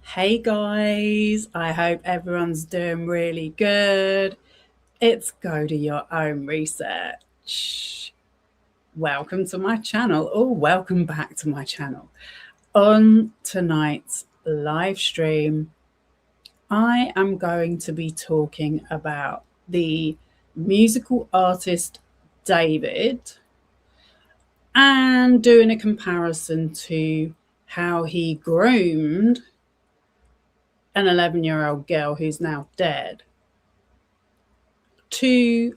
Hey guys, I hope everyone's doing really good. It's Go to Your Own Research. Welcome to my channel, or welcome back to my channel. On tonight's live stream, I am going to be talking about the musical artist David and doing a comparison to how he groomed an 11-year-old girl who's now dead to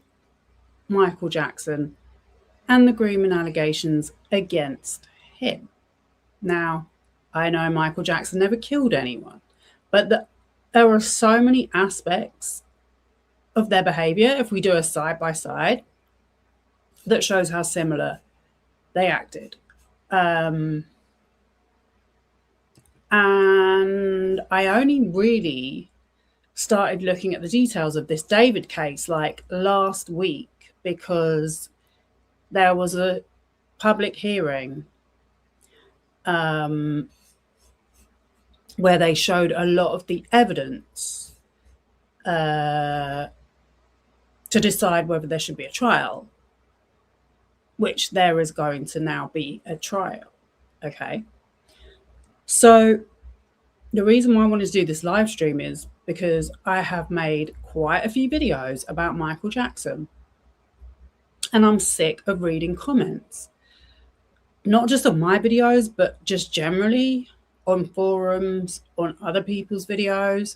Michael Jackson and the grooming allegations against him. Now, I know Michael Jackson never killed anyone, but there are so many aspects of their behavior, if we do a side by side, that shows how similar they acted. And I only really started looking at the details of this David case like last week because there was a public hearing where they showed a lot of the evidence to decide whether there should be a trial, which there is going to now be a trial. Okay. So the reason why I wanted to do this live stream is because I have made quite a few videos about Michael Jackson. And I'm sick of reading comments, not just on my videos, but just generally on forums, on other people's videos,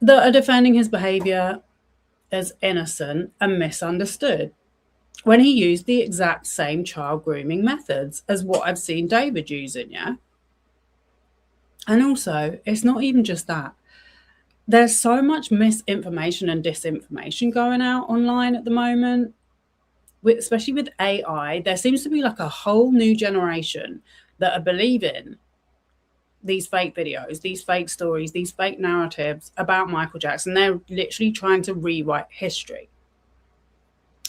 that are defending his behavior as innocent and misunderstood when he used the exact same child grooming methods as what I've seen David using, yeah? And also, it's not even just that. There's so much misinformation and disinformation going out online at the moment, especially with AI. There seems to be like a whole new generation that are believing these fake videos, these fake stories, these fake narratives about Michael Jackson. They're literally trying to rewrite history.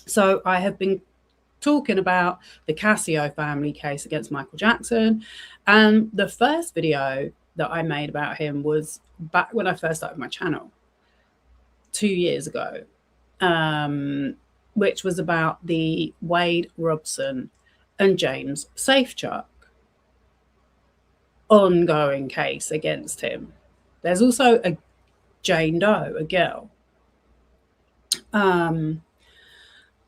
So I have been talking about the Casio family case against Michael Jackson. And the first video that I made about him was back when I first started my channel 2 years ago, which was about the Wade Robson and James Safechuck ongoing case against him. There's also a Jane Doe, a girl.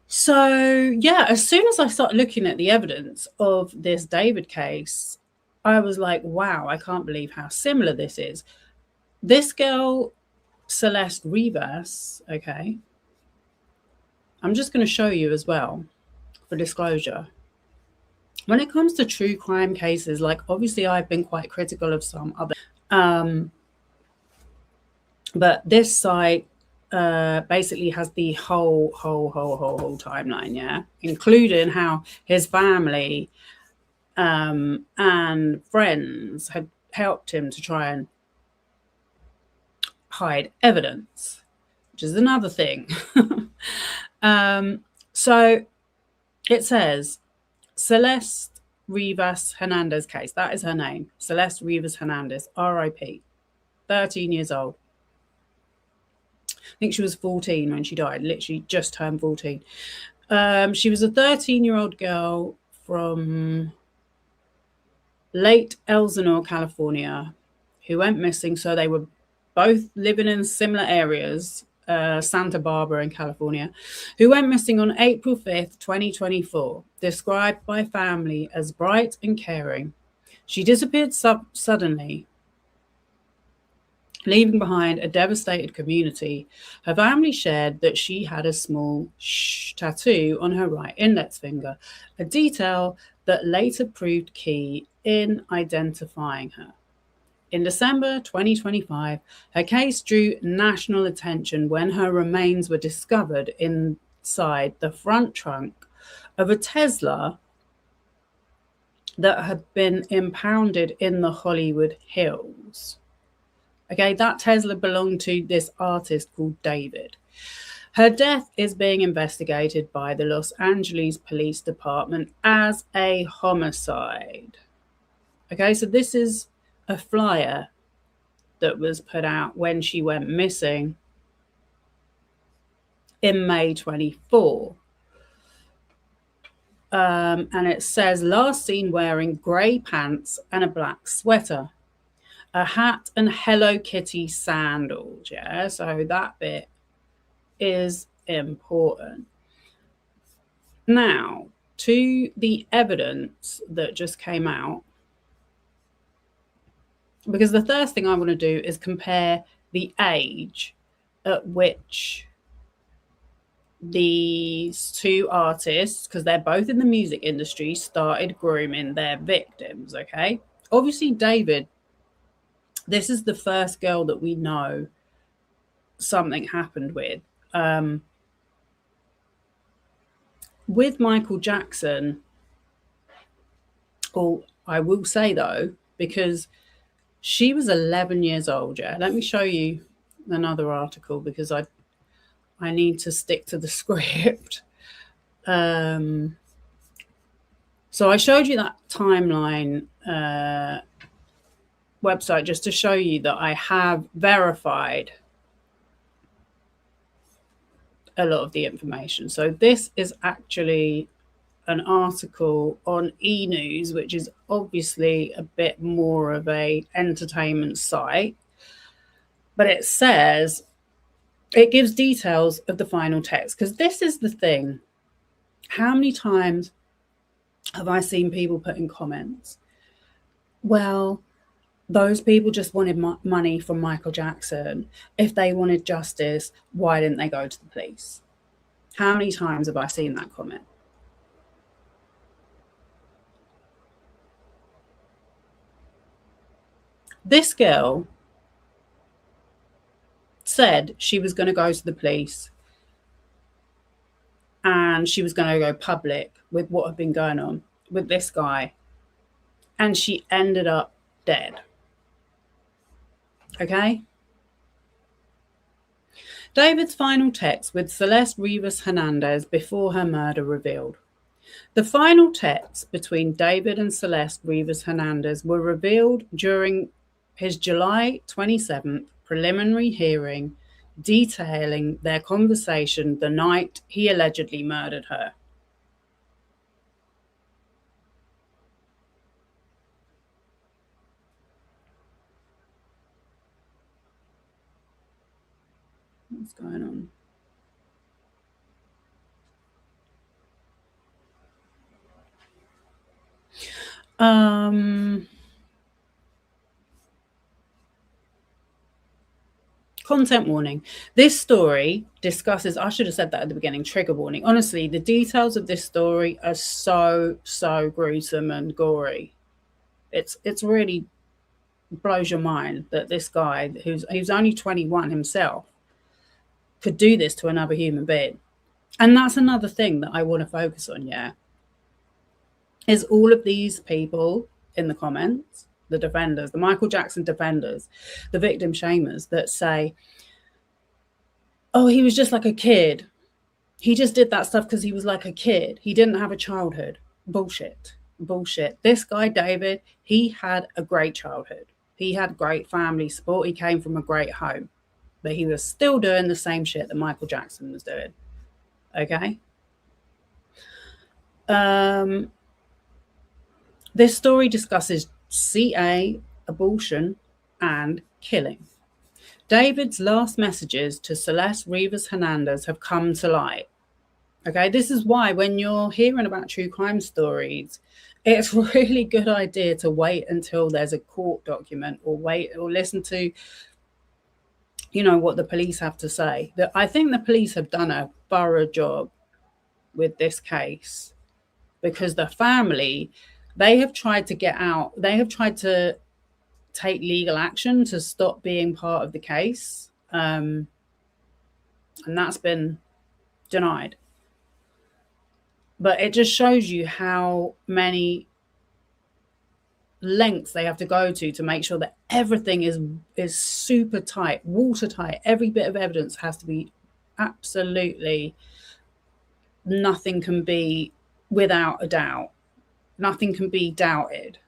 So yeah, as soon as I started looking at the evidence of this David case, I was like, wow, I can't believe how similar this is. This girl, Celeste Rivas, okay, I'm just going to show you as well for disclosure. When it comes to true crime cases, like obviously I've been quite critical of some other, but this site basically has the whole timeline, yeah, including how his family and friends had helped him to try and hide evidence, which is another thing. So it says Celeste Rivas Hernandez case. That is her name. Celeste Rivas Hernandez, RIP, 13 years old. I think she was 14 when she died, literally just turned 14. She was a 13-year-old girl from Lake Elsinore, California, who went missing. So they were both living in similar areas, Santa Barbara in California, who went missing on April 5th, 2024, described by family as bright and caring. She disappeared suddenly, leaving behind a devastated community. Her family shared that she had a small tattoo on her right index finger, a detail that later proved key in identifying her. In December 2025, her case drew national attention when her remains were discovered inside the front trunk of a Tesla that had been impounded in the Hollywood Hills. Okay, that Tesla belonged to this artist called David. Her death is being investigated by the Los Angeles Police Department as a homicide. Okay, so this is a flyer that was put out when she went missing in May 24. And it says, last seen wearing grey pants and a black sweater, a hat and Hello Kitty sandals. Yeah, so that bit is important. Now, to the evidence that just came out, because the first thing I want to do is compare the age at which these two artists, because they're both in the music industry, started grooming their victims. Okay, obviously David, this is the first girl that we know something happened with. With Michael Jackson, I will say though, because she was 11 years old. Yeah, let me show you another article because I need to stick to the script. So I showed you that timeline website just to show you that I have verified a lot of the information. So this is actually an article on E! News, which is obviously a bit more of a entertainment site, but it says, it gives details of the final text, because this is the thing. How many times have I seen people put in comments, well, those people just wanted money from Michael Jackson. If they wanted justice, why didn't they go to the police? How many times have I seen that comment? This girl said she was going to go to the police and she was going to go public with what had been going on with this guy, and she ended up dead. Okay? David's final text with Celeste Rivas Hernandez before her murder revealed. The final texts between David and Celeste Rivas Hernandez were revealed during his July 27th preliminary hearing, detailing their conversation the night he allegedly murdered her. What's going on? Content warning. This story discusses, I should have said that at the beginning, trigger warning. Honestly, the details of this story are so gruesome and gory. It's really blows your mind that this guy, who's only 21 himself, could do this to another human being. And that's another thing that I want to focus on, yeah, is all of these people in the comments, the defenders, the Michael Jackson defenders, the victim shamers that say, oh, he was just like a kid. He just did that stuff because he was like a kid. He didn't have a childhood. Bullshit. This guy, David, he had a great childhood. He had great family support. He came from a great home. But he was still doing the same shit that Michael Jackson was doing. Okay? This story discusses CA, abortion, and killing. David's last messages to Celeste Rivas Hernandez have come to light. Okay, this is why when you're hearing about true crime stories, it's a really good idea to wait until there's a court document, or wait or listen to, you know, what the police have to say. I think the police have done a thorough job with this case, because the family, they have tried to get out. They have tried to take legal action to stop being part of the case. And that's been denied. But it just shows you how many lengths they have to go to make sure that everything is super tight, watertight. Every bit of evidence has to be absolutely, nothing can be without a doubt. Nothing can be doubted,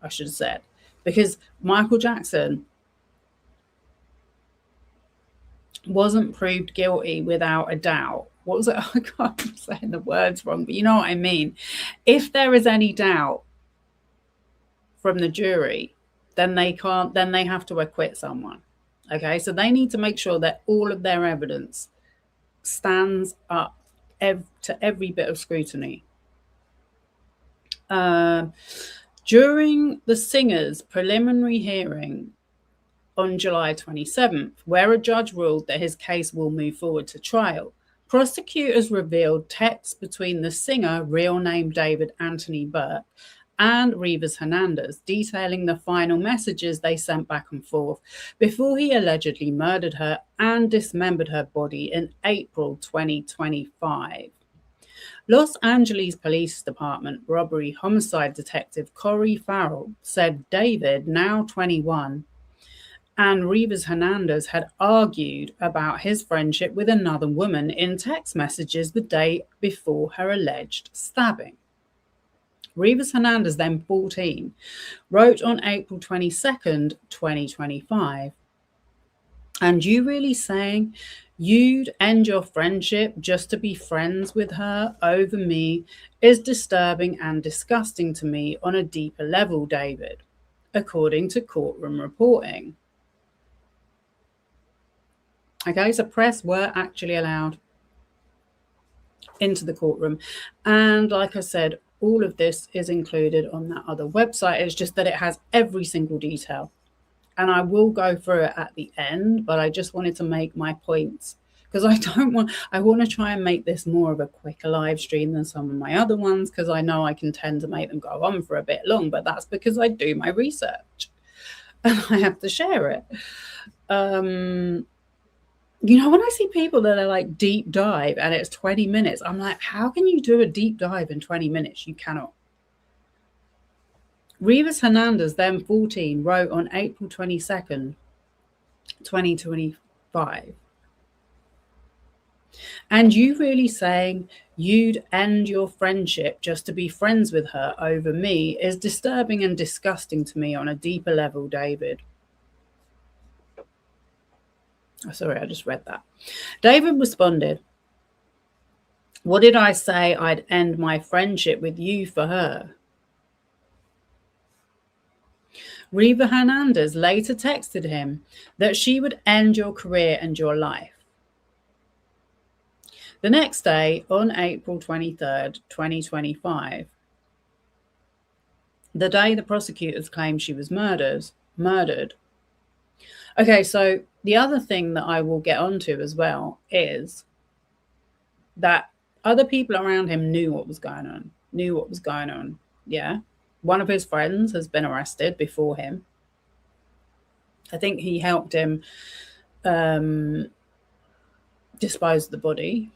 I should have said. because Michael Jackson wasn't proved guilty without a doubt. What was it? I can't say the words wrong, but you know what I mean. If there is any doubt from the jury, then they can't. Then they have to acquit someone. Okay, so they need to make sure that all of their evidence stands up to every bit of scrutiny. During the singer's preliminary hearing on July 27th, where a judge ruled that his case will move forward to trial, prosecutors revealed texts between the singer, real name David Anthony Burke, and Rivas Hernandez, detailing the final messages they sent back and forth before he allegedly murdered her and dismembered her body in April 2025. Los Angeles Police Department robbery homicide detective Corey Farrell said David, now 21, and Rivas Hernandez had argued about his friendship with another woman in text messages the day before her alleged stabbing. Rivas Hernandez, then 14, wrote on April 22nd, 2025, "And you really saying you'd end your friendship just to be friends with her over me is disturbing and disgusting to me on a deeper level, David," according to courtroom reporting. Okay, so press were actually allowed into the courtroom. And like I said, all of this is included on that other website. It's just that it has every single detail. And I will go through it at the end, but I just wanted to make my points because I want to try and make this more of a quicker live stream than some of my other ones, because I know I can tend to make them go on for a bit long, but that's because I do my research and I have to share it. You know, when I see people that are like deep dive and it's 20 minutes, I'm like, how can you do a deep dive in 20 minutes? You cannot. Rivas Hernandez, then 14, wrote on April 22nd, 2025, "And you really saying you'd end your friendship just to be friends with her over me is disturbing and disgusting to me on a deeper level, David." Oh, sorry, I just read that. David responded, "What did I say? I'd end my friendship with you for her?" Riva Hernandez later texted him that she would end your career and your life. The next day, on April 23rd, 2025, the day the prosecutors claimed she was murdered. Okay, so the other thing that I will get onto as well is that other people around him knew what was going on. Yeah. One of his friends has been arrested before him. I think he helped him dispose of the body.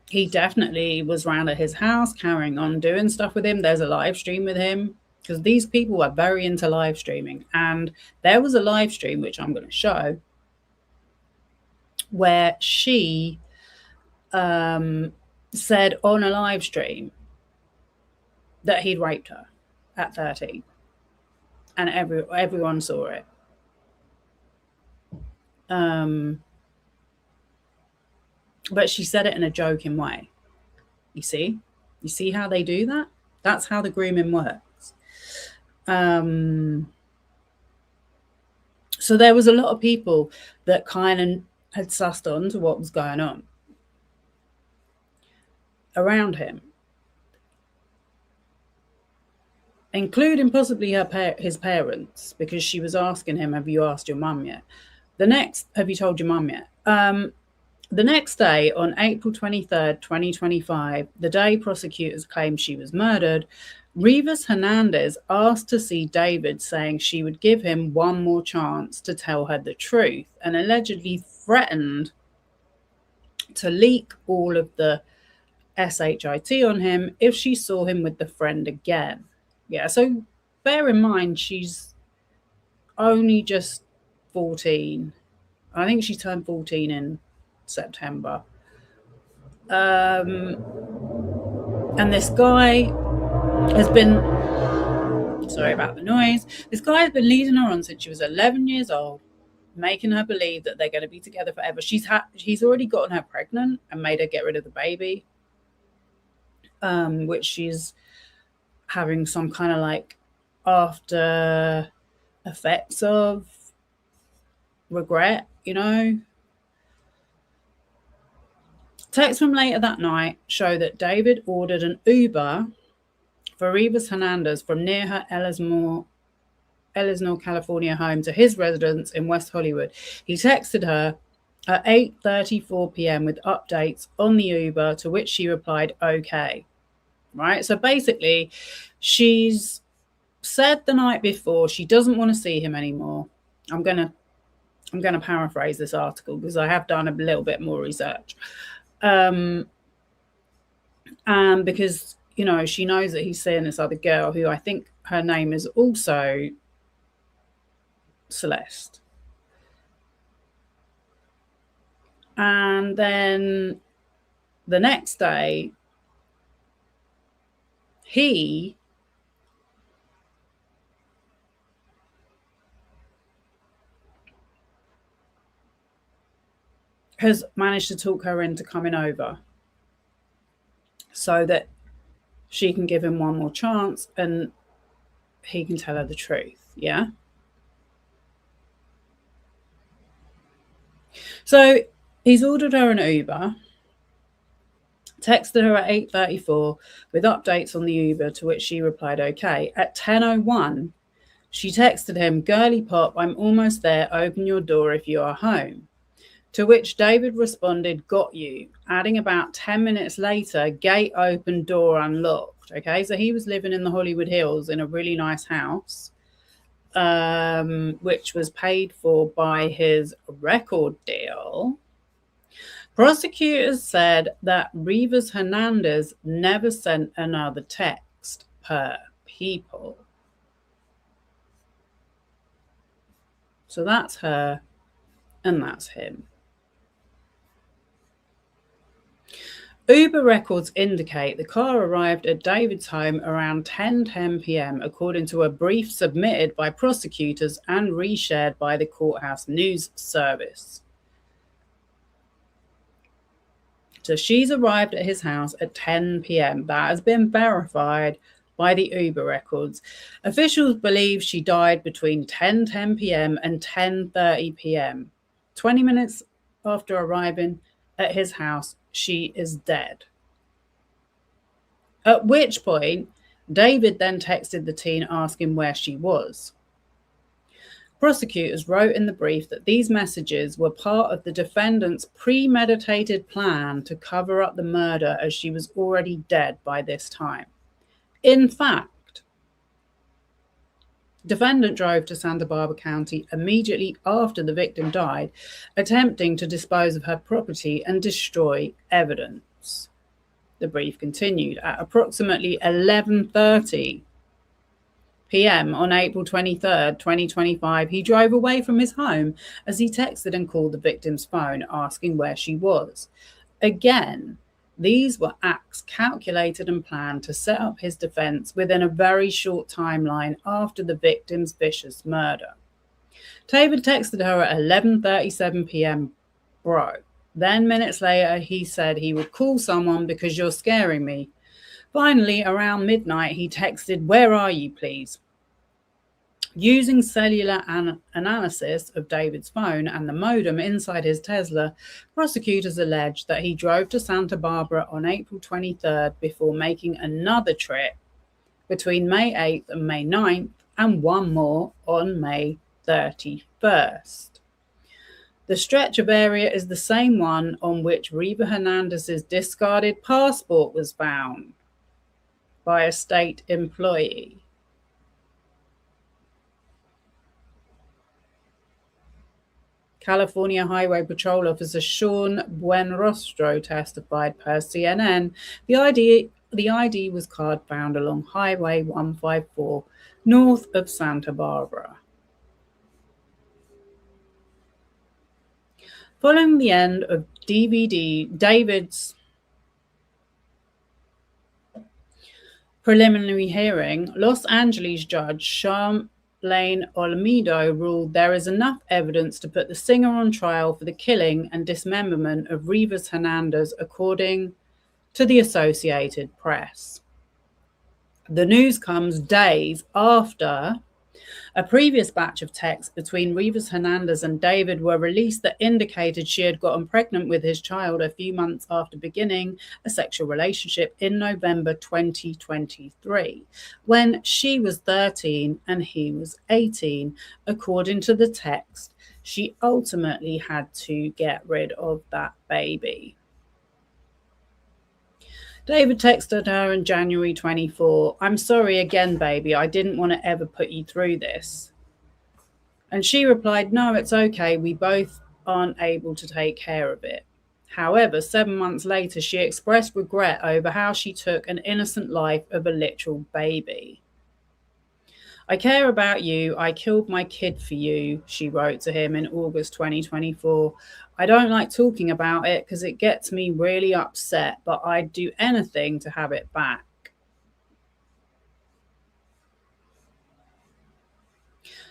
He definitely was around at his house carrying on doing stuff with him. There's a live stream with him, because these people are very into live streaming. And there was a live stream, which I'm going to show, where she said on a live stream that he'd raped her at 13. And everyone saw it. But she said it in a joking way. You see how they do that? That's how the grooming works. So there was a lot of people that kind of had sussed on to what was going on around him, including possibly his parents, because she was asking him, "Have you asked your mum yet? Have you told your mum yet?" The next day, on April 23rd, 2025, the day prosecutors claimed she was murdered, Rivas Hernandez asked to see David, saying she would give him one more chance to tell her the truth, and allegedly threatened to leak all of the SHIT on him if she saw him with the friend again. Yeah, so bear in mind, she's only just 14. I think she turned 14 in September. And this guy has been, sorry about the noise, this guy has been leading her on since she was 11 years old, making her believe that they're going to be together forever. He's already gotten her pregnant and made her get rid of the baby, which she's having some kind of like after effects of regret, you know. Texts from later that night show that David ordered an Uber for Rivas Hernandez from near her Ellismore, California home to his residence in West Hollywood. He texted her at 8:34 p.m. with updates on the Uber, to which she replied, okay. Right? So basically, she's said the night before she doesn't want to see him anymore. I'm gonna paraphrase this article because I have done a little bit more research. And because, you know, she knows that he's seeing this other girl who I think her name is also Celeste. And then the next day, he has managed to talk her into coming over so that she can give him one more chance and he can tell her the truth. Yeah. So he's ordered her an Uber, texted her at 8:34 with updates on the Uber, to which she replied, okay. At 10:01, she texted him, girly pop, I'm almost there. Open your door if you are home. To which David responded, got you, adding about 10 minutes later, gate open, door unlocked. Okay, so he was living in the Hollywood Hills in a really nice house, which was paid for by his record deal. Prosecutors said that Rivas Hernandez never sent another text per people. So that's her and that's him. Uber records indicate the car arrived at David's home around 10:10 p.m., according to a brief submitted by prosecutors and reshared by the courthouse news service. So she's arrived at his house at 10 p.m. That has been verified by the Uber records. Officials believe she died between 10:10 p.m. and 10:30 p.m. 20 minutes after arriving at his house, she is dead. At which point, David then texted the teen asking where she was. Prosecutors wrote in the brief that these messages were part of the defendant's premeditated plan to cover up the murder, as she was already dead by this time. In fact, defendant drove to Santa Barbara County immediately after the victim died, attempting to dispose of her property and destroy evidence. The brief continued. At approximately 11:30 p.m. on April 23rd, 2025, he drove away from his home as he texted and called the victim's phone asking where she was. Again, these were acts calculated and planned to set up his defense within a very short timeline after the victim's vicious murder. David texted her at 11:37 p.m. Bro. Then minutes later, he said he would call someone because you're scaring me. Finally, around midnight, he texted, where are you, please? Using cellular analysis of David's phone and the modem inside his Tesla, prosecutors alleged that he drove to Santa Barbara on April 23rd before making another trip between May 8th and May 9th and one more on May 31st. The stretch of area is the same one on which Reva Hernandez's discarded passport was found by a state employee. California Highway Patrol Officer Sean Buenrostro testified per CNN. The ID was card found along Highway 154 north of Santa Barbara. Following the end of D4VID, David's preliminary hearing, Los Angeles judge Charlene Olmedo ruled there is enough evidence to put the singer on trial for the killing and dismemberment of Rivas Hernandez, according to the Associated Press. The news comes days after a previous batch of texts between Rivas Hernandez and David were released that indicated she had gotten pregnant with his child a few months after beginning a sexual relationship in November 2023, when she was 13 and he was 18. According to the text, she ultimately had to get rid of that baby. David texted her in January 24, "I'm sorry again, baby. I didn't want to ever put you through this." And she replied, "No, it's okay. We both aren't able to take care of it." However, 7 months later, she expressed regret over how she took an innocent life of a literal baby. "I care about you. I killed my kid for you," she wrote to him in August 2024. "I don't like talking about it because it gets me really upset, but I'd do anything to have it back."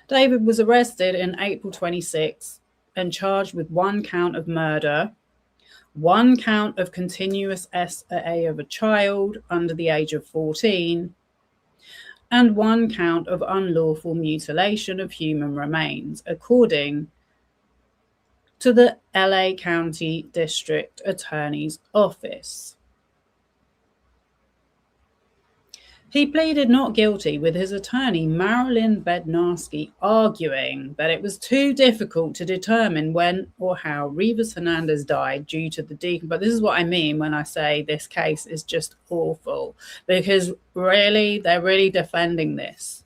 David was arrested in April 26 and charged with 1 count of murder, 1 count of continuous SA of a child under the age of 14, and 1 count of unlawful mutilation of human remains, according to the LA County District Attorney's Office. He pleaded not guilty, with his attorney Marilyn Bednarski arguing that it was too difficult to determine when or how Rivas Hernandez died due to the decomposition. But this is what I mean when I say this case is just awful, because really, they're really defending this.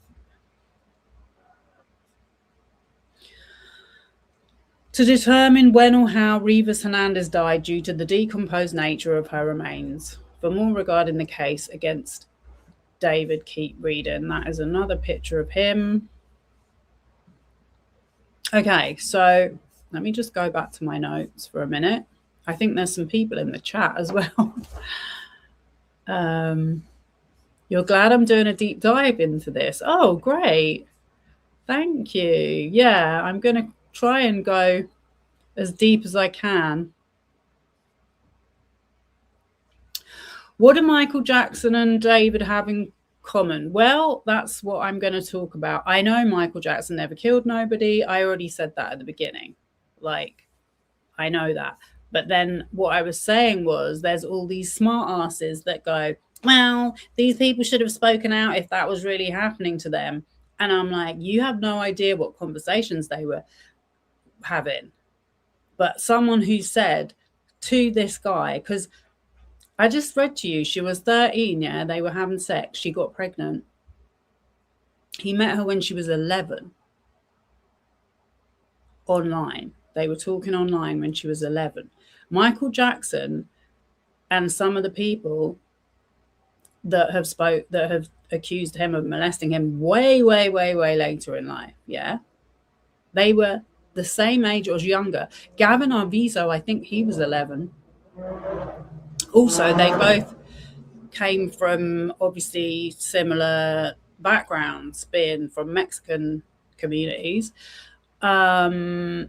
To determine when or how Rivas Hernandez died due to the decomposed nature of her remains. For more regarding the case against David, keep reading. That is another picture of him. Okay, so let me just go back to my notes for a minute. I think there's some people in the chat as well. You're glad I'm doing a deep dive into this. Oh, great. Thank you. Yeah, I'm going to try and go as deep as I can. What do Michael Jackson and David have in common? Well, that's what I'm going to talk about. I know Michael Jackson never killed nobody. I already said that at the beginning. Like, I know that. But then what I was saying was there's all these smart asses that go, well, these people should have spoken out if that was really happening to them. And I'm like, you have no idea what conversations they were having. But someone who said to this guy, because I just read to you, she was 13, yeah, they were having sex, she got pregnant. He met her when she was 11. Online. They were talking online when she was 11. Michael Jackson and some of the people that have accused him of molesting him way later in life, yeah, they were the same age or younger. Gavin Arvizo, I think he was 11. Also, they both came from obviously similar backgrounds, being from Mexican communities. I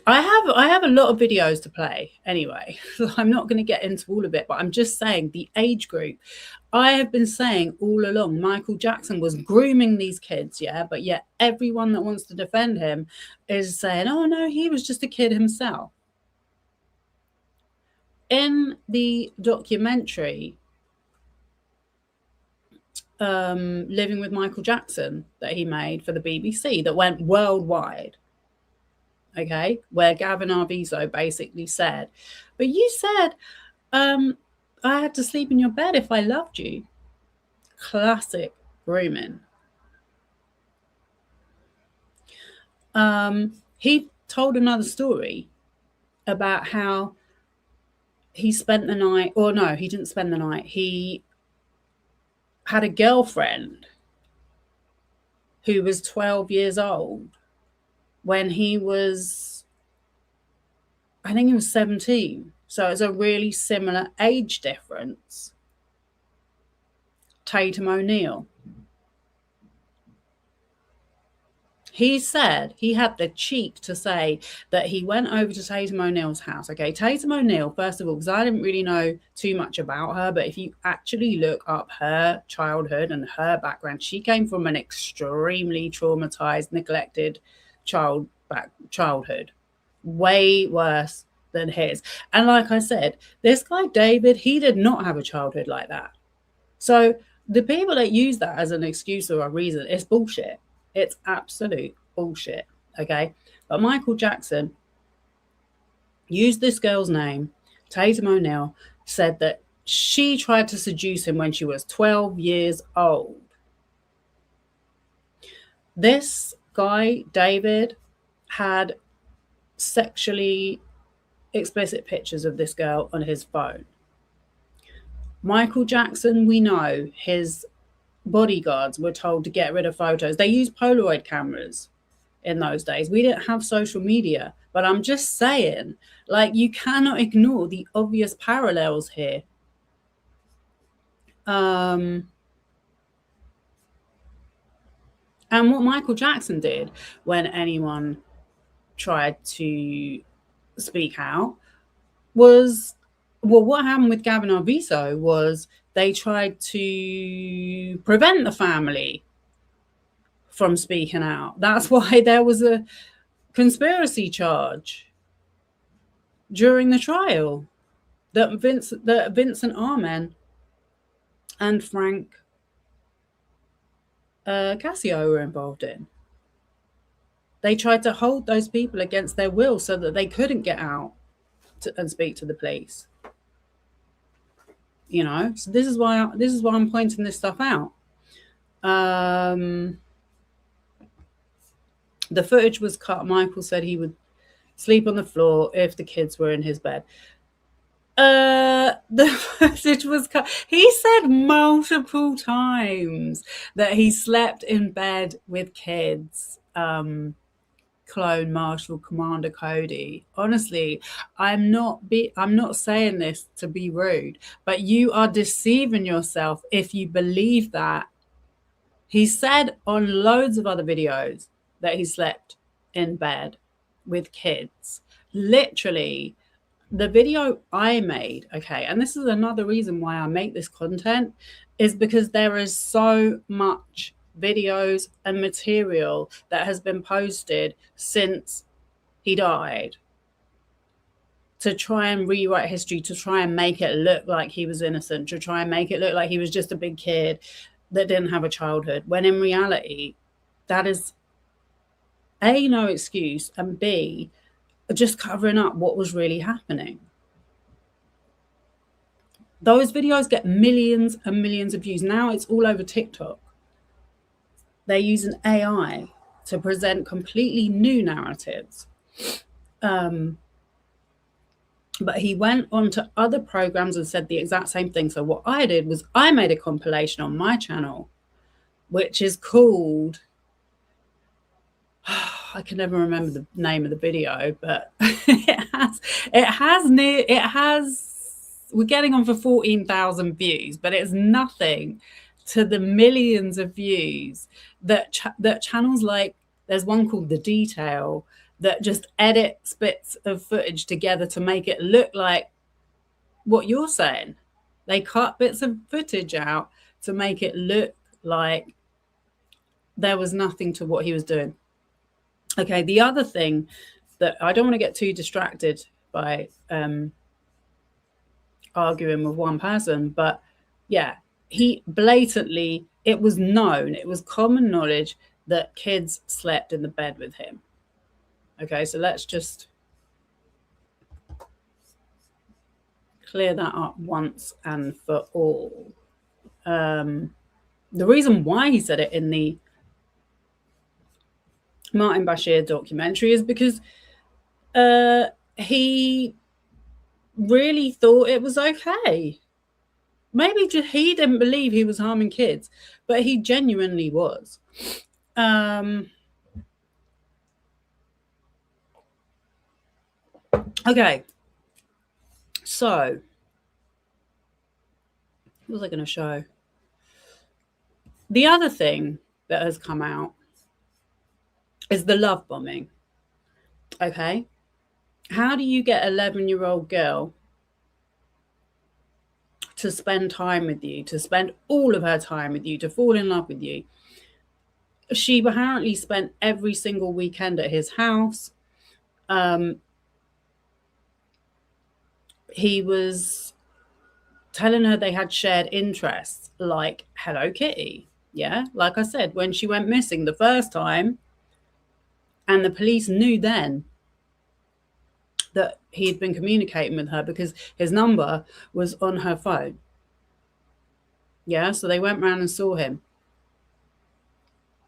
have a lot of videos to play anyway, so I'm not going to get into all of it, but I'm just saying the age group. I have been saying all along Michael Jackson was grooming these kids, yeah, but yet everyone that wants to defend him is saying, oh no, he was just a kid himself. In the documentary Living with Michael Jackson that he made for the BBC that went worldwide, okay, where Gavin Arvizo basically said, but you said I had to sleep in your bed if I loved you. Classic grooming. He told another story about how he spent the night, or no, he didn't spend the night. He had a girlfriend who was 12 years old when he was, I think he was 17. So it's a really similar age difference. Tatum O'Neal. He said he had the cheek to say that he went over to Tatum O'Neal's house. Okay, Tatum O'Neal, first of all, because I didn't really know too much about her, but if you actually look up her childhood and her background, she came from an extremely traumatized, neglected childhood, way worse than his. And like I said, this guy David, he did not have a childhood like that. So the people that use that as an excuse or a reason, it's bullshit. It's absolute bullshit. Okay. But Michael Jackson used this girl's name, Tatum O'Neal, said that she tried to seduce him when she was 12 years old. This guy, David, had sexually explicit pictures of this girl on his phone. Michael Jackson, we know his bodyguards were told to get rid of photos. They used Polaroid cameras in those days. We didn't have social media, but I'm just saying, like, you cannot ignore the obvious parallels here. And what Michael Jackson did when anyone tried to speak out was, well, what happened with Gavin Arvizo was they tried to prevent the family from speaking out. That's why there was a conspiracy charge during the trial that Vincent Armen and Frank Cassio were involved in. They tried to hold those people against their will so that they couldn't get out and speak to the police. You know, so this is why I'm pointing this stuff out. The footage was cut. Michael said he would sleep on the floor if the kids were in his bed. The footage was cut. He said multiple times that he slept in bed with kids. Clone Marshal Commander Cody. Honestly, I'm not saying this to be rude, but you are deceiving yourself if you believe that. He said on loads of other videos that he slept in bed with kids. Literally, the video I made, okay, and this is another reason why I make this content, is because there is so much videos and material that has been posted since he died to try and rewrite history, to try and make it look like he was innocent, to try and make it look like he was just a big kid that didn't have a childhood, when in reality, that is A, no excuse, and B, just covering up what was really happening. Those videos get millions and millions of views. Now it's all over TikTok. They're using AI to present completely new narratives. But he went on to other programs and said the exact same thing. So what I did was I made a compilation on my channel, which is called, I can never remember the name of the video, but we're getting on for 14,000 views, but it's nothing to the millions of views that channels like, there's one called The Detail that just edit bits of footage together to make it look like what you're saying. They cut bits of footage out to make it look like there was nothing to what he was doing. Okay, the other thing that I don't want to get too distracted by arguing with one person, but yeah, he blatantly, it was known, it was common knowledge that kids slept in the bed with him. Okay, so let's just clear that up once and for all. The reason why he said it in the Martin Bashir documentary is because he really thought it was okay. Maybe he didn't believe he was harming kids, but he genuinely was. Okay, so what was I going to show? The other thing that has come out is the love bombing. Okay. How do you get 11-year-old girl to spend time with you, to spend all of her time with you, to fall in love with you? She apparently spent every single weekend at his house. He was telling her they had shared interests like Hello Kitty. Yeah, like I said, when she went missing the first time, and the police knew then that he had been communicating with her because his number was on her phone. Yeah, so they went round and saw him.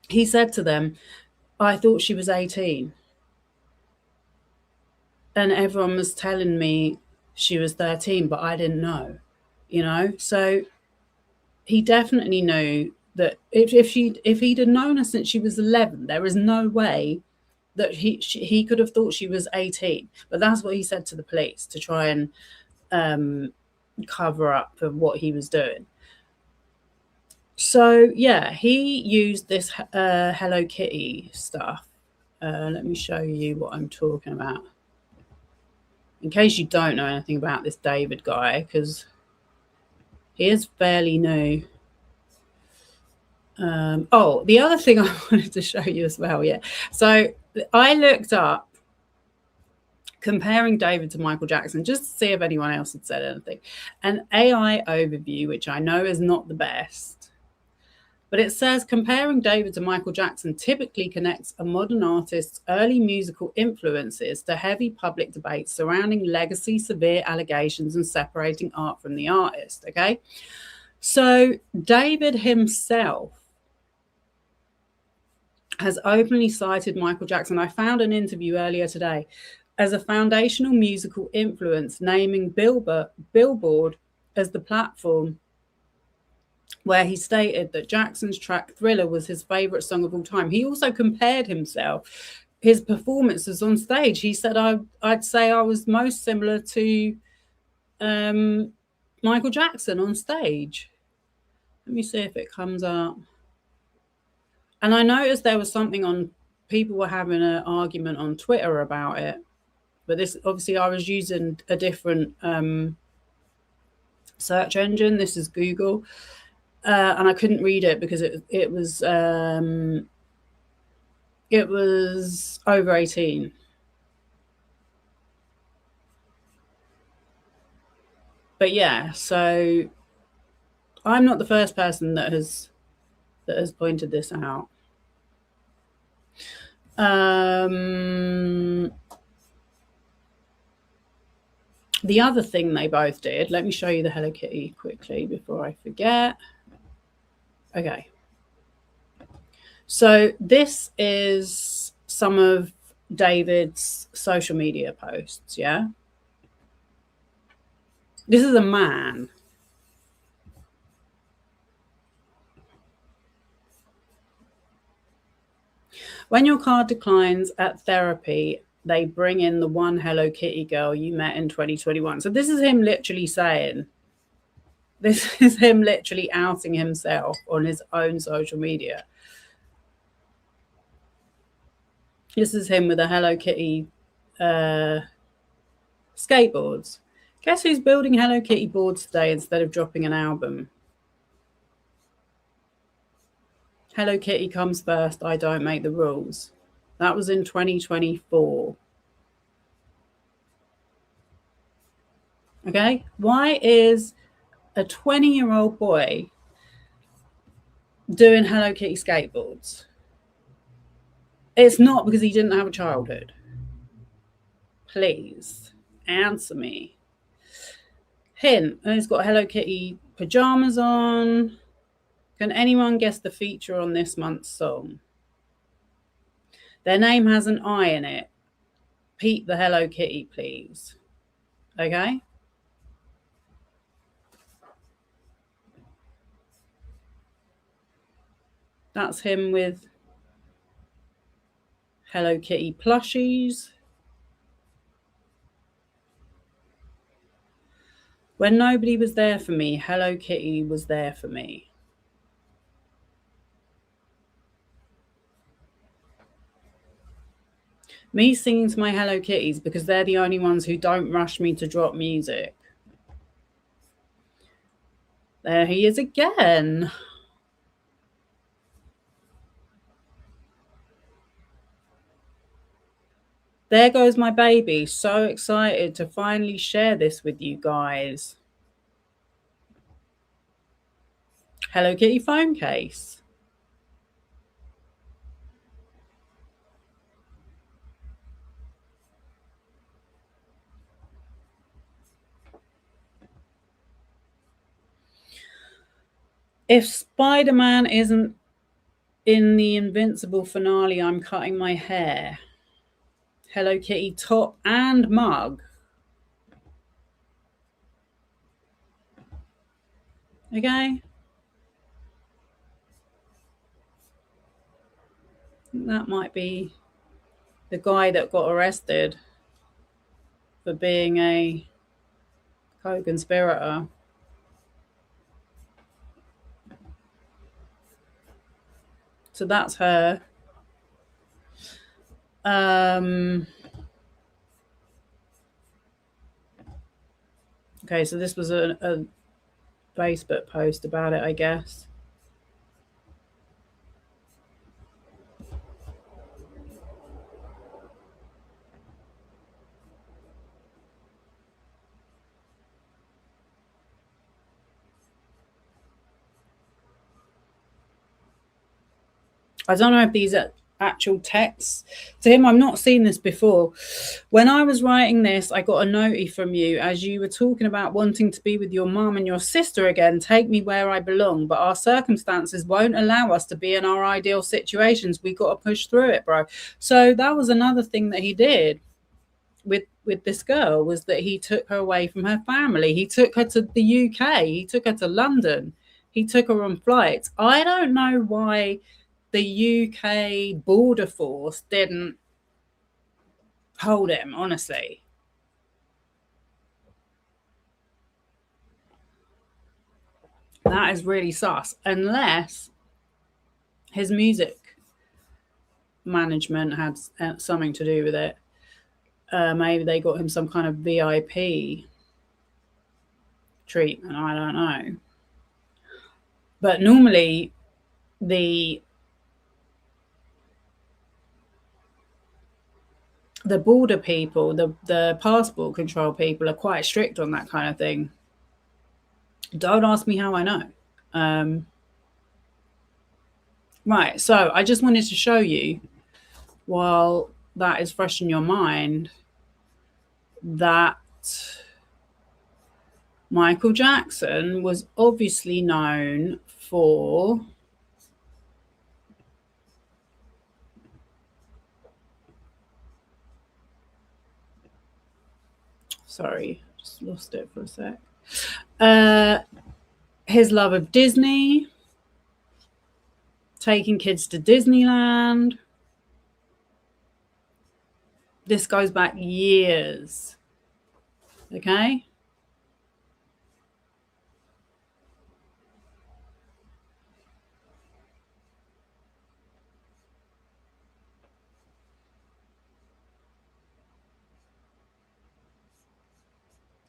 He said to them, I thought she was 18. And everyone was telling me she was 13, but I didn't know, you know? So he definitely knew that if he'd have known her since she was 11, there is no way that he could have thought she was 18. But that's what he said to the police to try and cover up for what he was doing. So yeah, he used this Hello Kitty stuff. Let me show you what I'm talking about. In case you don't know anything about this David guy, because he is fairly new. Oh, the other thing I wanted to show you as well, yeah. So I looked up comparing David to Michael Jackson just to see if anyone else had said anything. An AI overview, which I know is not the best, but it says comparing David to Michael Jackson typically connects a modern artist's early musical influences to heavy public debates surrounding legacy, severe allegations, and separating art from the artist. Okay. So David himself has openly cited Michael Jackson. I found an interview earlier today as a foundational musical influence, naming Billboard as the platform where he stated that Jackson's track Thriller was his favorite song of all time. He also compared his performances on stage. He said, I'd say I was most similar to Michael Jackson on stage. Let me see if it comes up. And I noticed there was something on, people were having an argument on Twitter about it. But this, obviously, I was using a different search engine. This is Google. And I couldn't read it because it was over 18. But yeah, so I'm not the first person that has pointed this out. The other thing they both did, let me show you the Hello Kitty quickly before I forget. Okay. So this is some of David's social media posts, yeah? This is a man. When your card declines at therapy, they bring in the one Hello Kitty girl you met in 2021. So this is him literally saying, this is him literally outing himself on his own social media. This is him with a Hello Kitty skateboards. Guess who's building Hello Kitty boards today instead of dropping an album? Hello Kitty comes first, I don't make the rules. That was in 2024. Okay? Why is a 20-year-old boy doing Hello Kitty skateboards? It's not because he didn't have a childhood. Please answer me. Hint, he's got Hello Kitty pajamas on. Can anyone guess the feature on this month's song? Their name has an I in it. Pete the Hello Kitty, please. Okay? That's him with Hello Kitty plushies. When nobody was there for me, Hello Kitty was there for me. Me singing to my Hello Kitties because they're the only ones who don't rush me to drop music. There he is again. There goes my baby. So excited to finally share this with you guys. Hello Kitty phone case. If Spider-Man isn't in the Invincible finale, I'm cutting my hair. Hello Kitty top and mug. Okay. That might be the guy that got arrested for being a co-conspirator. So that's her. Okay, so this was a Facebook post about it, I guess. I don't know if these are actual texts to him. I've not seen this before. When I was writing this, I got a note from you as you were talking about wanting to be with your mum and your sister again. Take me where I belong, but our circumstances won't allow us to be in our ideal situations. We got to push through it, bro. So that was another thing that he did with this girl, was that he took her away from her family. He took her to the UK. He took her to London. He took her on flights. I don't know why the UK border force didn't hold him, honestly. That is really sus. Unless his music management had something to do with it. Maybe they got him some kind of VIP treatment. I don't know. But normally the border people, the passport control people are quite strict on that kind of thing. Don't ask me how I know. Right, so I just wanted to show you, while that is fresh in your mind, that Michael Jackson was obviously known for sorry, just lost it for a sec. His love of Disney, taking kids to Disneyland. This goes back years. Okay.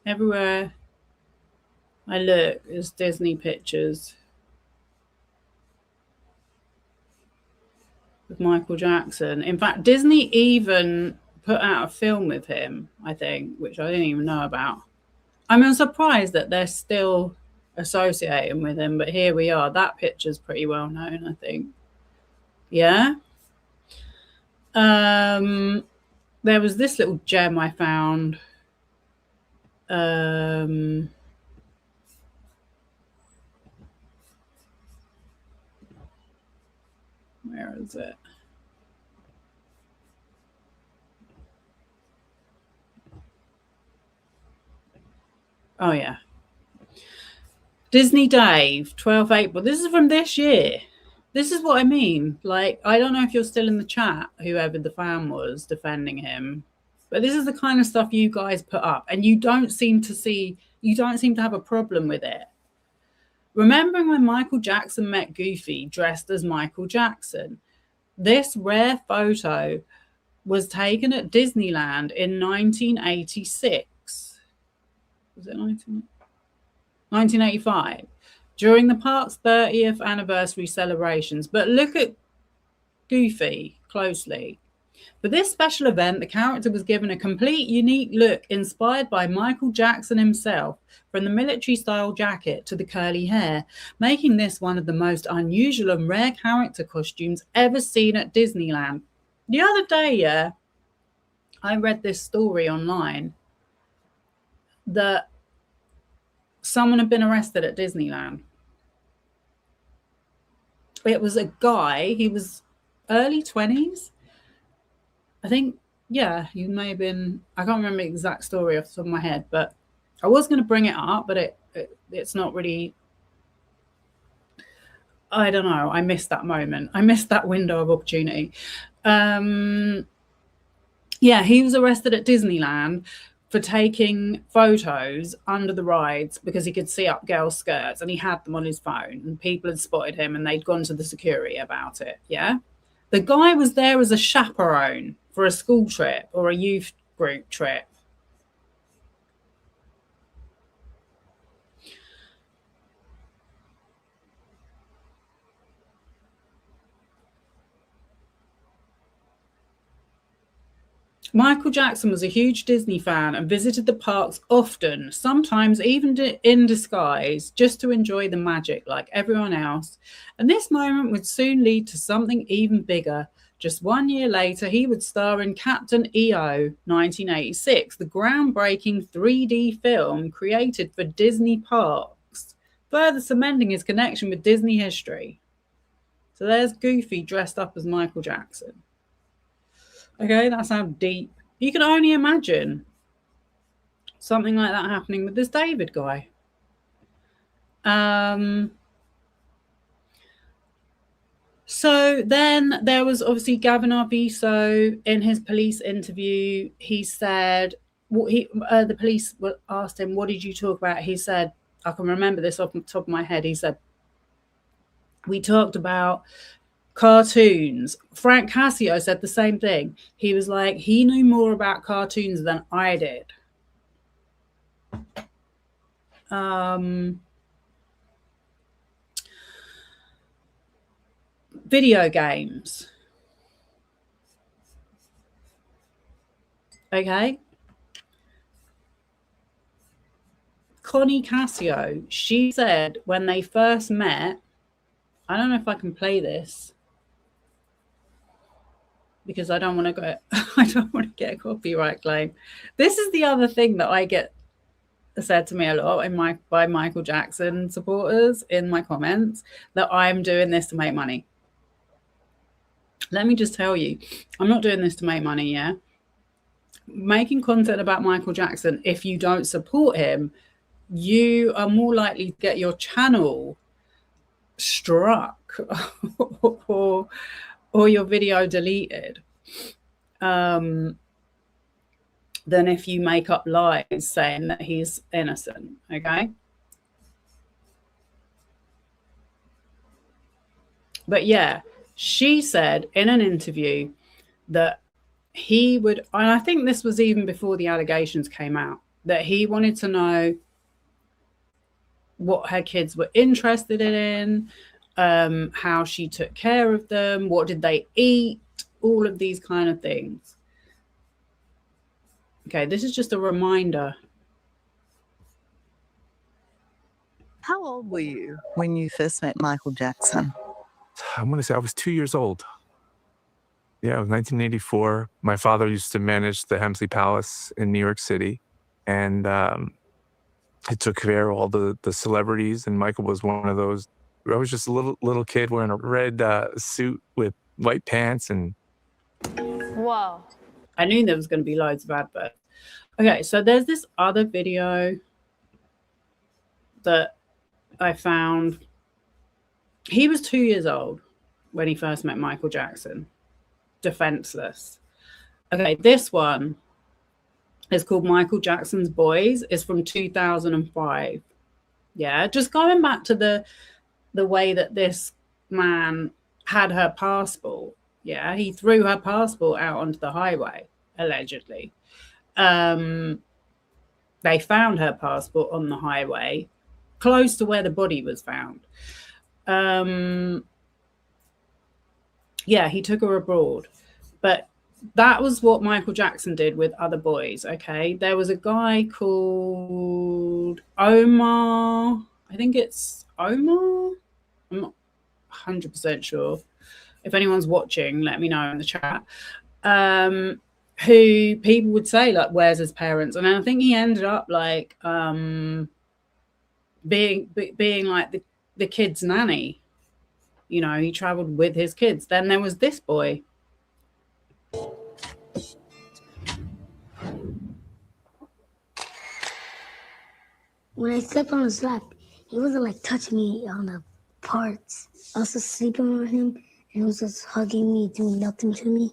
Everywhere I look, there's Disney pictures with Michael Jackson. In fact, Disney even put out a film with him, I think, which I didn't even know about. I mean, I'm surprised that they're still associating with him, but here we are. That picture's pretty well known, I think. Yeah. There was this little gem I found. Where is it? Oh, yeah. Disney Dave, 12 April. This is from this year. This is what I mean. Like, I don't know if you're still in the chat, whoever the fan was defending him, but this is the kind of stuff you guys put up, and you don't seem to have a problem with it. Remembering when Michael Jackson met Goofy dressed as Michael Jackson, this rare photo was taken at Disneyland in 1986. Was it 1985? During the park's 30th anniversary celebrations. But look at Goofy closely. For this special event, the character was given a complete unique look inspired by Michael Jackson himself, from the military-style jacket to the curly hair, making this one of the most unusual and rare character costumes ever seen at Disneyland. The other day, I read this story online that someone had been arrested at Disneyland. It was a guy, he was early 20s. I think, yeah, he may have been, I can't remember the exact story off the top of my head, but I was going to bring it up, but it's not really, I don't know. I missed that moment. I missed that window of opportunity. Yeah, he was arrested at Disneyland for taking photos under the rides because he could see up girls' skirts, and he had them on his phone, and people had spotted him and they'd gone to the security about it. Yeah. The guy was there as a chaperone for a school trip or a youth group trip. Michael Jackson was a huge Disney fan and visited the parks often, sometimes even in disguise, just to enjoy the magic like everyone else. And this moment would soon lead to something even bigger. Just 1 year later, he would star in Captain EO, 1986, the groundbreaking 3D film created for Disney parks, further cementing his connection with Disney history. So there's Goofy dressed up as Michael Jackson. Okay, that's how deep. You can only imagine something like that happening with this David guy. So then there was obviously Gavin Arvizo in his police interview. He said, the police asked him, what did you talk about? He said, I can remember this off the top of my head. He said, we talked about cartoons. Frank Cassio said the same thing. He was like, he knew more about cartoons than I did. Video games. Okay. Connie Cassio, she said when they first met, I don't know if I can play this because I don't want to go, I don't want to get a copyright claim. This is the other thing that I get said to me a lot by Michael Jackson supporters in my comments, that I'm doing this to make money. Let me just tell you, I'm not doing this to make money, yeah? Making content about Michael Jackson, if you don't support him, you are more likely to get your channel struck or your video deleted than if you make up lies saying that he's innocent. Okay. But yeah, she said in an interview that he would, and I think this was even before the allegations came out, that he wanted to know what her kids were interested in, how she took care of them, what did they eat, all of these kind of things. Okay, this is just a reminder. How old were you when you first met Michael Jackson? I'm going to say I was 2 years old. Yeah, it was 1984. My father used to manage the Hemsley Palace in New York City. And he took care of all the celebrities. And Michael was one of those. I was just a little kid wearing a red suit with white pants. And wow. I knew there was going to be loads of adverts. Okay, so there's this other video that I found. He was 2 years old when he first met Michael Jackson. Defenseless. Okay, this one is called Michael Jackson's Boys. It's from 2005. Yeah, just going back to the way that this man had her passport. Yeah, he threw her passport out onto the highway, allegedly. They found her passport on the highway, close to where the body was found. Yeah, he took her abroad. But that was what Michael Jackson did with other boys, okay? There was a guy called Omar. I think it's Omar. I'm not 100% sure. If anyone's watching, let me know in the chat. Who people would say, like, where's his parents? And I think he ended up like being like the kid's nanny. You know, he traveled with his kids. Then there was this boy. When I slept on his lap, he wasn't like touching me on the parts. I was just sleeping on him, and he was just hugging me, doing nothing to me.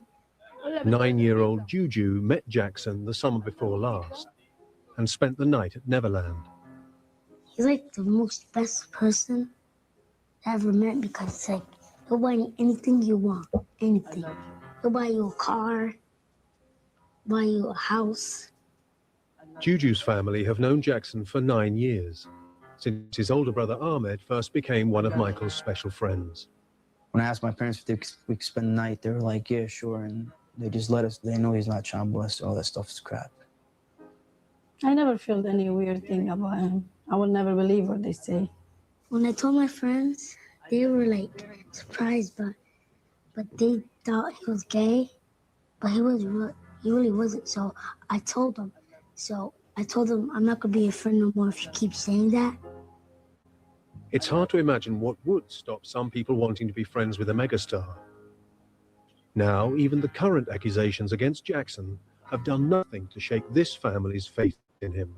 9-year-old Juju met Jackson the summer before last and spent the night at Neverland. He's like the most best person I ever met because it's like he'll buy you anything you want, anything. He'll buy you a car, buy you a house. Juju's family have known Jackson for 9 years, since his older brother Ahmed first became one of Michael's special friends. When I asked my parents if we could spend the night, they were like, yeah, sure. And they just let us. They know he's not child molested. All that stuff is crap. I never felt any weird thing about him. I will never believe what they say. When I told my friends, they were like surprised, but they thought he was gay, but he really wasn't. So I told them. I'm not gonna be your friend no more if you keep saying that. It's hard to imagine what would stop some people wanting to be friends with a megastar. Now, even the current accusations against Jackson have done nothing to shake this family's faith in him.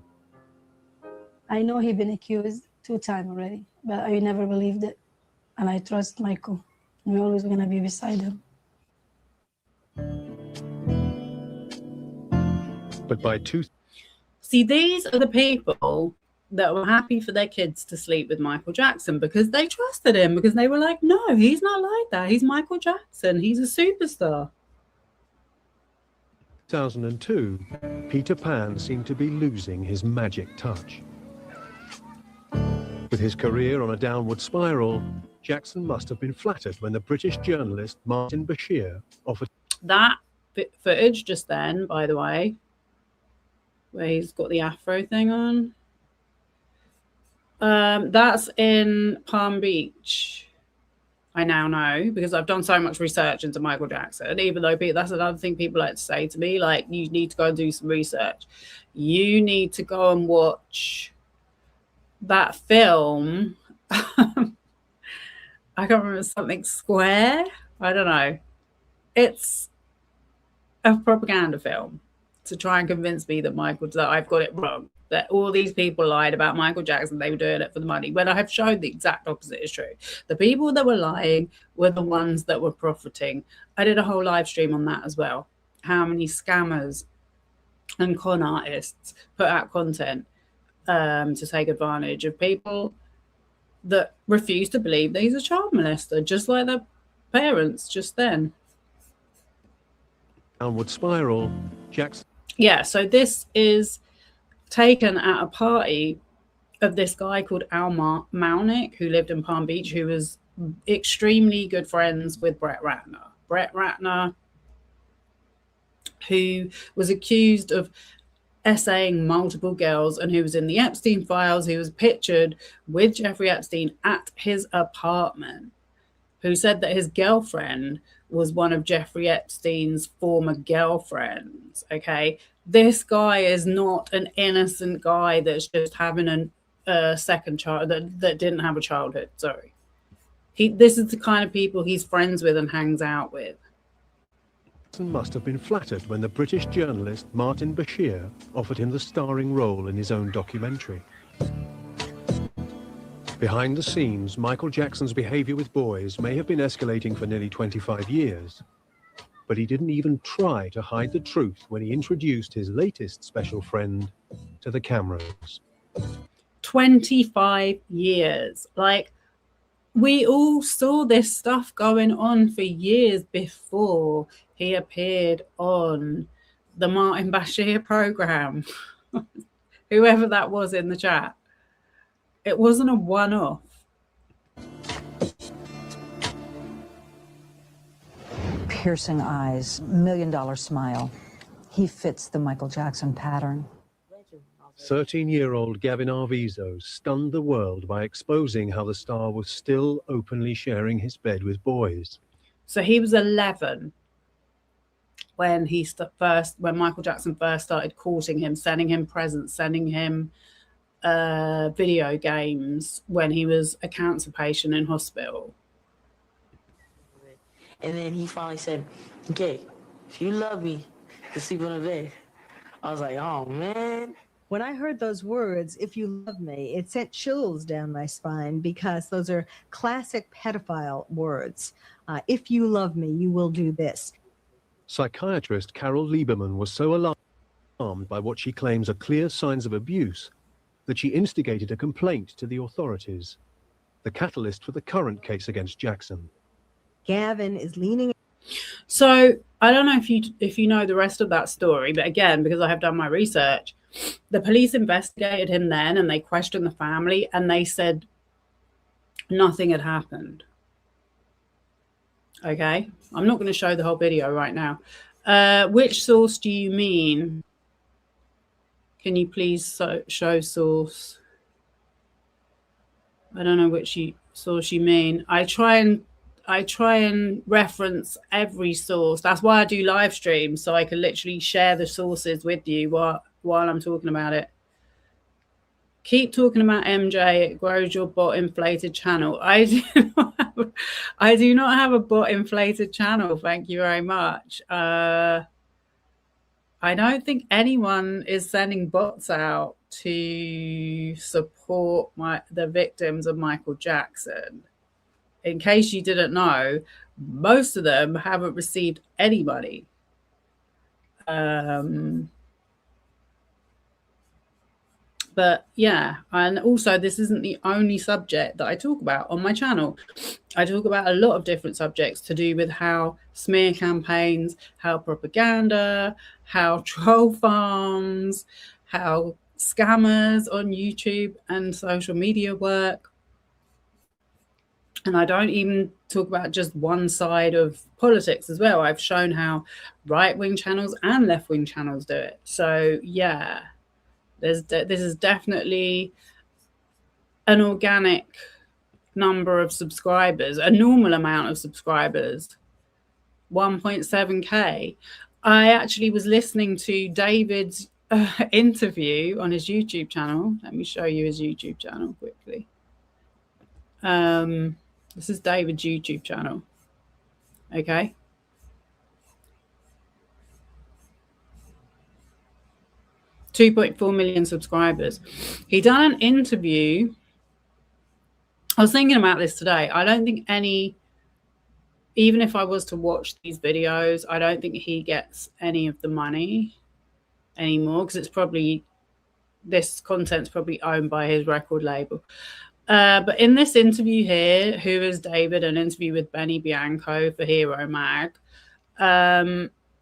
I know he's been accused 2 times already, but I never believed it. And I trust Michael. We're always gonna be beside him. But by See, these are the people that were happy for their kids to sleep with Michael Jackson because they trusted him, because they were like, no, he's not like that. He's Michael Jackson. He's a superstar. 2002, Peter Pan seemed to be losing his magic touch. With his career on a downward spiral, Jackson must have been flattered when the British journalist Martin Bashir offered... That footage just then, by the way, where he's got the afro thing on, that's in Palm Beach. I now know, because I've done so much research into Michael Jackson, even though that's another thing people like to say to me, like, you need to go and do some research. You need to go and watch that film. I can't remember, something Square. I don't know. It's a propaganda film to try and convince me that I've got it wrong, that all these people lied about Michael Jackson. They were doing it for the money, when I have shown the exact opposite is true. The people that were lying were the ones that were profiting. I did a whole live stream on that as well. How many scammers and con artists put out content to take advantage of people that refuse to believe that he's a child molester, just like their parents just then. Downward spiral, Jackson... Yeah, so this is taken at a party of this guy called Al Malnick, who lived in Palm Beach, who was extremely good friends with Brett Ratner. Brett Ratner, who was accused of essaying multiple girls and who was in the Epstein files, who was pictured with Jeffrey Epstein at his apartment, who said that his girlfriend was one of Jeffrey Epstein's former girlfriends, okay? This guy is not an innocent guy that's just having a second child, that didn't have a childhood, sorry. This is the kind of people he's friends with and hangs out with. Jackson must have been flattered when the British journalist Martin Bashir offered him the starring role in his own documentary. Behind the scenes, Michael Jackson's behavior with boys may have been escalating for nearly 25 years, but he didn't even try to hide the truth when he introduced his latest special friend to the cameras. 25 years. Like, we all saw this stuff going on for years before he appeared on the Martin Bashir program. Whoever that was in the chat. It wasn't a one-off. Piercing eyes, $1 million smile. He fits the Michael Jackson pattern. 13-year-old Gavin Arvizo stunned the world by exposing how the star was still openly sharing his bed with boys. So he was 11 when when Michael Jackson first started courting him, sending him presents, sending him video games when he was a cancer patient in hospital. And then he finally said, "Okay, if you love me, to sleep on the bed." I was like, oh man. When I heard those words, "if you love me," it sent chills down my spine because those are classic pedophile words. If you love me, you will do this. Psychiatrist Carol Lieberman was so alarmed by what she claims are clear signs of abuse that she instigated a complaint to the authorities, the catalyst for the current case against Jackson. Gavin is leaning. So I don't know if you know the rest of that story, but again, because I have done my research, the police investigated him then and they questioned the family and they said nothing had happened. Okay, I'm not going to show the whole video right now. Which source do you mean? Can you please show source? I don't know which source you mean. I try and reference every source. That's why I do live streams, so I can literally share the sources with you while I'm talking about it. Keep talking about MJ. It grows your bot inflated channel. I do not have a bot inflated channel. Thank you very much. I don't think anyone is sending bots out to support the victims of Michael Jackson. In case you didn't know, most of them haven't received any money. But yeah, and also this isn't the only subject that I talk about on my channel. I talk about a lot of different subjects to do with how smear campaigns, how propaganda, how troll farms, how scammers on YouTube and social media work. And I don't even talk about just one side of politics as well. I've shown how right-wing channels and left-wing channels do it. So yeah. This is definitely an organic number of subscribers, a normal amount of subscribers, 1.7K. I actually was listening to David's interview on his YouTube channel. Let me show you his YouTube channel quickly. This is David's YouTube channel. Okay. $2.4 million subscribers. He done an interview. I was thinking about this today. I don't think even if I was to watch these videos, I don't think he gets any of the money anymore because this content's probably owned by his record label. But in this interview here, Who is David? An interview with Benny Bianco for Hero Mag,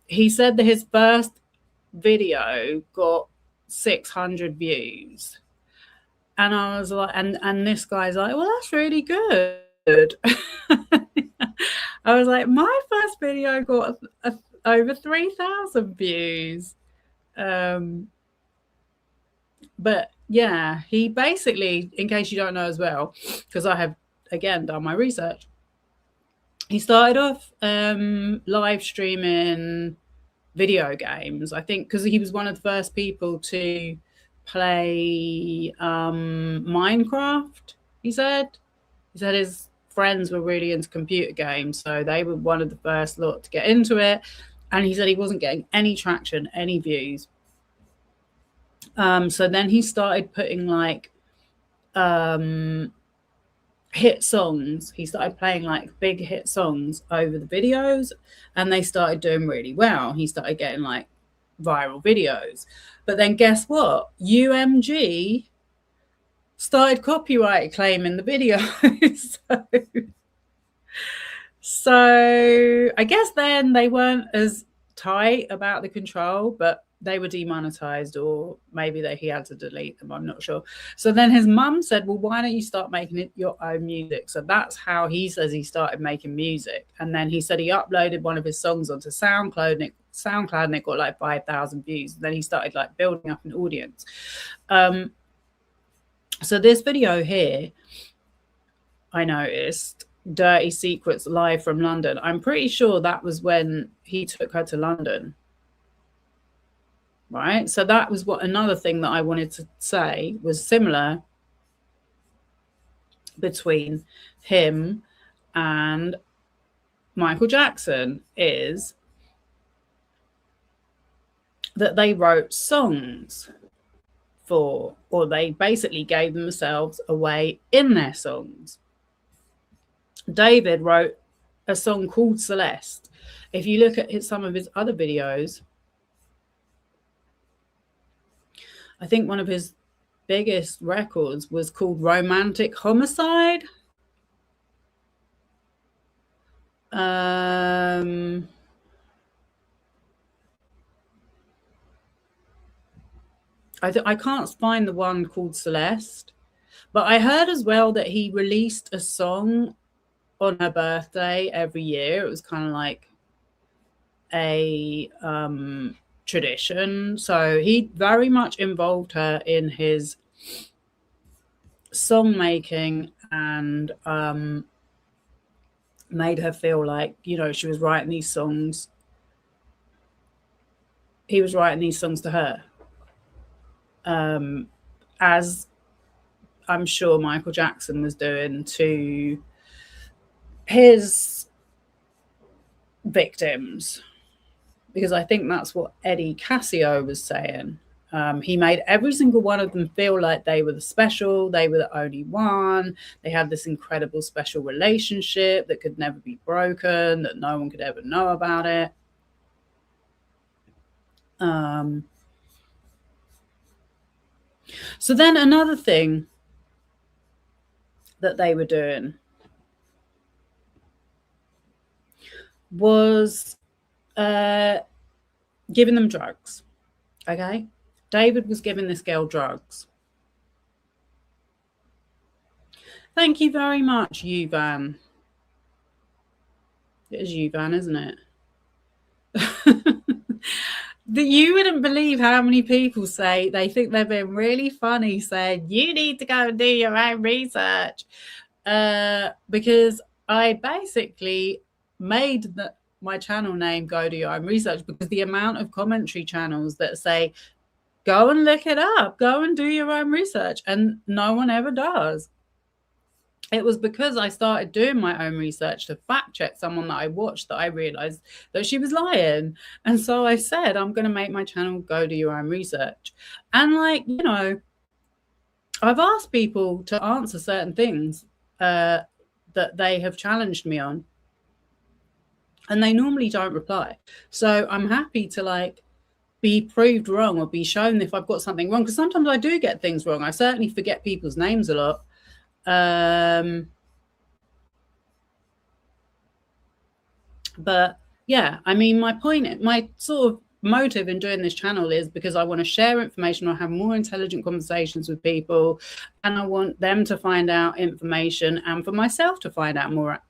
he said that his first video got 600 views, and I was like, and this guy's like, well, that's really good. I was like, my first video got over 3,000 views. But yeah, he basically, in case you don't know as well, because I have again done my research, he started off live streaming video games, I think, because he was one of the first people to play Minecraft. He said his friends were really into computer games, so they were one of the first lot to get into it, and he said he wasn't getting any traction, any views. So then he started putting like hit songs. He started playing like big hit songs over the videos, and they started doing really well. He started getting like viral videos. But then guess what? UMG started copyright claiming the video. So I guess then they weren't as tight about the control, but they were demonetized, or maybe he had to delete them, I'm not sure. So then his mum said, well, why don't you start making it your own music? So that's how he says he started making music. And then he said he uploaded one of his songs onto SoundCloud, and it got like 5,000 views. And then he started like building up an audience. So this video here, I noticed, Dirty Secrets live from London. I'm pretty sure that was when he took her to London. Right? So that was what another thing that I wanted to say was similar between him and Michael Jackson is that they wrote songs for, or they basically gave themselves away in their songs. David wrote a song called Celeste. If you look at some of his other videos, I think one of his biggest records was called Romantic Homicide. I can't find the one called Celeste, but I heard as well that he released a song on her birthday every year. It was kind of like a tradition. So he very much involved her in his song making and made her feel like, you know, she was writing these songs. He was writing these songs to her. As I'm sure Michael Jackson was doing to his victims, because I think that's what Eddie Casio was saying. He made every single one of them feel like they were the special, they were the only one, they had this incredible special relationship that could never be broken, that no one could ever know about it. So then another thing that they were doing was giving them drugs. Okay, David was giving this girl drugs. Thank you very much, Yuvan. It is Yuvan, isn't it? That you wouldn't believe how many people say they think they've been really funny saying you need to go and do your own research, because I basically made my channel name Go Do Your Own Research, because the amount of commentary channels that say go and look it up, go and do your own research, and no one ever does. It was because I started doing my own research to fact check someone that I watched that I realized that she was lying. And so I said, I'm going to make my channel Go Do Your Own Research. And like, you know, I've asked people to answer certain things that they have challenged me on, and they normally don't reply. So I'm happy to like be proved wrong or be shown if I've got something wrong, because sometimes I do get things wrong. I certainly forget people's names a lot. But yeah, I mean, my sort of motive in doing this channel is because I want to share information or have more intelligent conversations with people, and I want them to find out information and for myself to find out more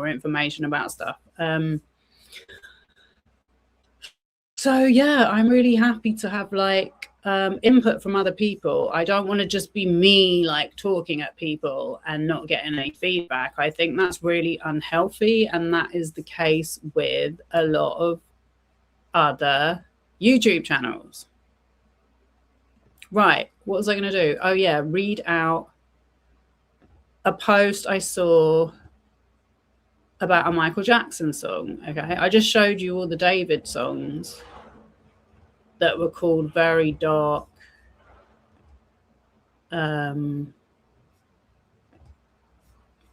information about stuff. So yeah, I'm really happy to have like input from other people. I don't want to just be me like talking at people and not getting any feedback. I think that's really unhealthy, and that is the case with a lot of other YouTube channels. Right, what was I going to do? Oh yeah, read out a post I saw about a Michael Jackson song. Okay, I just showed you all the David songs that were called very dark, that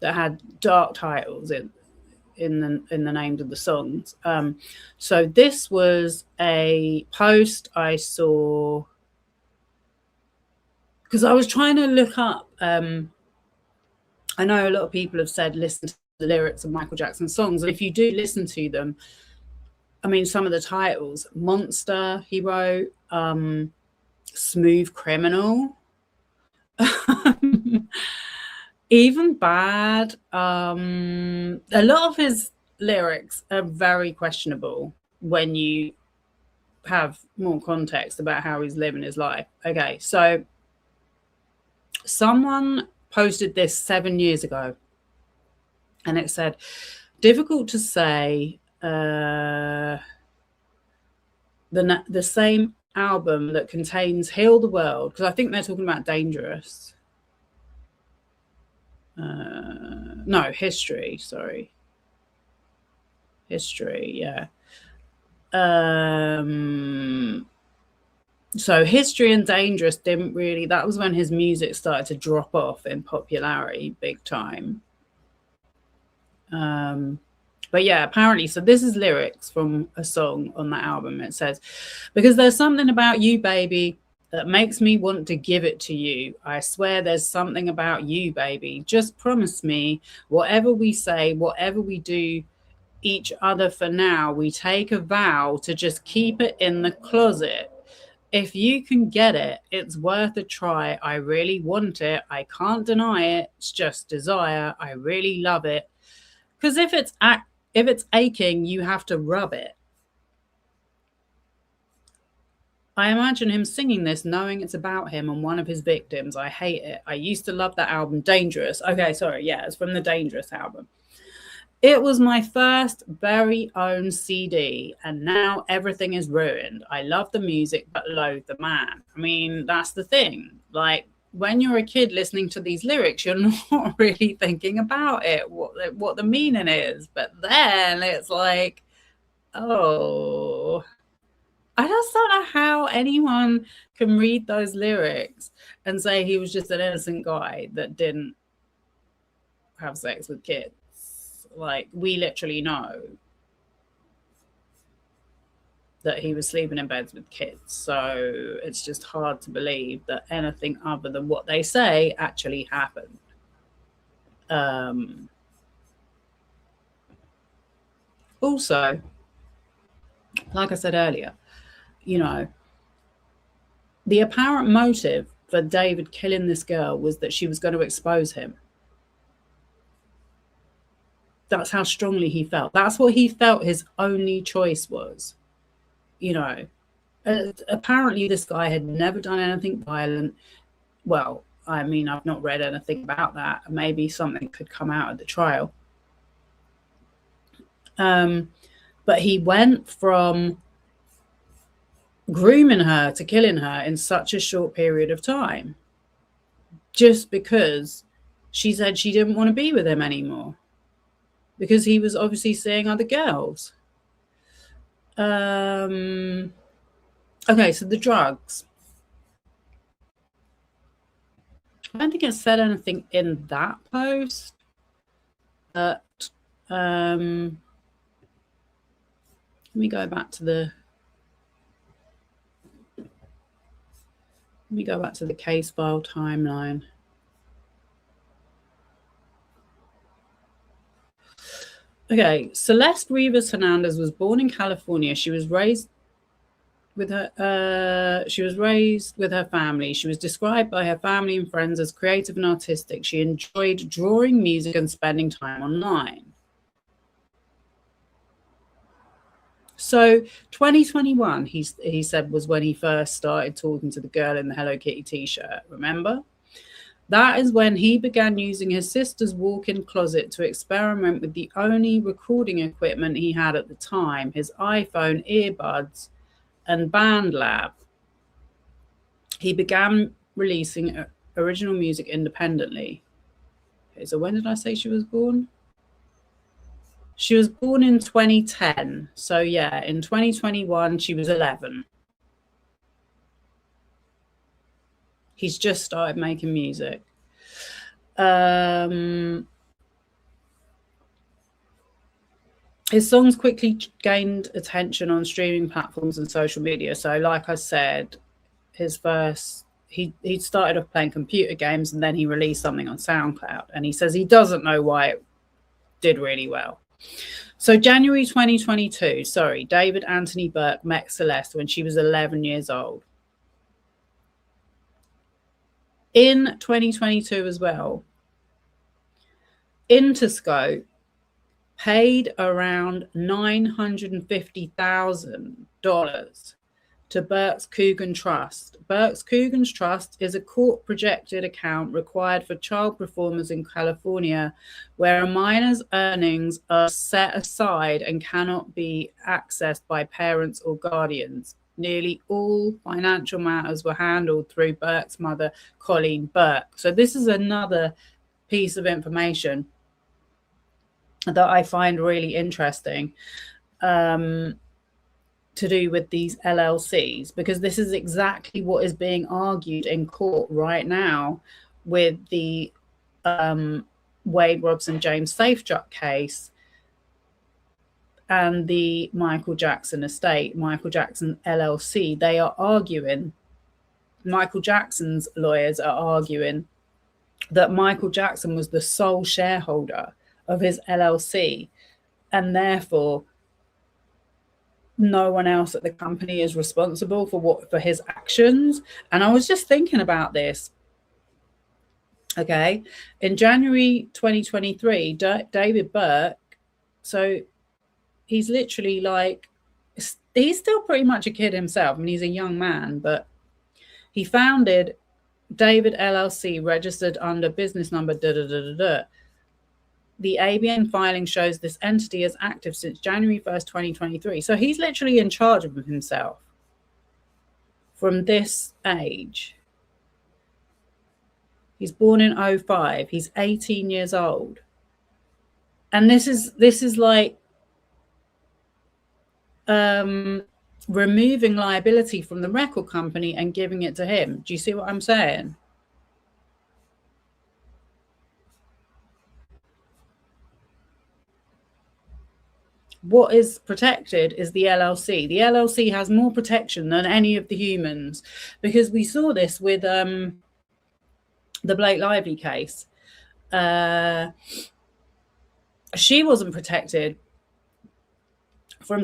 had dark titles in the names of the songs. So this was a post I saw because I was trying to look up. I know a lot of people have said listen to the lyrics of Michael Jackson songs, and if you do listen to them, I mean, some of the titles: "Monster," he wrote, "Smooth Criminal," even "Bad." A lot of his lyrics are very questionable when you have more context about how he's living his life. Okay, so someone posted this 7 years ago, and it said, difficult to say the same album that contains Heal the World, because I think they're talking about Dangerous. No, History, sorry. History, yeah. So History and Dangerous didn't really, that was when his music started to drop off in popularity big time. But yeah, apparently, so this is lyrics from a song on that album. It says, because there's something about you, baby, that makes me want to give it to you. I swear there's something about you, baby. Just promise me, whatever we say, whatever we do each other for now, we take a vow to just keep it in the closet. If you can get it, it's worth a try. I really want it. I can't deny it. It's just desire. I really love it. Because if it's aching, you have to rub it. I imagine him singing this, knowing it's about him and one of his victims. I hate it. I used to love that album, Dangerous. Okay, sorry. Yeah, it's from the Dangerous album. It was my first very own CD, and now everything is ruined. I love the music, but loathe the man. I mean, that's the thing. Like, when you're a kid listening to these lyrics, you're not really thinking about it, what the meaning is. But then it's like, oh, I just don't know how anyone can read those lyrics and say he was just an innocent guy that didn't have sex with kids. Like, we literally know that he was sleeping in beds with kids. So it's just hard to believe that anything other than what they say actually happened. Also, like I said earlier, you know, the apparent motive for David killing this girl was that she was going to expose him. That's how strongly he felt. That's what he felt his only choice was. You know, apparently this guy had never done anything violent. Well, I mean, I've not read anything about that. Maybe something could come out of the trial. But he went from grooming her to killing her in such a short period of time, just because she said she didn't want to be with him anymore, because he was obviously seeing other girls. Okay, so the drugs. I don't think it said anything in that post, but let me go back to the case file timeline. Okay, Celeste Rivas Hernandez was born in California. She was raised with her family. She was described by her family and friends as creative and artistic. She enjoyed drawing, music, and spending time online. So 2021, he said, was when he first started talking to the girl in the Hello Kitty t-shirt, remember? That is when he began using his sister's walk-in closet to experiment with the only recording equipment he had at the time, his iPhone, earbuds, and BandLab. He began releasing original music independently. Okay, so when did I say she was born? She was born in 2010. So yeah, in 2021, she was 11. He's just started making music. His songs quickly gained attention on streaming platforms and social media. So like I said, he he started off playing computer games and then he released something on SoundCloud, and he says he doesn't know why it did really well. So January 2022, David Anthony Burke met Celeste when she was 11 years old. In 2022 as well, Interscope paid around $950,000 to Burke's Coogan Trust. Burke's Coogan's Trust is a court-projected account required for child performers in California where a minor's earnings are set aside and cannot be accessed by parents or guardians. Nearly all financial matters were handled through Burke's mother, Colleen Burke. So this is another piece of information that I find really interesting. To do with these LLCs, because this is exactly what is being argued in court right now with the Wade Robson James Safechuck case and the Michael Jackson estate, Michael Jackson LLC. They are arguing, Michael Jackson's lawyers are arguing that Michael Jackson was the sole shareholder of his LLC, and therefore no one else at the company is responsible for his actions. And I was just thinking about this. Okay, in January 2023, David Burke, so he's literally like, he's still pretty much a kid himself. I mean, he's a young man, but he founded David LLC, registered under business number The ABN filing shows this entity is active since January 1st, 2023. So he's literally in charge of himself from this age. He's born in 2005. He's 18 years old. And this is like removing liability from the record company and giving it to him. Do you see what I'm saying? What is protected is the LLC. The LLC has more protection than any of the humans, because we saw this with the Blake Lively case. She wasn't protected from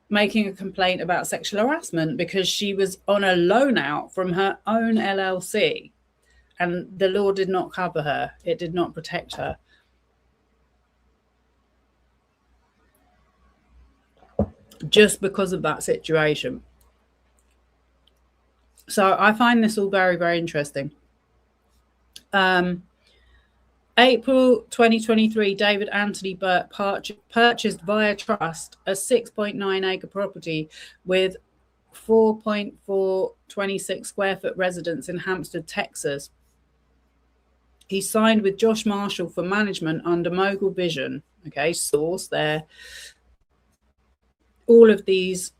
making a complaint about sexual harassment because she was on a loan out from her own LLC, and the law did not cover her. It did not protect her. Just because of that situation. So I find this all very, very interesting. April 2023, David Anthony Burke purchased via trust a 6.9 acre property with 4.426 square foot residence in Hampstead, Texas. He signed with Josh Marshall for management under Mogul Vision. Okay, source there. All of these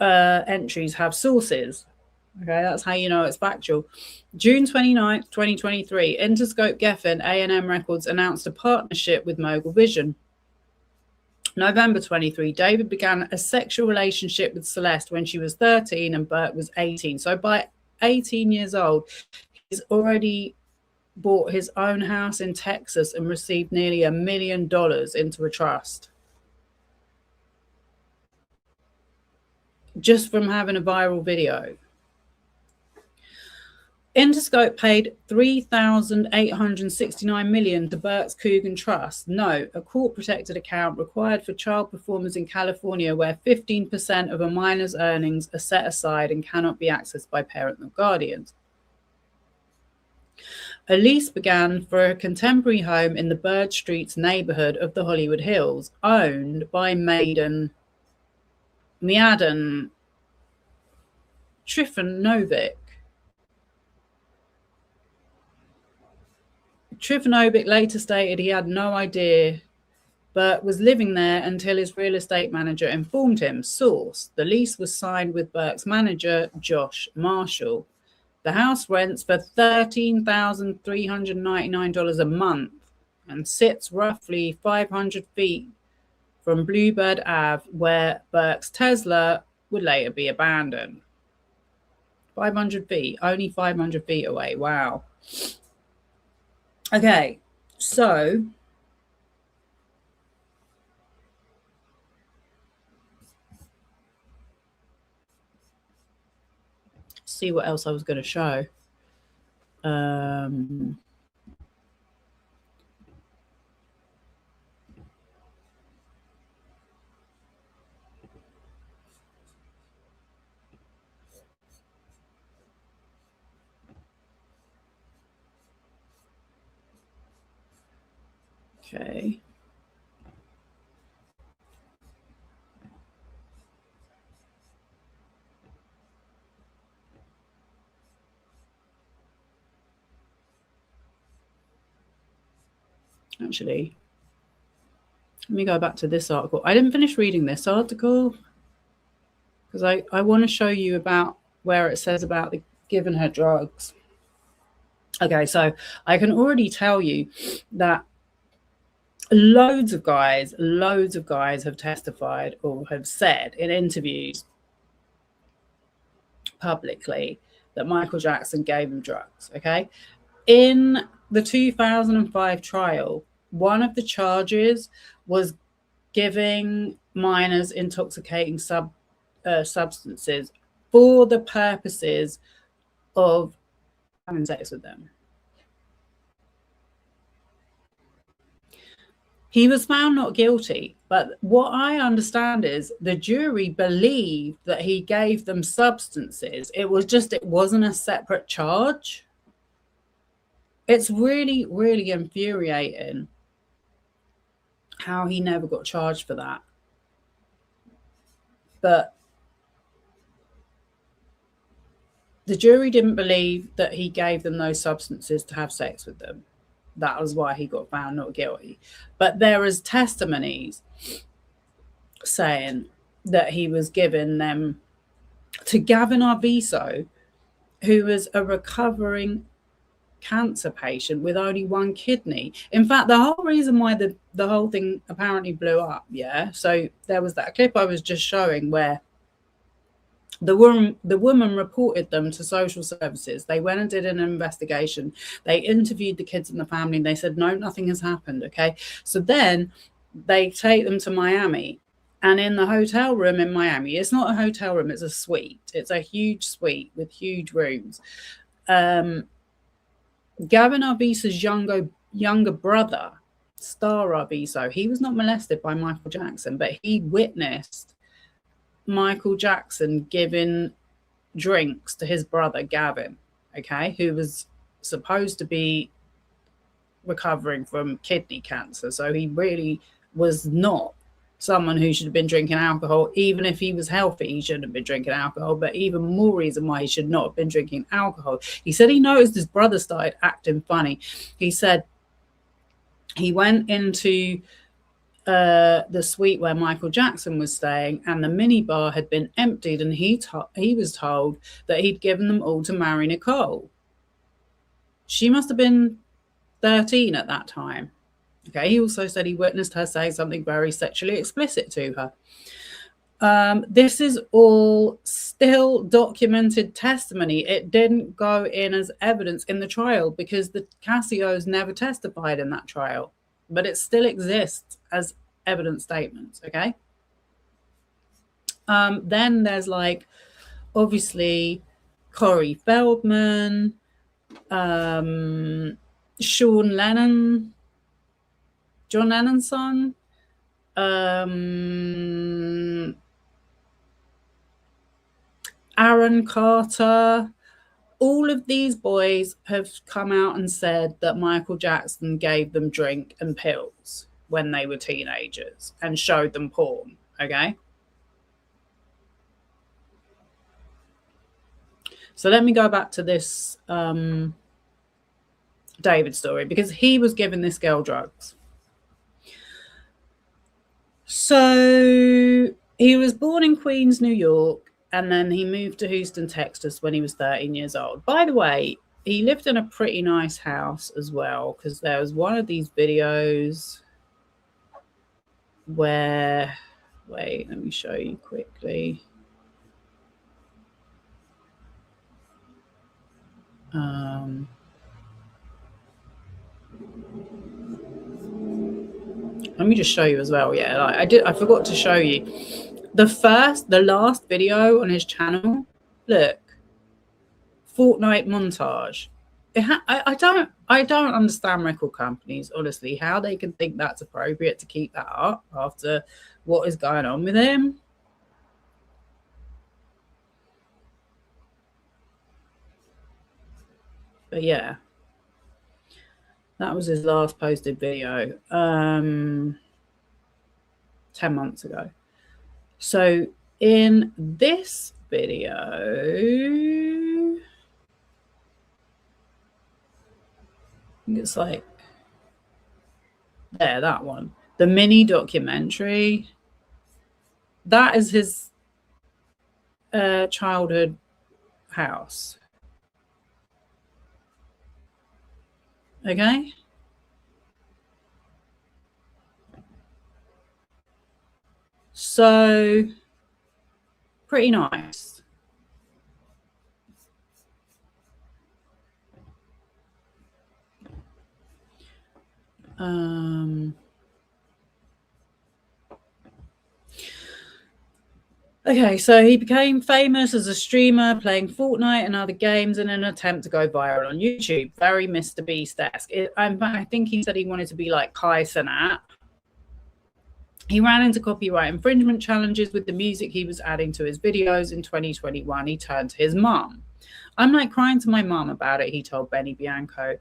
entries have sources. Okay, that's how you know it's factual. June 29th, 2023, Interscope Geffen A&M Records announced a partnership with Mogul Vision. November 23, David began a sexual relationship with Celeste when she was 13 and Burke was 18. So by 18 years old, he's already bought his own house in Texas and received nearly $1 million into a trust. Just from having a viral video. Interscope paid $3,869 million to Burke's Coogan Trust. Note, a court-protected account required for child performers in California where 15% of a minor's earnings are set aside and cannot be accessed by parent or guardians. A lease began for a contemporary home in the Bird Streets neighborhood of the Hollywood Hills, owned by Maidan Trifanovic. Trifanovic later stated he had no idea Burke was living there until his real estate manager informed him. Source, the lease was signed with Burke's manager, Josh Marshall. The house rents for $13,399 a month and sits roughly 500 feet from Bluebird Ave, where Burke's Tesla would later be abandoned. 500 feet, only 500 feet away. Wow. Okay, so see what else I was going to show. Okay. Actually, let me go back to this article. I didn't finish reading this article because I want to show you about where it says about giving her drugs. Okay, so I can already tell you that loads of guys have testified or have said in interviews publicly that Michael Jackson gave them drugs. Okay, in the 2005 trial, one of the charges was giving minors intoxicating substances for the purposes of having sex with them. He was found not guilty, but what I understand is the jury believed that he gave them substances. It wasn't a separate charge. It's really, really infuriating how he never got charged for that. But the jury didn't believe that he gave them those substances to have sex with them. That was why he got found not guilty. But there is testimonies saying that he was giving them to Gavin Arvizo, who was a recovering cancer patient with only one kidney. In fact, the whole reason why the whole thing apparently blew up, so there was that clip I was just showing where the woman reported them to social services. They went and did an investigation. They interviewed the kids and the family, and they said, no, nothing has happened. Okay. So then they take them to Miami, and in the hotel room in Miami, it's not a hotel room, it's a suite. It's a huge suite with huge rooms. Gavin Arvizo's younger brother, Star Arvizo, he was not molested by Michael Jackson, but he witnessed Michael Jackson giving drinks to his brother Gavin, okay, who was supposed to be recovering from kidney cancer. So he really was not someone who should have been drinking alcohol. Even if he was healthy, he shouldn't have been drinking alcohol. But even more reason why he should not have been drinking alcohol. He said he noticed his brother started acting funny. He said he went into the suite where Michael Jackson was staying, and the minibar had been emptied, and he was told that he'd given them all to Mary Nicole. She must have been 13 at that time. Okay. He also said he witnessed her say something very sexually explicit to her. This is all still documented testimony. It didn't go in as evidence in the trial because the Casios never testified in that trial, but it still exists as evidence statements. Okay. Then there's like, obviously, Corey Feldman, Sean Lennon, John Lennon's son, Aaron Carter. All of these boys have come out and said that Michael Jackson gave them drink and pills when they were teenagers and showed them porn. Okay. So let me go back to this David story, because he was giving this girl drugs. So he was born in Queens, New York, and then he moved to Houston, Texas when he was 13 years old. By the way, he lived in a pretty nice house as well, because there was one of these videos where, wait, let me show you quickly. Let me just show you as well. Yeah, like I forgot to show you the last video on his channel. Look, Fortnite montage. I don't understand record companies, honestly, how they can think that's appropriate to keep that up after what is going on with him. But yeah, that was his last posted video 10 months ago. So in this video, I think it's like there, that one, the mini documentary. That is his childhood house. Okay. So pretty nice. Okay, so he became famous as a streamer playing Fortnite and other games in an attempt to go viral on YouTube. Very Mr. Beast-esque. I think he said he wanted to be like Kai Cenat. He ran into copyright infringement challenges with the music he was adding to his videos. In 2021, he turned to his mom. "I'm like crying to my mom about it," he told Benny Bianco.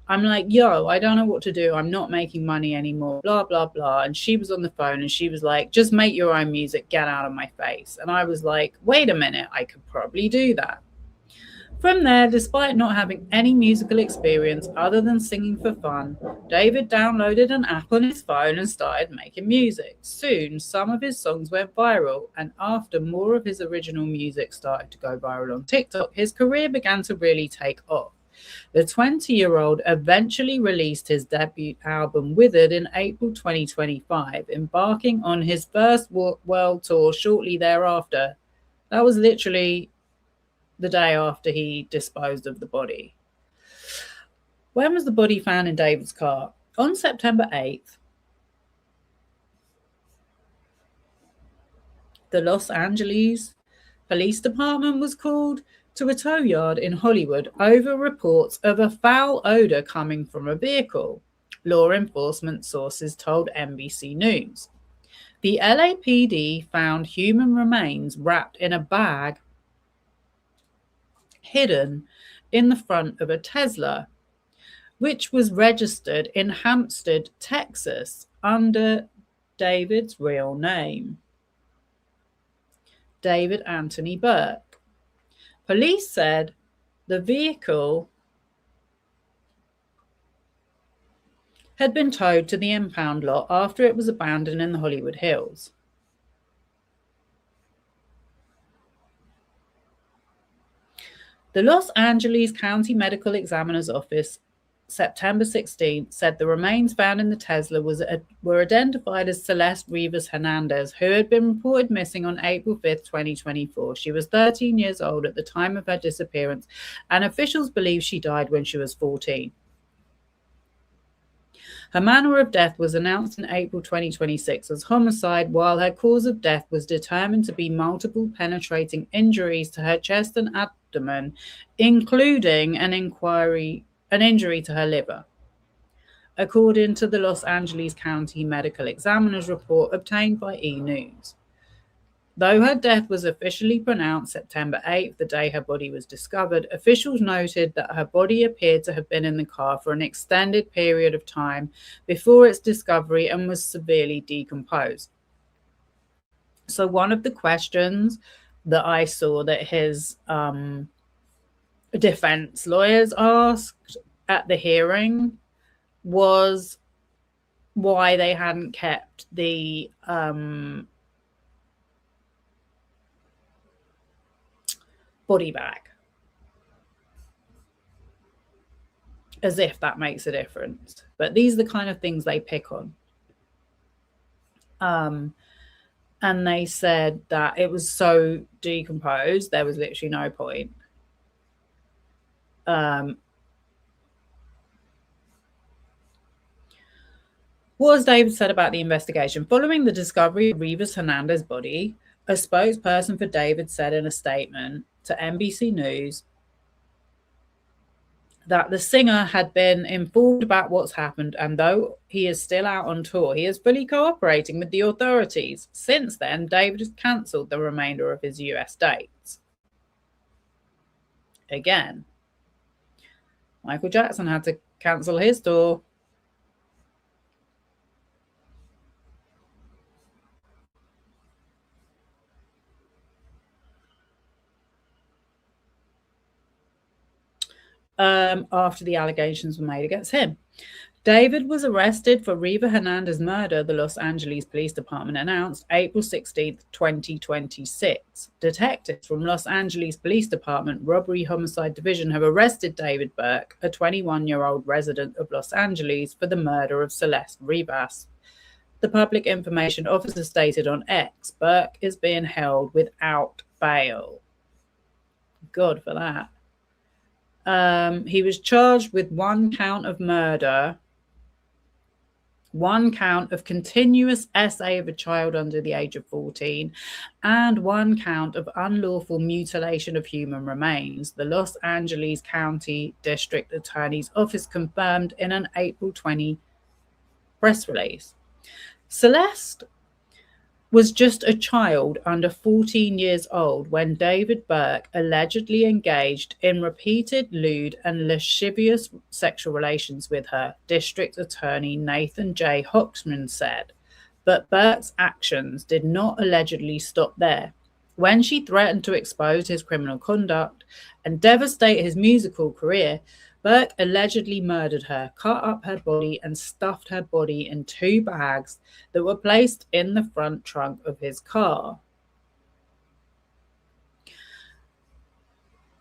"I'm like, yo, I don't know what to do. I'm not making money anymore, blah, blah, blah." And she was on the phone and she was like, "Just make your own music, get out of my face." And I was like, wait a minute, I could probably do that. From there, despite not having any musical experience other than singing for fun, David downloaded an app on his phone and started making music. Soon, some of his songs went viral, and after more of his original music started to go viral on TikTok, his career began to really take off. The 20-year-old eventually released his debut album Withered in April 2025, embarking on his first world tour shortly thereafter. That was literally the day after he disposed of the body. When was the body found in David's car? On September 8th, the Los Angeles Police Department was called to a tow yard in Hollywood over reports of a foul odor coming from a vehicle, law enforcement sources told NBC News. The LAPD found human remains wrapped in a bag hidden in the front of a Tesla, which was registered in Hampstead, Texas, under David's real name, David Anthony Burke. Police said the vehicle had been towed to the impound lot after it was abandoned in the Hollywood Hills. The Los Angeles County Medical Examiner's Office, September 16th, said the remains found in the Tesla were identified as Celeste Rivas Hernandez, who had been reported missing on April 5th, 2024. She was 13 years old at the time of her disappearance, and officials believe she died when she was 14. Her manner of death was announced in April 2026 as homicide, while her cause of death was determined to be multiple penetrating injuries to her chest and abdomen, including an injury to her liver, according to the Los Angeles County Medical Examiner's report obtained by E! News. Though her death was officially pronounced September 8th, the day her body was discovered, officials noted that her body appeared to have been in the car for an extended period of time before its discovery and was severely decomposed. So one of the questions that I saw that his defense lawyers asked at the hearing was why they hadn't kept the body bag, as if that makes a difference. But these are the kind of things they pick on. And they said that it was so decomposed, there was literally no point. What has David said about the investigation? Following the discovery of Rivas Hernandez's body, a spokesperson for David said in a statement to NBC News that the singer had been informed about what's happened, and though he is still out on tour, he is fully cooperating with the authorities. Since then, David has cancelled the remainder of his US dates. Again, Michael Jackson had to cancel his tour. After the allegations were made against him. David was arrested for Riva Hernandez's murder, the Los Angeles Police Department announced April 16th, 2026. Detectives from Los Angeles Police Department Robbery Homicide Division have arrested David Burke, a 21-year-old resident of Los Angeles, for the murder of Celeste Rivas. The public information officer stated on X, Burke is being held without bail. God for that. He was charged with 1 count of murder, 1 count of continuous SA of a child under the age of 14, and 1 count of unlawful mutilation of human remains, the Los Angeles County District Attorney's Office confirmed in an April 20 press release. Celeste was just a child under 14 years old when David Burke allegedly engaged in repeated lewd and lascivious sexual relations with her, District Attorney Nathan J. Hoxman said. But Burke's actions did not allegedly stop there. When she threatened to expose his criminal conduct and devastate his musical career, Burke allegedly murdered her, cut up her body, and stuffed her body in 2 bags that were placed in the front trunk of his car.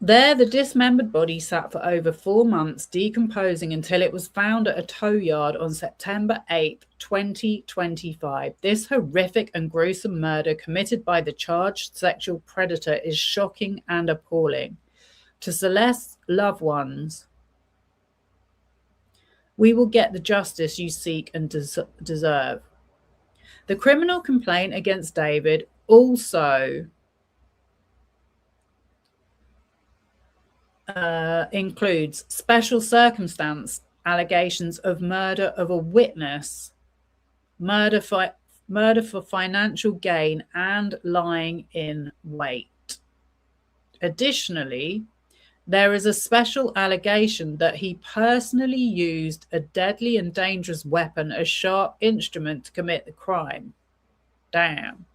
There, the dismembered body sat for over 4 months, decomposing until it was found at a tow yard on September 8, 2025. This horrific and gruesome murder committed by the charged sexual predator is shocking and appalling. To Celeste's loved ones, we will get the justice you seek and deserve. The criminal complaint against David also includes special circumstance allegations of murder of a witness, murder for financial gain, and lying in wait. Additionally, there is a special allegation that he personally used a deadly and dangerous weapon, a sharp instrument, to commit the crime. Damn.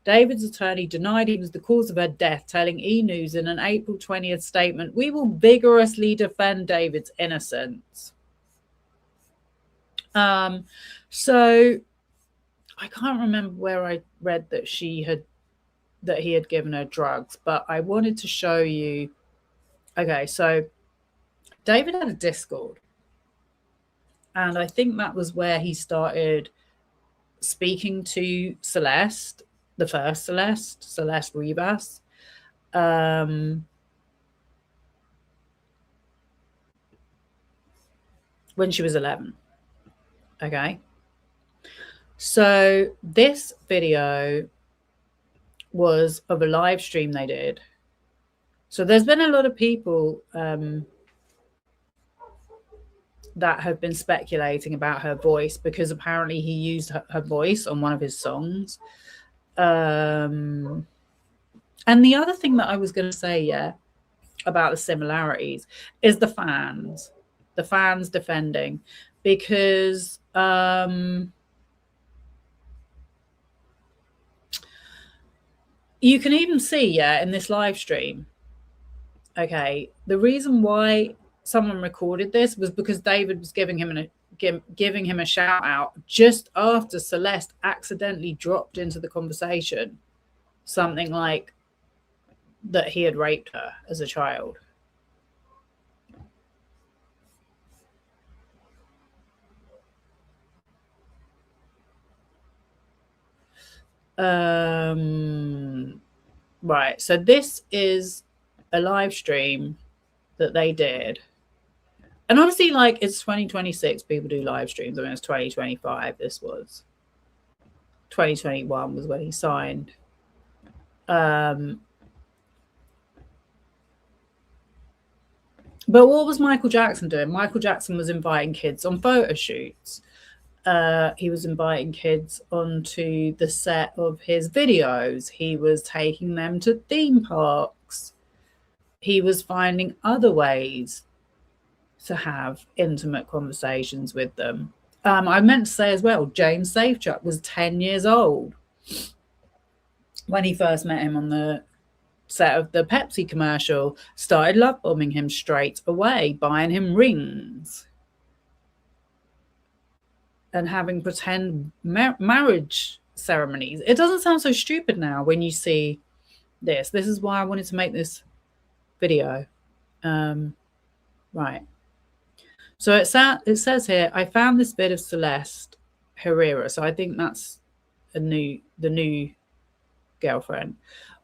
David's attorney denied he was the cause of her death, telling E! News in an April 20th statement, "We will vigorously defend David's innocence." So I can't remember where I read that he had given her drugs, but I wanted to show you. Okay, so David had a Discord, and I think that was where he started speaking to Celeste, the first Celeste Rivas. When she was 11. Okay. So this video was of a live stream they did. So there's been a lot of people that have been speculating about her voice, because apparently he used her voice on one of his songs. And the other thing that I was going to say, about the similarities is the fans defending, because you can even see, in this live stream, okay, the reason why someone recorded this was because David was giving him a shout out just after Celeste accidentally dropped into the conversation something like that he had raped her as a child. Right, so this is a live stream that they did. And obviously, like, it's 2026, people do live streams. I mean, it's 2025. This was 2021 was when he signed. But what was Michael Jackson doing? Michael Jackson was inviting kids on photo shoots. He was inviting kids onto the set of his videos. He was taking them to theme parks. He was finding other ways to have intimate conversations with them. I meant to say as well, James Safechuck was 10 years old when he first met him on the set of the Pepsi commercial, started love bombing him straight away, buying him rings and having pretend marriage ceremonies. It doesn't sound so stupid now when you see this. This is why I wanted to make this video. Right. So it says here, I found this bit of Celeste Herrera. So I think that's the new girlfriend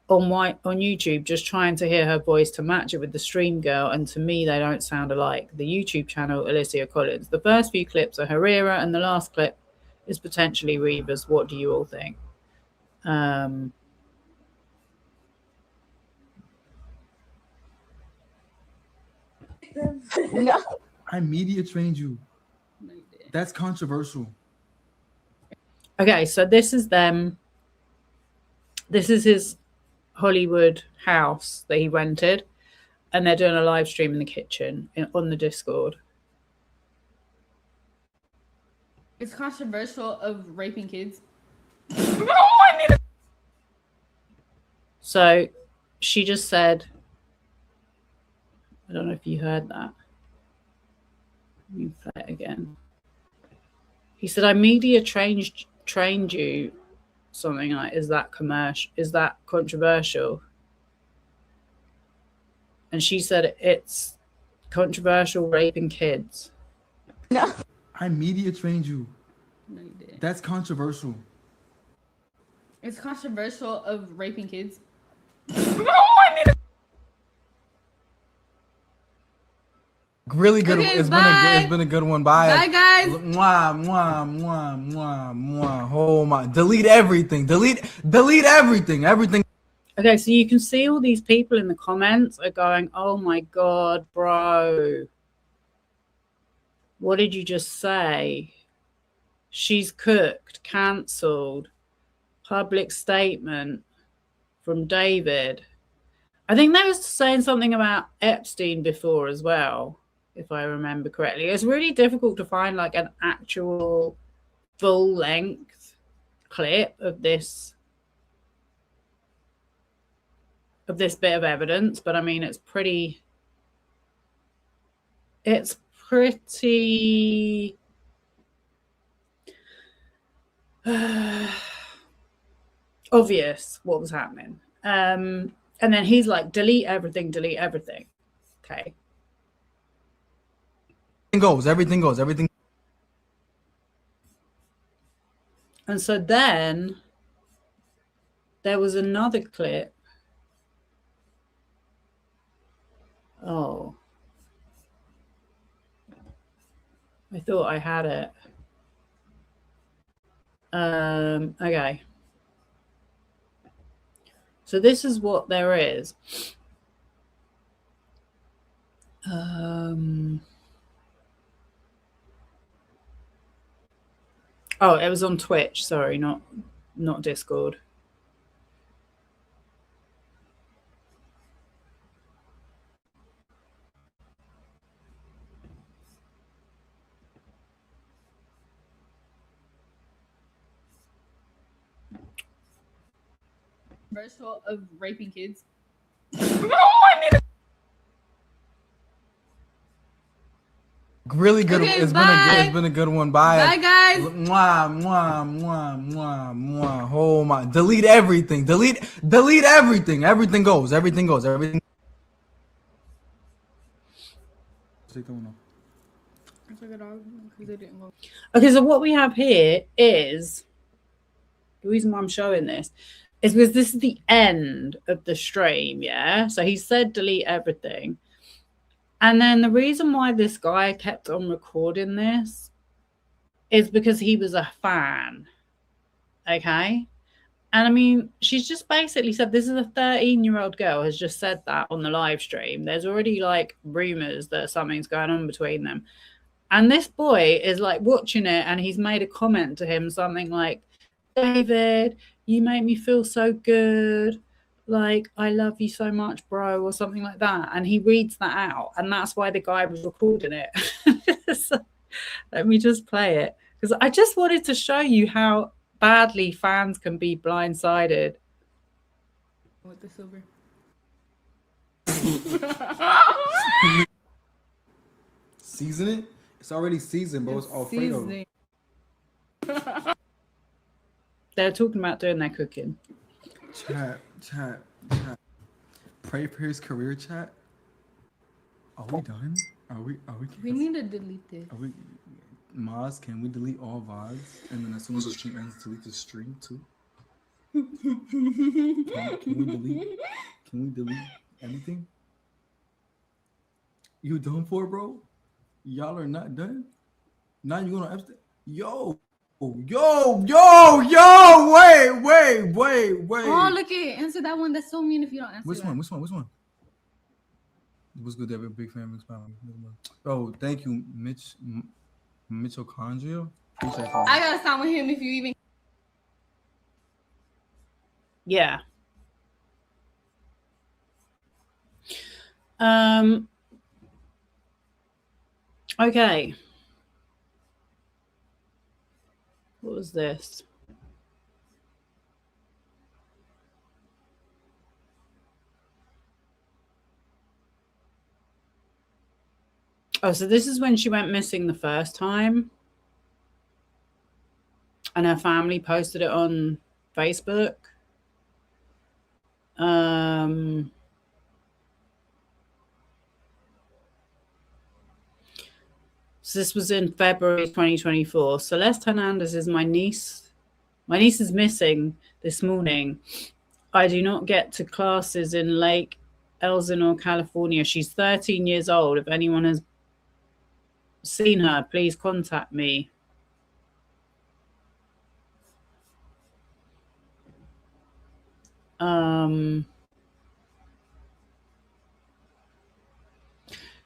on YouTube, just trying to hear her voice to match it with the stream girl. And to me, they don't sound alike. The YouTube channel, Alicia Collins. The first few clips are Herrera and the last clip is potentially Reva's. What do you all think? No. I media trained you. That's controversial. Okay, so this is them. This is his Hollywood house that he rented, and they're doing a live stream in the kitchen on the Discord. It's controversial of raping kids. So she just said, I don't know if you heard that. Let me play it again. He said, I media trained you. Something like, is that commercial? Is that controversial? And she said, it's controversial raping kids. No. I media trained you. No, you didn't. That's controversial. It's controversial of raping kids. Really good. Okay, It's been a good one. Bye. Bye, guys. Mwah, mwah, mwah, mwah, mwah. Oh my! Delete everything. Delete everything. Everything. Okay, so you can see all these people in the comments are going, "Oh my god, bro! What did you just say? She's cooked. Cancelled. Public statement from David." I think they was saying something about Epstein before as well, if I remember correctly. It's really difficult to find like an actual full length clip of this bit of evidence, but I mean it's pretty obvious what was happening. And then he's like, delete everything. Okay. Everything goes. And so then there was another clip. Oh. I thought I had it. Okay. So this is what there is. Oh, it was on Twitch. Sorry, not Discord. Controversial of raping kids. Really good. Okay, It's been a good one. Bye. Bye, guys. Mwah, mwah, mwah, mwah, mwah. Oh my! Delete everything. Delete everything. Everything goes. Everything. Okay, so what we have here is the reason why I'm showing this is because this is the end of the stream, yeah? So he said delete everything. And then the reason why this guy kept on recording this is because he was a fan. Okay. And I mean, she's just basically said this is a 13-year-old girl has just said that on the live stream. There's already like rumors that something's going on between them. And this boy is like watching it and he's made a comment to him, something like, David, you make me feel so good. Like, I love you so much, bro, or something like that. And he reads that out. And that's why the guy was recording it. So, let me just play it. Because I just wanted to show you how badly fans can be blindsided. With the silver. Season it? It's already seasoned, bro. It's Alfredo. They're talking about doing their cooking. Chat. Pray for his career, chat. Are we done? Are we? We need to delete this. Are we? Maz, can we delete all VODs? And then as soon as the stream ends, delete the stream too? Can we delete anything? You done for, bro? Y'all are not done? Now you gonna abstain? Yo, wait. Oh, look it. Answer that one. That's so mean if you don't answer Which that. one? What's good, David? Big fan. Oh, thank you, Mitochondria. I gotta sound with him if you even. Yeah. Okay. What was this? Oh, so this is when she went missing the first time. And her family posted it on Facebook. So this was in February 2024. Celeste Hernandez is my niece. My niece is missing this morning. I do not get to classes in Lake Elsinore, California. She's 13 years old. If anyone has seen her, please contact me.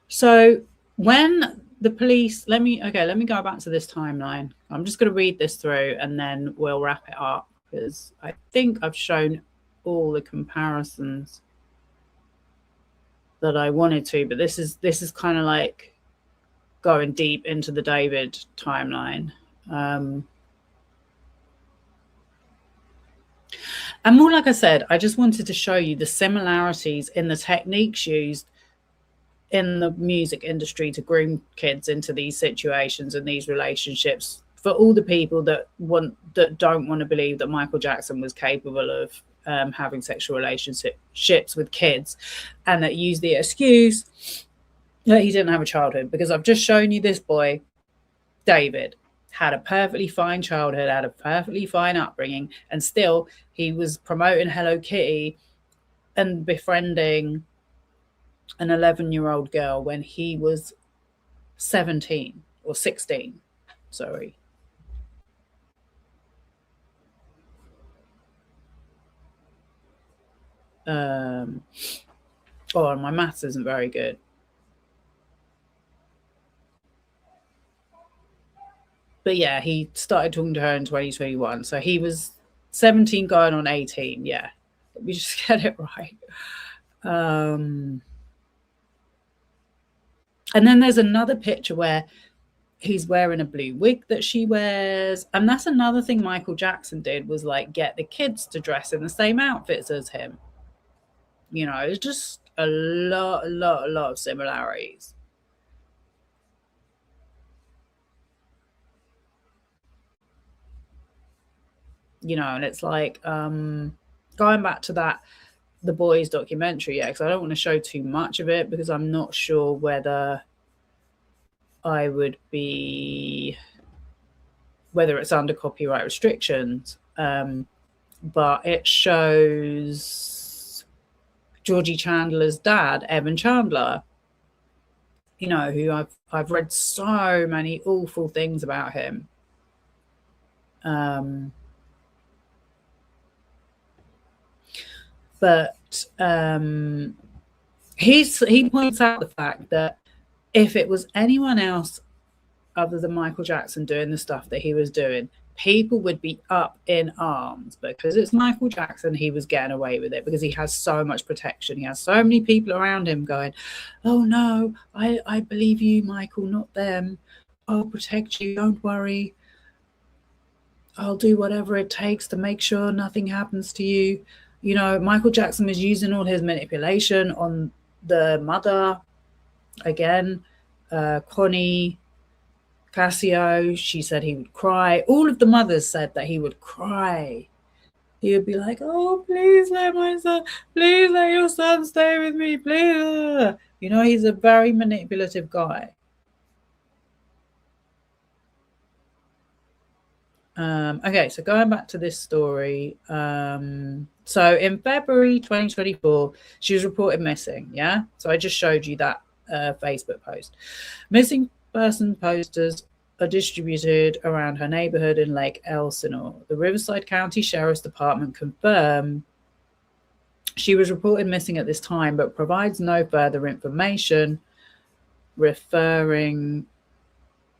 So when the police, let me go back to this timeline. I'm just going to read this through and then we'll wrap it up because I think I've shown all the comparisons that I wanted to, but this is kind of like going deep into the David timeline. And more, like I said, I just wanted to show you the similarities in the techniques used in the music industry to groom kids into these situations and these relationships for all the people that don't want to believe that Michael Jackson was capable of having sexual relationships with kids and that use the excuse that he didn't have a childhood. Because I've just shown you this boy, David, had a perfectly fine childhood, had a perfectly fine upbringing, and still he was promoting Hello Kitty and befriending an 11-year-old girl when he was 17 or 16. Sorry. Oh, my maths isn't very good. But yeah, he started talking to her in 2021. So he was 17 going on 18. Yeah, let me just get it right. And then there's another picture where he's wearing a blue wig that she wears. And that's another thing Michael Jackson did, was like get the kids to dress in the same outfits as him. You know, it's just a lot of similarities. You know, and it's like going back to that The Boys documentary, yeah, because I don't want to show too much of it because I'm not sure whether I would be, whether it's under copyright restrictions, but it shows Georgie Chandler's dad, Evan Chandler, you know, who I've read so many awful things about him. But he points out the fact that if it was anyone else other than Michael Jackson doing the stuff that he was doing, people would be up in arms. Because it's Michael Jackson, he was getting away with it because he has so much protection. He has so many people around him going, oh no, I believe you, Michael, not them. I'll protect you, don't worry. I'll do whatever it takes to make sure nothing happens to you. You know, Michael Jackson was using all his manipulation on the mother again, Connie, Cassio. She said he would cry. All of the mothers said that he would cry. He would be like, oh, please let my son, please let your son stay with me, please. You know, he's a very manipulative guy. Okay, so going back to this story. So in February 2024, she was reported missing. Yeah. So I just showed you that Facebook post. Missing person posters are distributed around her neighborhood in Lake Elsinore. The Riverside County Sheriff's Department confirmed she was reported missing at this time, but provides no further information, referring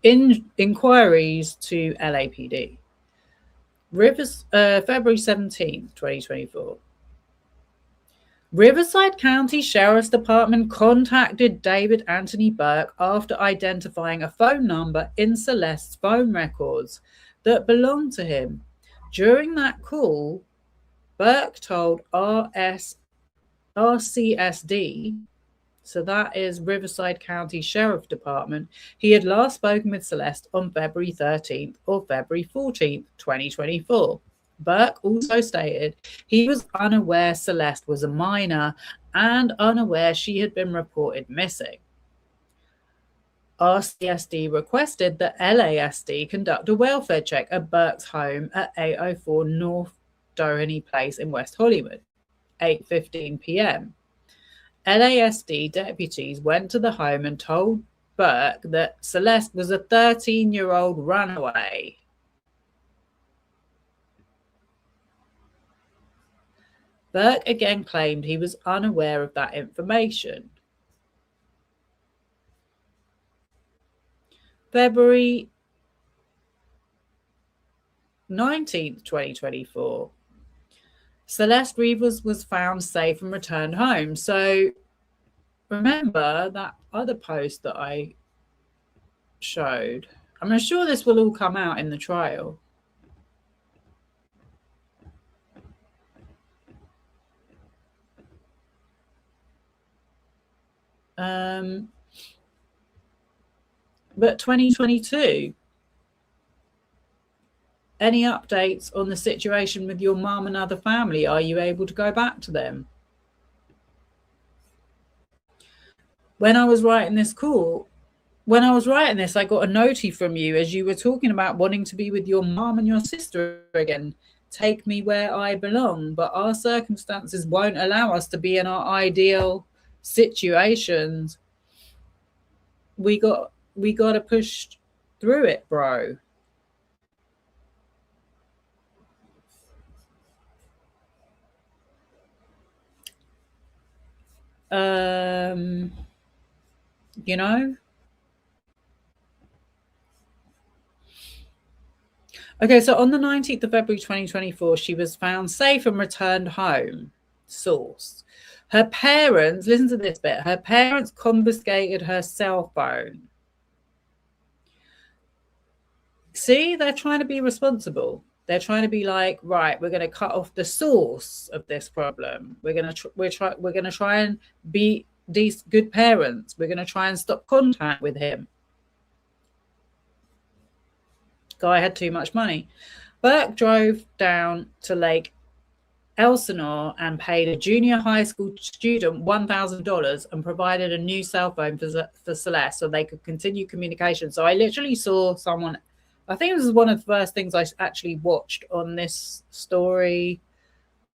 inquiries to LAPD. February 17th, 2024. Riverside County Sheriff's Department contacted David Anthony Burke after identifying a phone number in Celeste's phone records that belonged to him. During that call, Burke told RCSD, so that is Riverside County Sheriff Department, he had last spoken with Celeste on February 13th or February 14th, 2024. Burke also stated he was unaware Celeste was a minor and unaware she had been reported missing. RCSD requested that LASD conduct a welfare check at Burke's home at 804 North Doheny Place in West Hollywood, 8:15 p.m. LASD deputies went to the home and told Burke that Celeste was a 13-year-old runaway. Burke again claimed he was unaware of that information. February 19th, 2024. Celeste Rivas was found safe and returned home. So remember that other post that I showed? I'm sure this will all come out in the trial. But 2022, any updates on the situation with your mum and other family? Are you able to go back to them? When I was writing this, I got a notie from you as you were talking about wanting to be with your mum and your sister again. Take me where I belong, but our circumstances won't allow us to be in our ideal situations. We got to push through it, bro. You know? Okay, so on the 19th of February 2024, she was found safe and returned home. Source. Her parents, listen to this bit, her parents confiscated her cell phone. See, they're trying to be responsible. They're trying to be like, right, we're going to cut off the source of this problem. We're going to try and be these good parents. We're going to try and stop contact with him. Guy had too much money. Burke drove down to Lake Elsinore and paid a junior high school student $1,000 and provided a new cell phone for Celeste so they could continue communication. So I literally saw someone, I think this is one of the first things I actually watched on this story,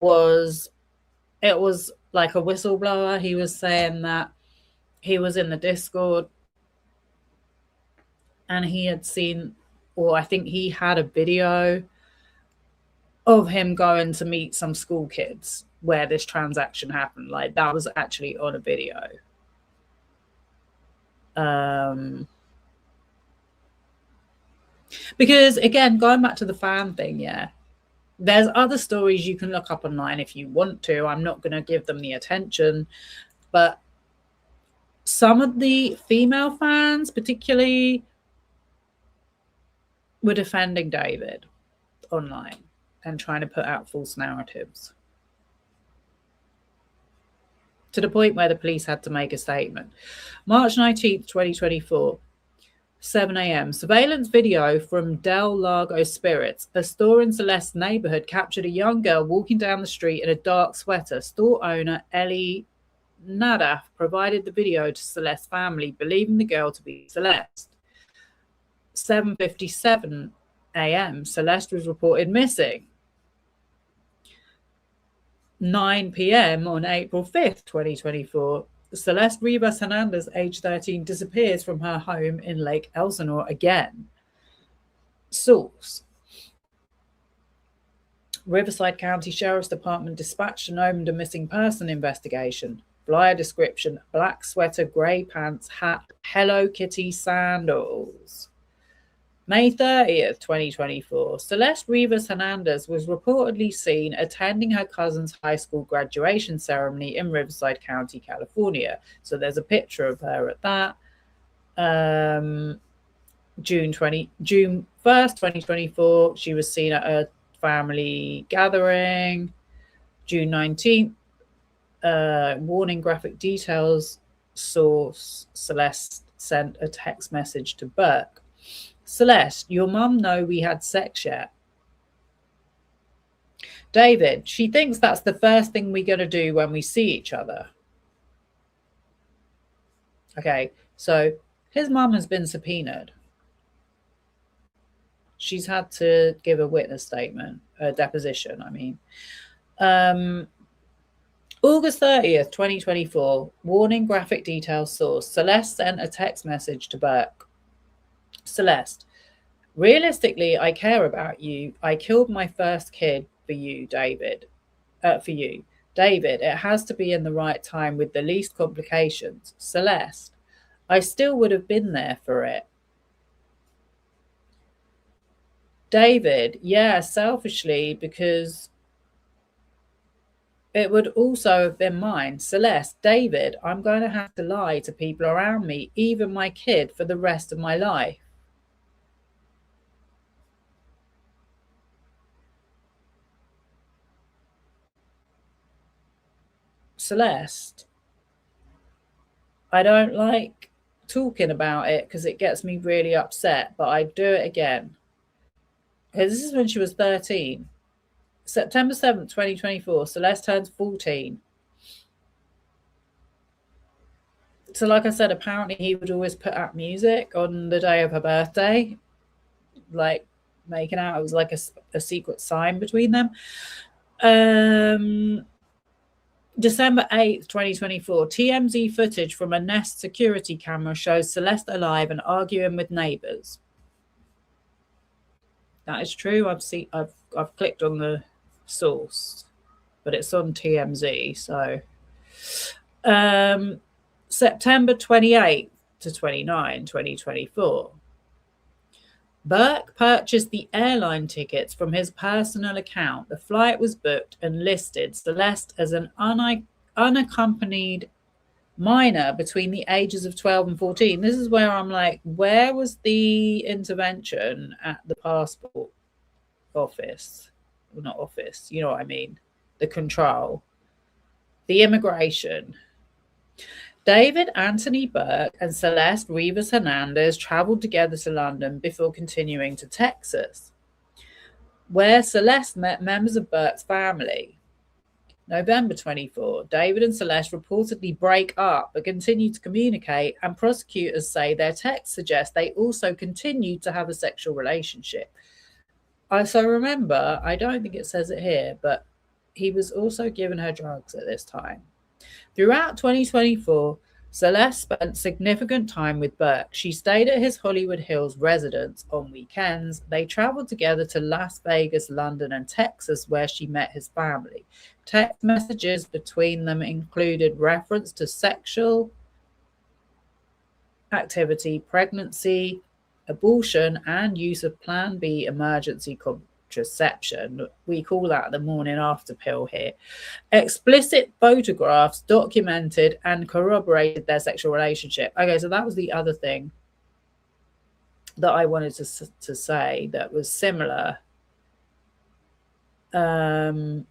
it was like a whistleblower. He was saying that he was in the Discord and he had seen, or I think he had a video of him going to meet some school kids where this transaction happened. Like, that was actually on a video. Because again, going back to the fan thing, yeah, there's other stories you can look up online if you want to. I'm not going to give them the attention, but some of the female fans particularly were defending David online and trying to put out false narratives, to the point where the police had to make a statement. March 19th, 2024, 7 a.m. Surveillance video from Del Lago Spirits, a store in Celeste's neighborhood, captured a young girl walking down the street in a dark sweater. Store owner Ellie Nadaf provided the video to Celeste's family, believing the girl to be Celeste. 7:57 a.m. Celeste was reported missing. 9 p.m. on April 5th, 2024, Celeste Rivas Hernandez, age 13, disappears from her home in Lake Elsinore again. Source: Riverside County Sheriff's Department dispatched and opened a missing person investigation. Flyer description: black sweater, grey pants, hat, Hello Kitty sandals. May 30th, 2024, Celeste Rivas Hernandez was reportedly seen attending her cousin's high school graduation ceremony in Riverside County, California. So there's a picture of her at that. June 1st, 2024, she was seen at a family gathering. June 19th, warning graphic details. Source: Celeste sent a text message to Burke. Celeste, your mum know we had sex yet? David, she thinks that's the first thing we're going to do when we see each other. Okay, so his mum has been subpoenaed. She's had to give a witness statement, a deposition, I mean. August 30th, 2024, warning graphic details. Source: Celeste sent a text message to Burke. Celeste, realistically, I care about you. I killed my first kid for you, David. David, it has to be in the right time with the least complications. Celeste, I still would have been there for it. David, yeah, selfishly, because it would also have been mine. Celeste, David, I'm going to have to lie to people around me, even my kid, for the rest of my life. Celeste, I don't like talking about it because it gets me really upset, but I'd do it again. Because this is when she was 13. September 7th, 2024, Celeste turns 14. So like I said, apparently he would always put out music on the day of her birthday, like making out it was like a secret sign between them. December 8th, 2024, TMZ footage from a Nest security camera shows Celeste alive and arguing with neighbors. That is true. I've clicked on the source, but it's on TMZ. So September 28th to 29, 2024. Burke purchased the airline tickets from his personal account. The flight was booked and listed Celeste as an unaccompanied minor between the ages of 12 and 14. This is where I'm like, where was the intervention at the passport office? Well, not office, you know what I mean? The control, the immigration. David Anthony Burke and Celeste Rivas Hernandez traveled together to London before continuing to Texas, where Celeste met members of Burke's family. November 24, David and Celeste reportedly break up but continue to communicate, and prosecutors say their texts suggest they also continued to have a sexual relationship. So remember, I don't think it says it here, but he was also giving her drugs at this time. Throughout 2024, Celeste spent significant time with Burke. She stayed at his Hollywood Hills residence on weekends. They traveled together to Las Vegas, London, and Texas, where she met his family. Text messages between them included reference to sexual activity, pregnancy, abortion, and use of Plan B emergency contraception. We call that the morning after pill here. Explicit photographs documented and corroborated their sexual relationship. Okay, so that was the other thing that I wanted to say that was similar. Michael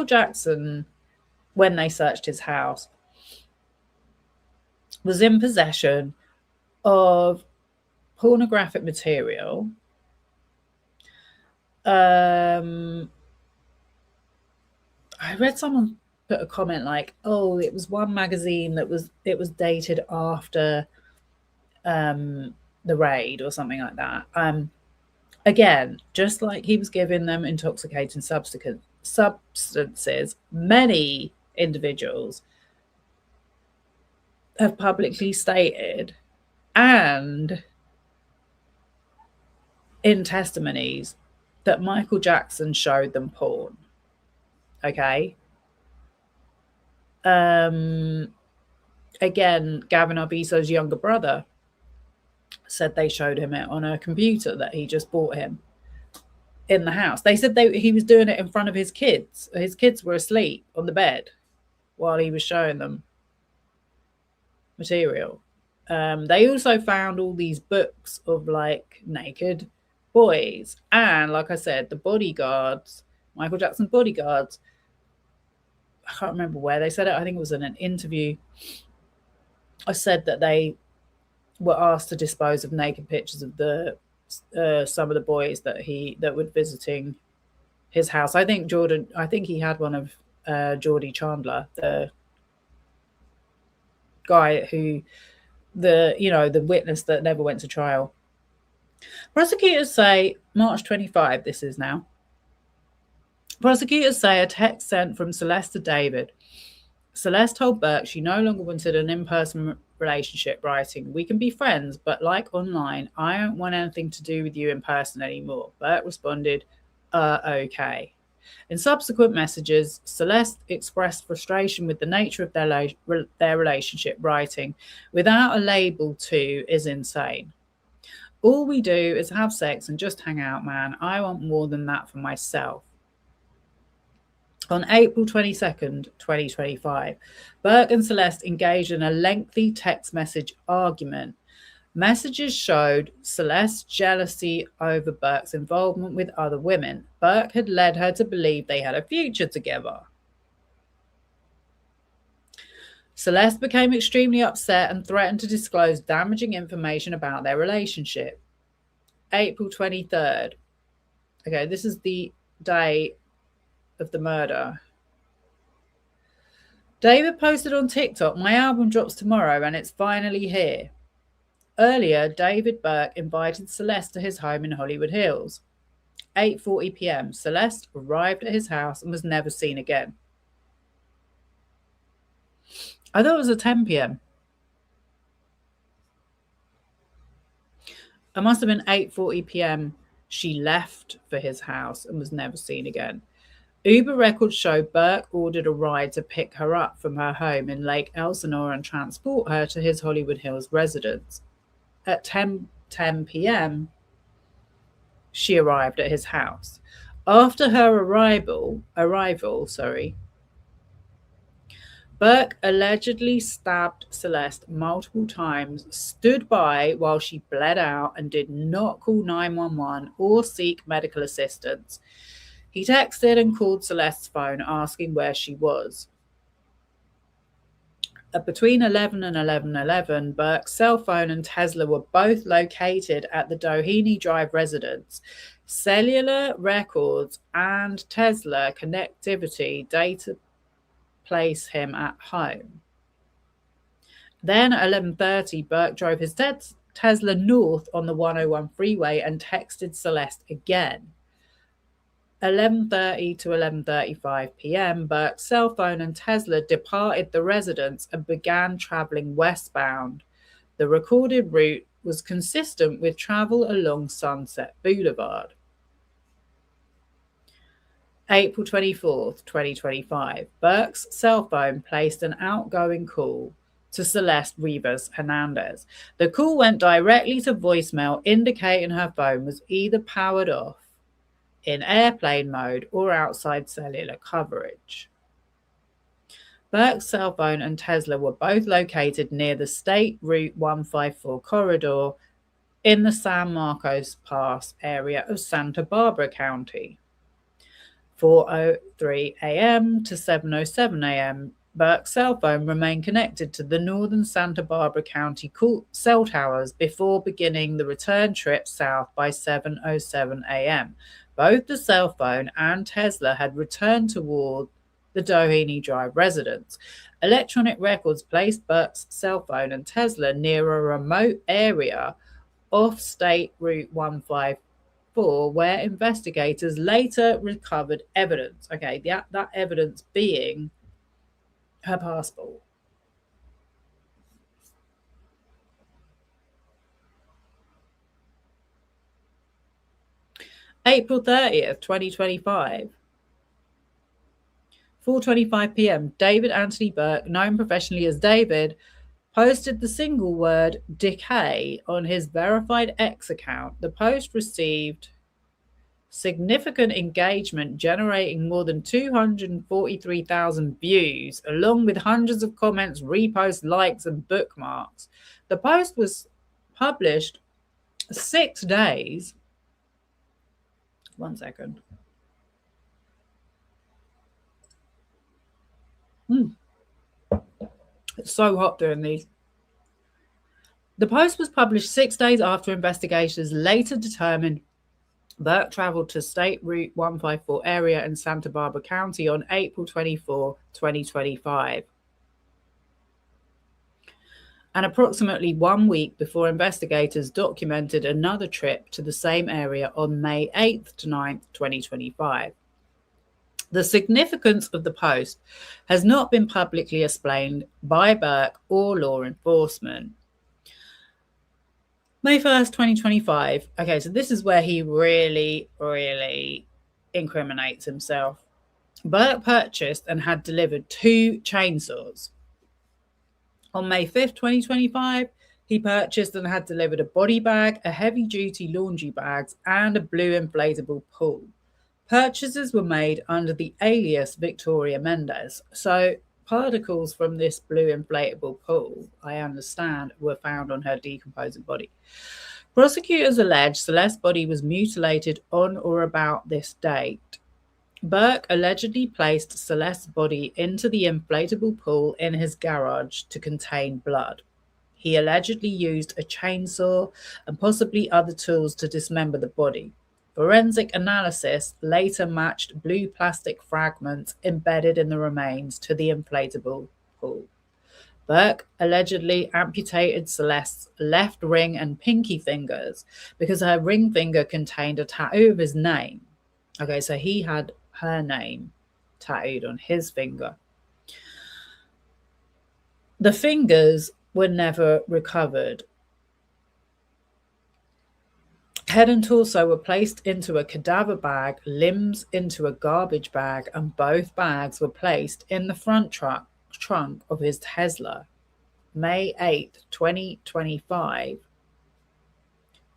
Jackson, when they searched his house, was in possession of pornographic material. I read someone put a comment like, "Oh, it was one magazine that was dated after the raid," or something like that. Again, just like he was giving them intoxicating substances, many individuals have publicly stated and in testimonies that Michael Jackson showed them porn. Okay. Again, Gavin Arbizo's younger brother said they showed him it on a computer that he just bought him in the house. They said he was doing it in front of his kids. His kids were asleep on the bed while he was showing them material. They also found all these books of like naked boys, and like I said, the bodyguards, Michael Jackson's bodyguards, I can't remember where they said it, I think it was in an interview, I said that they were asked to dispose of naked pictures of the some of the boys that were visiting his house. I think he had one of Geordie Chandler, the guy who the witness that never went to trial. Prosecutors say March 25, this is now. Prosecutors say a text sent from Celeste to David. Celeste told Burke she no longer wanted an in-person relationship, writing, "We can be friends, but like online, I don't want anything to do with you in person anymore." Burke responded, okay. In subsequent messages, Celeste expressed frustration with the nature of their relationship, writing, "Without a label too is insane. All we do is have sex and just hang out, man. I want more than that for myself." On April 22nd, 2025, Burke and Celeste engaged in a lengthy text message argument. Messages showed Celeste's jealousy over Burke's involvement with other women. Burke had led her to believe they had a future together. Celeste became extremely upset and threatened to disclose damaging information about their relationship. April 23rd. Okay, this is the day of the murder. David posted on TikTok, "My album drops tomorrow and it's finally here." Earlier, David Burke invited Celeste to his home in Hollywood Hills. 8:40 p.m. Celeste arrived at his house and was never seen again. I thought it was at 10 p.m. It must have been 8:40 p.m. She left for his house and was never seen again. Uber records show Burke ordered a ride to pick her up from her home in Lake Elsinore and transport her to his Hollywood Hills residence. At 10:10 p.m., she arrived at his house. After her arrival, Burke allegedly stabbed Celeste multiple times, stood by while she bled out, and did not call 911 or seek medical assistance. He texted and called Celeste's phone asking where she was. Between 11 and 11:11, Burke's cell phone and Tesla were both located at the Doheny Drive residence. Cellular records and Tesla connectivity data place him at home. Then at 11:30, Burke drove his Tesla north on the 101 freeway and texted Celeste again. 11:30 to 11:35 p.m., Burke's cell phone and Tesla departed the residence and began traveling westbound. The recorded route was consistent with travel along Sunset Boulevard. April 24th, 2025, Burke's cell phone placed an outgoing call to Celeste Rivas Hernandez. The call went directly to voicemail, indicating her phone was either powered off, in airplane mode, or outside cellular coverage. Burke's cell phone and Tesla were both located near the State Route 154 corridor in the San Marcos Pass area of Santa Barbara County. 4:03 a.m. to 7:07 a.m., Burke's cell phone remained connected to the northern Santa Barbara County cell towers before beginning the return trip south by 7:07 a.m. Both the cell phone and Tesla had returned toward the Doheny Drive residence. Electronic records placed Burke's cell phone and Tesla near a remote area off State Route 154, where investigators later recovered evidence. Okay, that evidence being her passport. April 30th, 2025. 4:25 p.m. David Anthony Burke, known professionally as David, posted the single word decay on his verified X account. The post received significant engagement, generating more than 243,000 views, along with hundreds of comments, reposts, likes, and bookmarks. The post was published 6 days. 1 second. It's so hot doing these. The post was published 6 days after investigators later determined Burke traveled to State Route 154 area in Santa Barbara County on April 24, 2025. And approximately 1 week before investigators documented another trip to the same area on May 8th to 9th, 2025. The significance of the post has not been publicly explained by Burke or law enforcement. May 1st, 2025. Okay, so this is where he really, really incriminates himself. Burke purchased and had delivered 2 chainsaws. On May 5th, 2025, he purchased and had delivered a body bag, a heavy-duty laundry bags, and a blue inflatable pool. Purchases were made under the alias Victoria Mendez. So particles from this blue inflatable pool, I understand, were found on her decomposing body. Prosecutors allege Celeste's body was mutilated on or about this date. Burke allegedly placed Celeste's body into the inflatable pool in his garage to contain blood. He allegedly used a chainsaw and possibly other tools to dismember the body. Forensic analysis later matched blue plastic fragments embedded in the remains to the inflatable pool. Burke allegedly amputated Celeste's left ring and pinky fingers because her ring finger contained a tattoo of his name. Okay, so he had her name tattooed on his finger. The fingers were never recovered. Head and torso were placed into a cadaver bag, limbs into a garbage bag, and both bags were placed in the front trunk of his Tesla. May 8, 2025.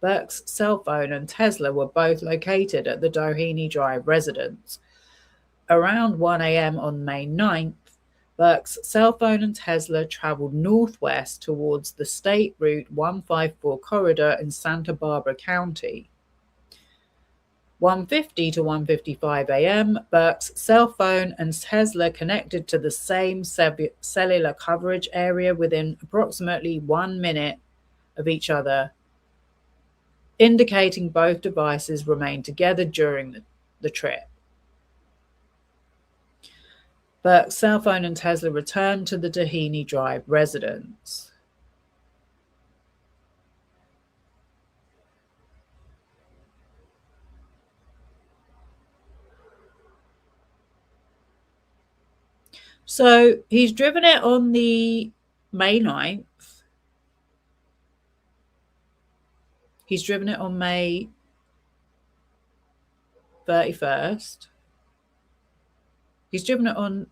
Burke's cell phone and Tesla were both located at the Doheny Drive residence. Around 1 a.m. on May 9th, Burke's cell phone and Tesla traveled northwest towards the State Route 154 corridor in Santa Barbara County. 1:50 to 1:55 a.m., Burke's cell phone and Tesla connected to the same cellular coverage area within approximately 1 minute of each other, indicating both devices remained together during the trip. Burke's cell phone and Tesla returned to the Doheny Drive residence. So he's driven it on the May 9th. He's driven it on May 31st. He's driven it on...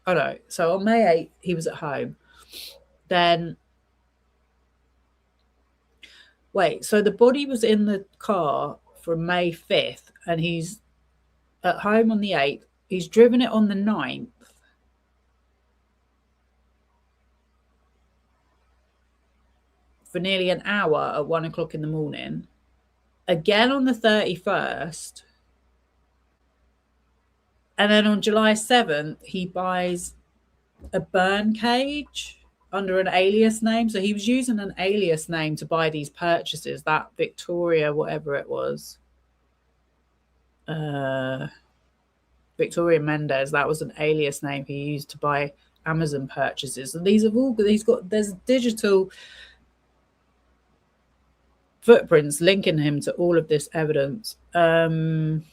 Oh, no. So on May 8th, he was at home. Then... Wait, so the body was in the car from May 5th, and he's at home on the 8th. He's driven it on the 9th. For nearly an hour at 1 o'clock in the morning. Again on the 31st. And then on July 7th, he buys a burn cage under an alias name. So he was using an alias name to buy these purchases. That Victoria, whatever it was. Victoria Mendez, that was an alias name he used to buy Amazon purchases. And these have all, there's digital footprints linking him to all of this evidence. July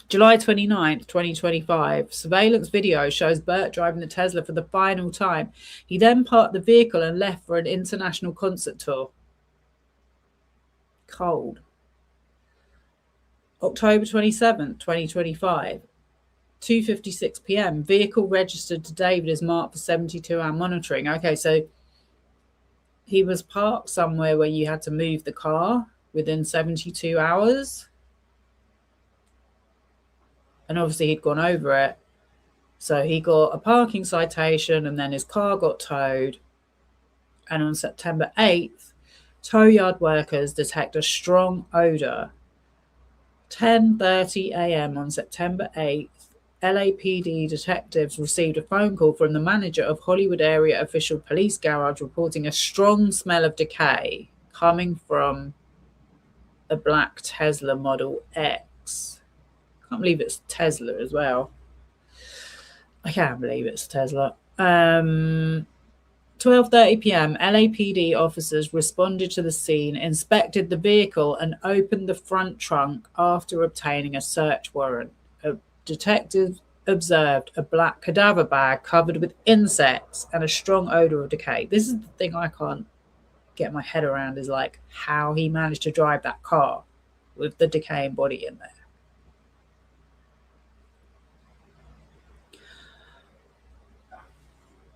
29th, 2025, surveillance video shows Bert driving the Tesla for the final time. He then parked the vehicle and left for an international concert tour. Cold. October 27th, 2025, 2:56 p.m. Vehicle registered to David is marked for 72-hour monitoring. Okay, so he was parked somewhere where you had to move the car within 72 hours. And obviously he'd gone over it. So he got a parking citation and then his car got towed. And on September 8th, tow yard workers detect a strong odour. 10:30 a.m. on September 8th, LAPD detectives received a phone call from the manager of Hollywood Area Official Police Garage reporting a strong smell of decay coming from a black Tesla Model X. Can't believe it's Tesla as well. I can't believe it's Tesla. 12:30 p.m. LAPD officers responded to the scene, inspected the vehicle and opened the front trunk after obtaining a search warrant. A detective observed a black cadaver bag covered with insects and a strong odor of decay. This is the thing I can't get my head around, is like how he managed to drive that car with the decaying body in there.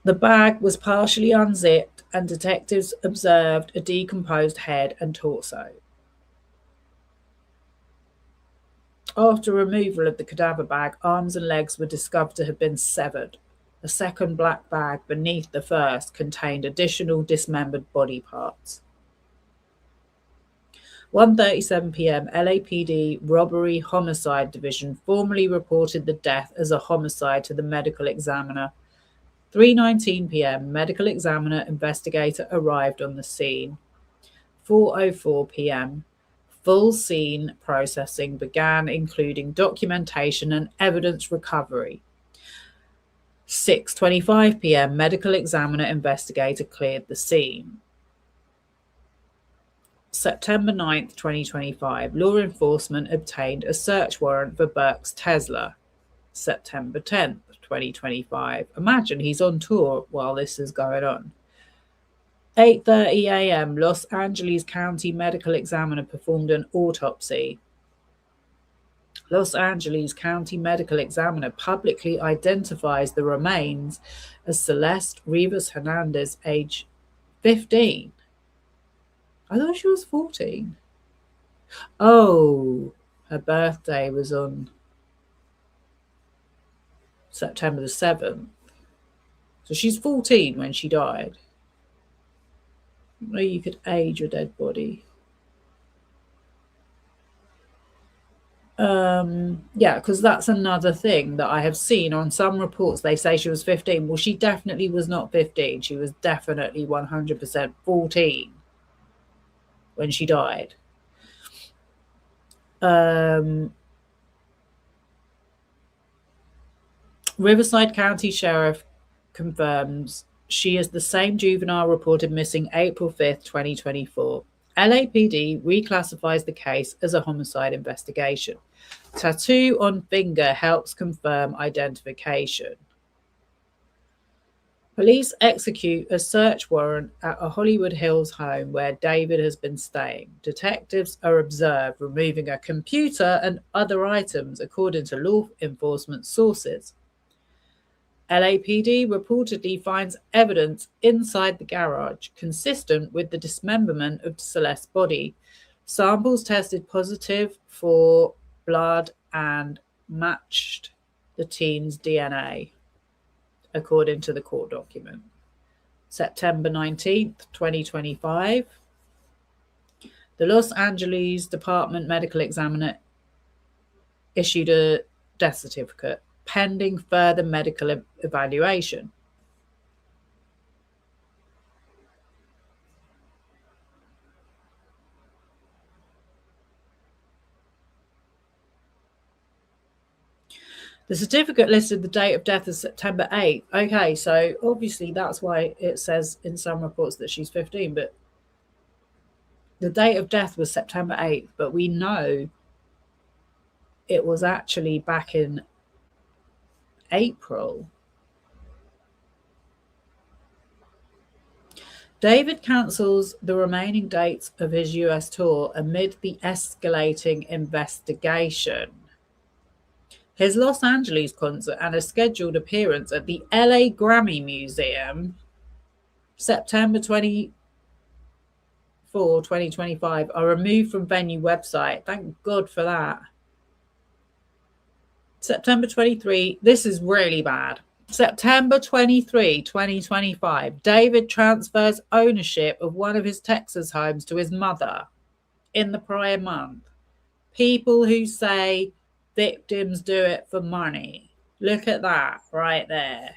The bag was partially unzipped and detectives observed a decomposed head and torso. After removal of the cadaver bag, arms and legs were discovered to have been severed. A second black bag beneath the first contained additional dismembered body parts. 1:37 p.m. LAPD Robbery Homicide Division formally reported the death as a homicide to the medical examiner. 3:19 p.m. medical examiner investigator arrived on the scene. 4:04 p.m. full scene processing began, including documentation and evidence recovery. 6:25 p.m. medical examiner investigator cleared the scene. September 9th, 2025, law enforcement obtained a search warrant for Burke's Tesla. September 10th, 2025. Imagine he's on tour while this is going on. 8:30 a.m. Los Angeles County medical examiner performed an autopsy. Los Angeles County medical examiner publicly identifies the remains as Celeste Rivas Hernandez, age 15. I thought she was 14. Oh, her birthday was on September the 7th. So she's 14 when she died. You could age a dead body. Yeah, because that's another thing that I have seen on some reports. They say she was 15. Well, she definitely was not 15. She was definitely 100% 14 when she died. Riverside County Sheriff confirms she is the same juvenile reported missing April 5th, 2024. LAPD reclassifies the case as a homicide investigation. Tattoo on finger helps confirm identification. Police execute a search warrant at a Hollywood Hills home where David has been staying. Detectives are observed removing a computer and other items, according to law enforcement sources. LAPD reportedly finds evidence inside the garage consistent with the dismemberment of Celeste's body. Samples tested positive for blood and matched the teen's DNA, according to the court document. September 19th, 2025, the Los Angeles Department Medical Examiner issued a death certificate pending further medical evaluation. The certificate listed the date of death as September 8th. Okay, so obviously that's why it says in some reports that she's 15, but the date of death was September 8th, but we know it was actually back in April. David cancels the remaining dates of his US tour amid the escalating investigation. His Los Angeles concert and a scheduled appearance at the LA Grammy Museum, September 24, 2025, are removed from venue website. Thank God for that. September 23, this is really bad. September 23, 2025, David transfers ownership of one of his Texas homes to his mother in the prior month. People who say victims do it for money. Look at that right there.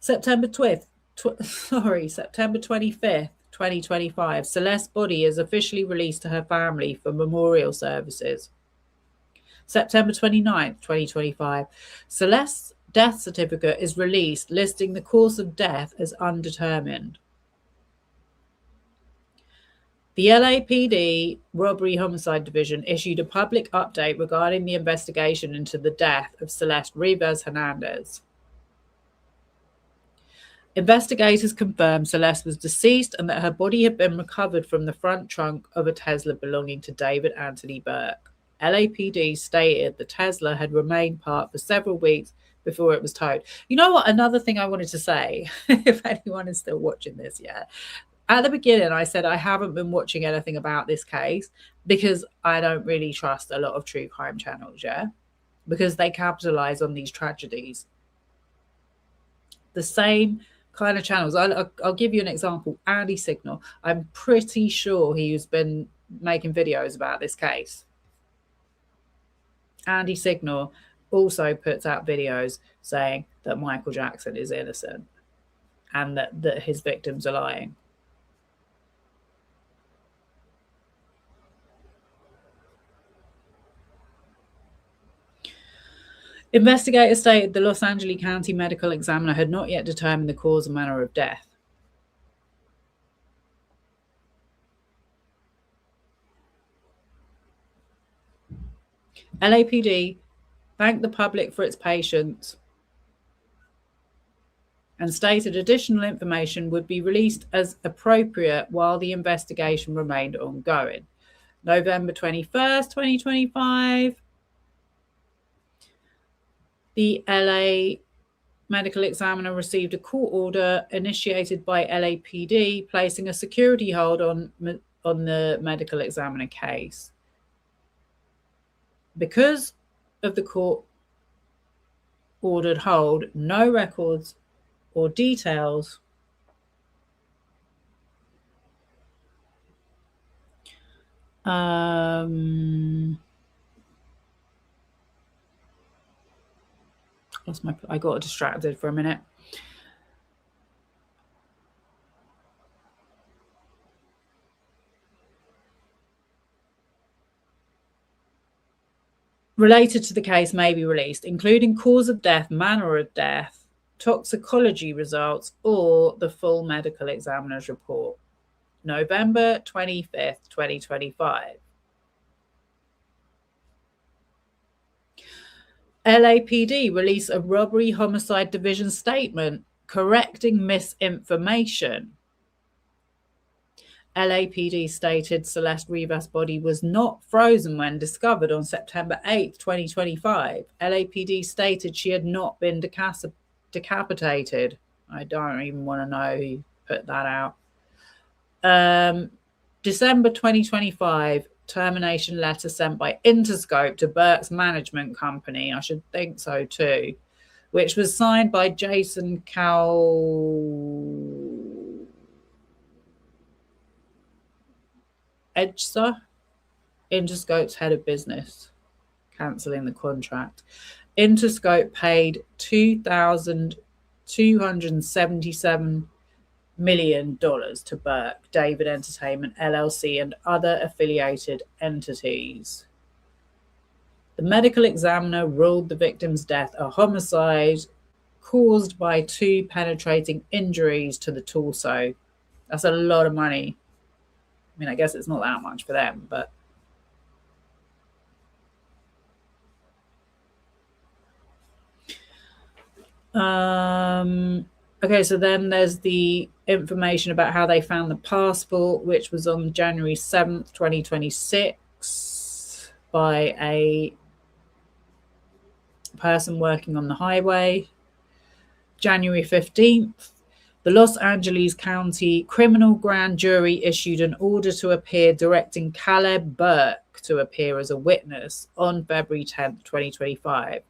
September 25th, 2025, Celeste's body is officially released to her family for memorial services. September 29th, 2025, Celeste's death certificate is released, listing the cause of death as undetermined. The LAPD Robbery Homicide Division issued a public update regarding the investigation into the death of Celeste Rivas Hernandez. Investigators confirmed Celeste was deceased and that her body had been recovered from the front trunk of a Tesla belonging to David Anthony Burke. LAPD stated the Tesla had remained parked for several weeks before it was towed. You know what? Another thing I wanted to say, if anyone is still watching this yet, at the beginning I said I haven't been watching anything about this case because I don't really trust a lot of true crime channels, yeah? Because they capitalize on these tragedies. The same kind of channels. I'll give you an example. Andy Signal. I'm pretty sure he's been making videos about this case. Andy Signal also puts out videos saying that Michael Jackson is innocent and that his victims are lying. Investigators stated the Los Angeles County Medical Examiner had not yet determined the cause and manner of death. LAPD thanked the public for its patience and stated additional information would be released as appropriate while the investigation remained ongoing. November 21st, 2025, the LA Medical Examiner received a court order initiated by LAPD placing a security hold on the Medical Examiner case. Because of the court-ordered hold, no records or details I got distracted for a minute. Related to the case may be released, including cause of death, manner of death, toxicology results, or the full medical examiner's report. November 25th, 2025. LAPD release a robbery homicide division statement correcting misinformation. LAPD stated Celeste Rivas' body was not frozen when discovered on September 8, 2025. LAPD stated she had not been decapitated. I don't even want to know who put that out. December 2025, termination letter sent by Interscope to Burke's management company. I should think so too, which was signed by Jason Edger, Interscope's head of business, cancelling the contract. Interscope paid $2,277 million to Burke, David Entertainment LLC, and other affiliated entities. The medical examiner ruled the victim's death a homicide caused by 2 penetrating injuries to the torso. That's a lot of money. I mean, I guess it's not that much for them, but okay, so then there's the information about how they found the passport, which was on January 7th, 2026 by a person working on the highway. January 15th, the Los Angeles County Criminal Grand Jury issued an order to appear directing Caleb Burke to appear as a witness on February 10th, 2025.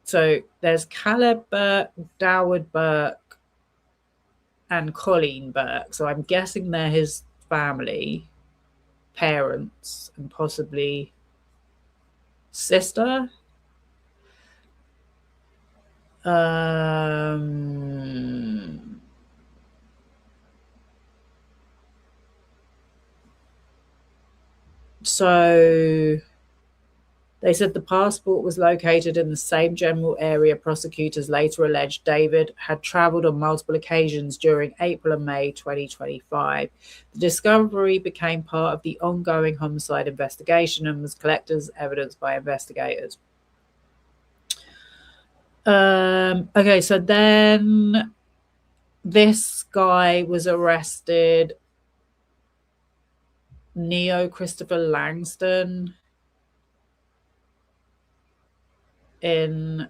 So there's Caleb Burke, Doward Burke, and Colleen Burke. So I'm guessing they're his family, parents, and possibly sister. So they said the passport was located in the same general area prosecutors later alleged David had traveled on multiple occasions during April and May 2025. The discovery became part of the ongoing homicide investigation and was collected as evidence by investigators. Okay, so then this guy was arrested, Neo Christopher Langston, in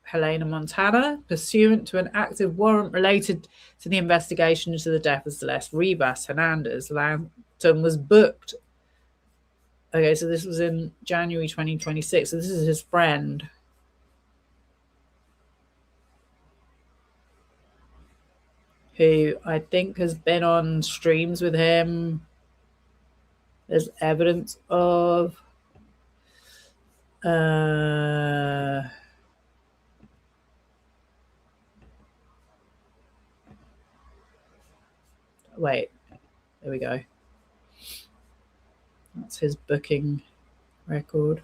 Helena, Montana, pursuant to an active warrant related to the investigation into the death of Celeste Rivas Hernandez. Langston was booked. Okay, so this was in January 2026. So this is his friend. Who I think has been on streams with him. There's evidence of. Wait, there we go. That's his booking record.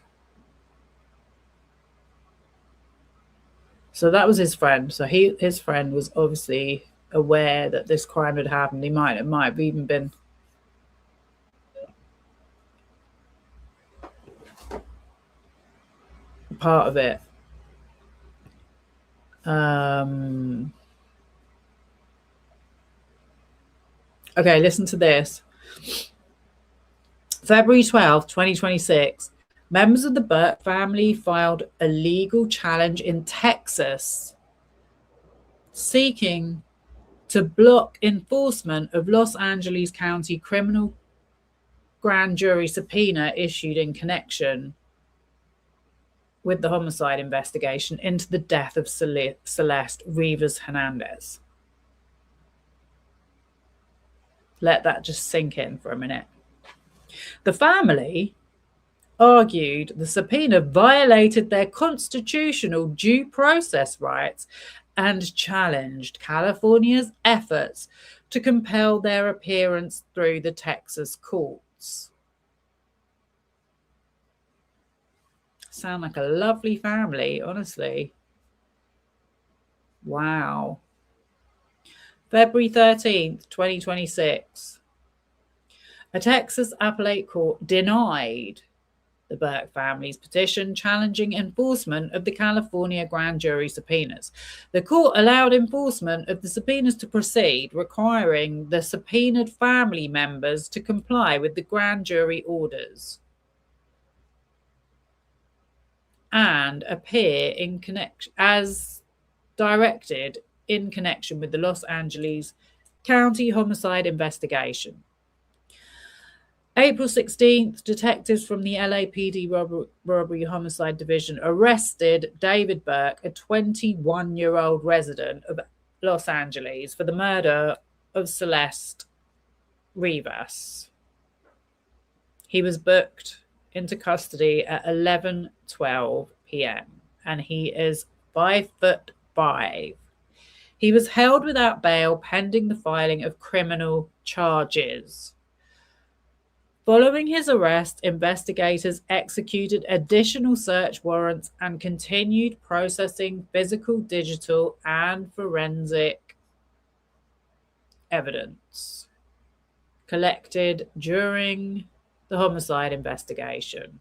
So that was his friend. So his friend was obviously aware that this crime had happened. It might have even been part of it. Okay, listen to this. February 12th, 2026, members of the Burke family filed a legal challenge in Texas seeking to block enforcement of Los Angeles County Criminal Grand Jury subpoena issued in connection with the homicide investigation into the death of Celeste Rivas Hernandez. Let that just sink in for a minute. The family argued the subpoena violated their constitutional due process rights and challenged California's efforts to compel their appearance through the Texas courts. Sound like a lovely family, honestly. Wow. February 13th, 2026. A Texas appellate court denied the Burke family's petition challenging enforcement of the California grand jury subpoenas. The court allowed enforcement of the subpoenas to proceed, requiring the subpoenaed family members to comply with the grand jury orders and appear in connection as directed in connection with the Los Angeles County homicide investigation. April 16th, detectives from the LAPD Robbery Homicide Division arrested David Burke, a 21-year-old resident of Los Angeles, for the murder of Celeste Rivas. He was booked into custody at 11:12 p.m. and he is 5'5". He was held without bail pending the filing of criminal charges. Following his arrest, investigators executed additional search warrants and continued processing physical, digital, and forensic evidence collected during the homicide investigation.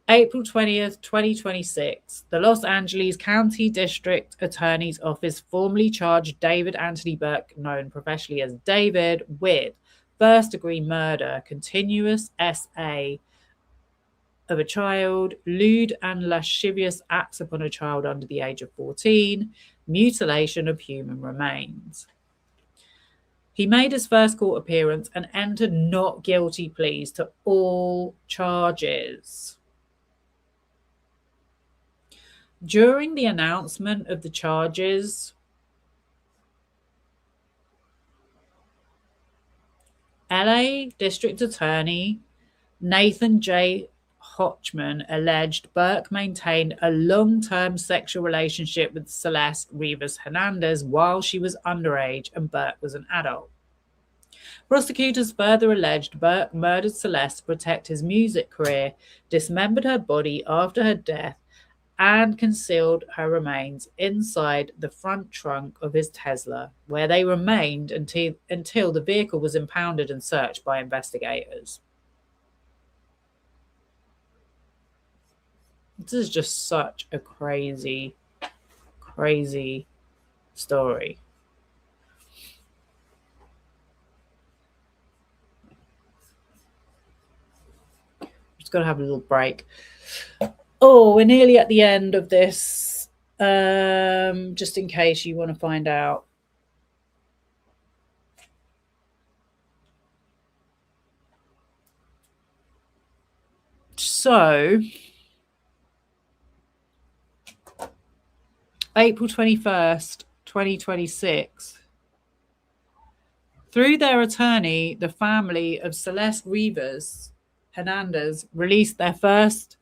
April 20th, 2026, the Los Angeles County District Attorney's Office formally charged David Anthony Burke, known professionally as David, with first-degree murder, continuous SA of a child, lewd and lascivious acts upon a child under the age of 14, mutilation of human remains. He made his first court appearance and entered not guilty pleas to all charges. During the announcement of the charges, LA District Attorney Nathan J. Hochman alleged Burke maintained a long-term sexual relationship with Celeste Rivas Hernandez while she was underage and Burke was an adult. Prosecutors further alleged Burke murdered Celeste to protect his music career, dismembered her body after her death, and concealed her remains inside the front trunk of his Tesla, where they remained until the vehicle was impounded and searched by investigators. This is just such a crazy, crazy story. Just got to have a little break. Oh, we're nearly at the end of this, just in case you want to find out. So, April 21st, 2026. Through their attorney, the family of Celeste Rivas Hernandez released their first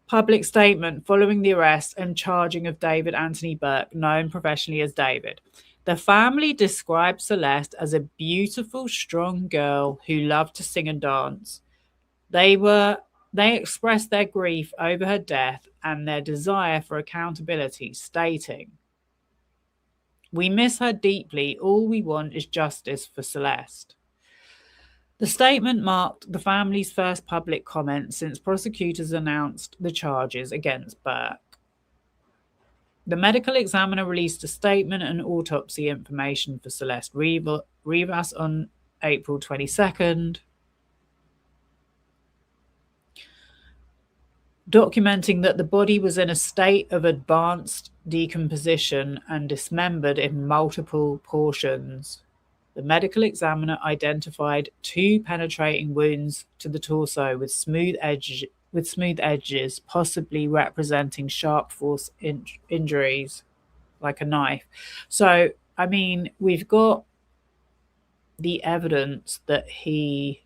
public statement following the arrest and charging of David Anthony Burke, known professionally as David. The family described Celeste as a beautiful, strong girl who loved to sing and dance. They expressed their grief over her death and their desire for accountability, stating, "We miss her deeply. All we want is justice for Celeste." The statement marked the family's first public comment since prosecutors announced the charges against Burke. The medical examiner released a statement and autopsy information for Celeste Rivas on April 22nd, documenting that the body was in a state of advanced decomposition and dismembered in multiple portions. The medical examiner identified 2 penetrating wounds to the torso with smooth edges, possibly representing sharp force injuries, like a knife. So, I mean, we've got the evidence that he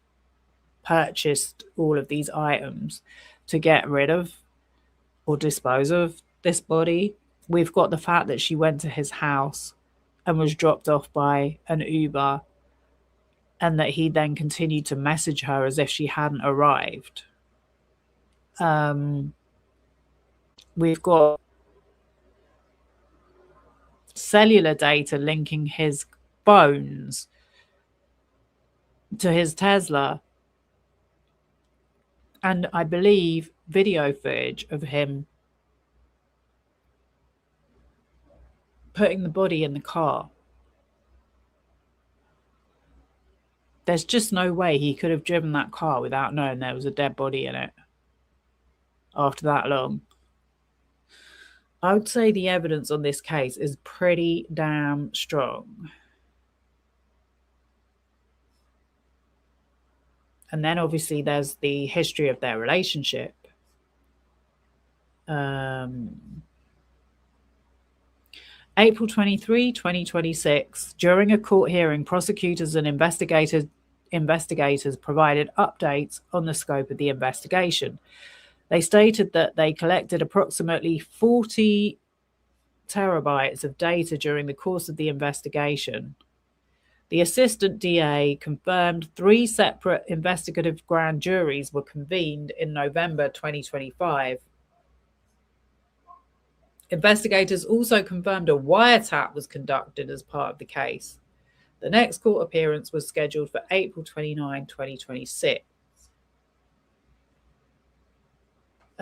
purchased all of these items to get rid of or dispose of this body. We've got the fact that she went to his house and was dropped off by an Uber, and that he then continued to message her as if she hadn't arrived. We've got cellular data linking his bones to his Tesla. And I believe video footage of him putting the body in the car. There's just no way he could have driven that car without knowing there was a dead body in it after that long. I would say the evidence on this case is pretty damn strong. And then obviously there's the history of their relationship. April 23, 2026, during a court hearing, prosecutors and investigators provided updates on the scope of the investigation. They stated that they collected approximately 40 terabytes of data during the course of the investigation. The assistant DA confirmed 3 separate investigative grand juries were convened in November 2025. Investigators also confirmed a wiretap was conducted as part of the case. The next court appearance was scheduled for April 29, 2026.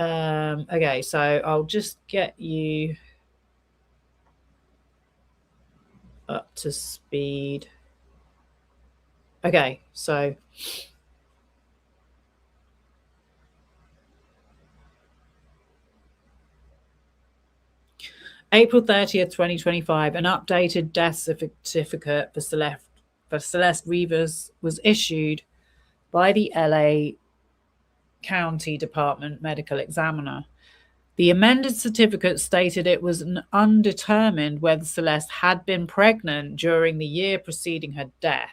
Okay, so I'll just get you up to speed. Okay, so April 30th, 2025, an updated death certificate for Celeste Rivas was issued by the LA County Department Medical Examiner. The amended certificate stated it was undetermined whether Celeste had been pregnant during the year preceding her death.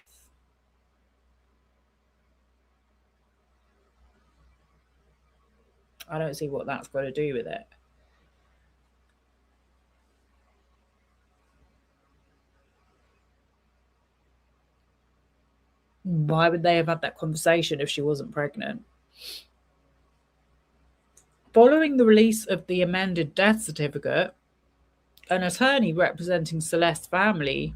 I don't see what that's got to do with it. Why would they have had that conversation if she wasn't pregnant? Following the release of the amended death certificate, an attorney representing Celeste's family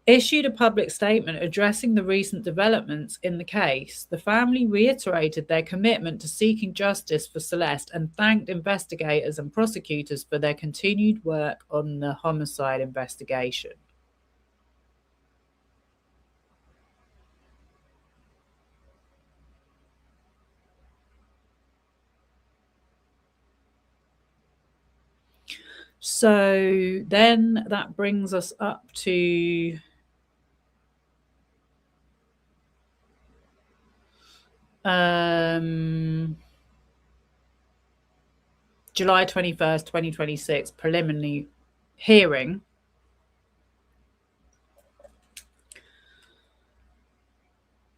issued a public statement addressing the recent developments in the case. The family reiterated their commitment to seeking justice for Celeste and thanked investigators and prosecutors for their continued work on the homicide investigation. So then that brings us up to July 21st, 2026, preliminary hearing.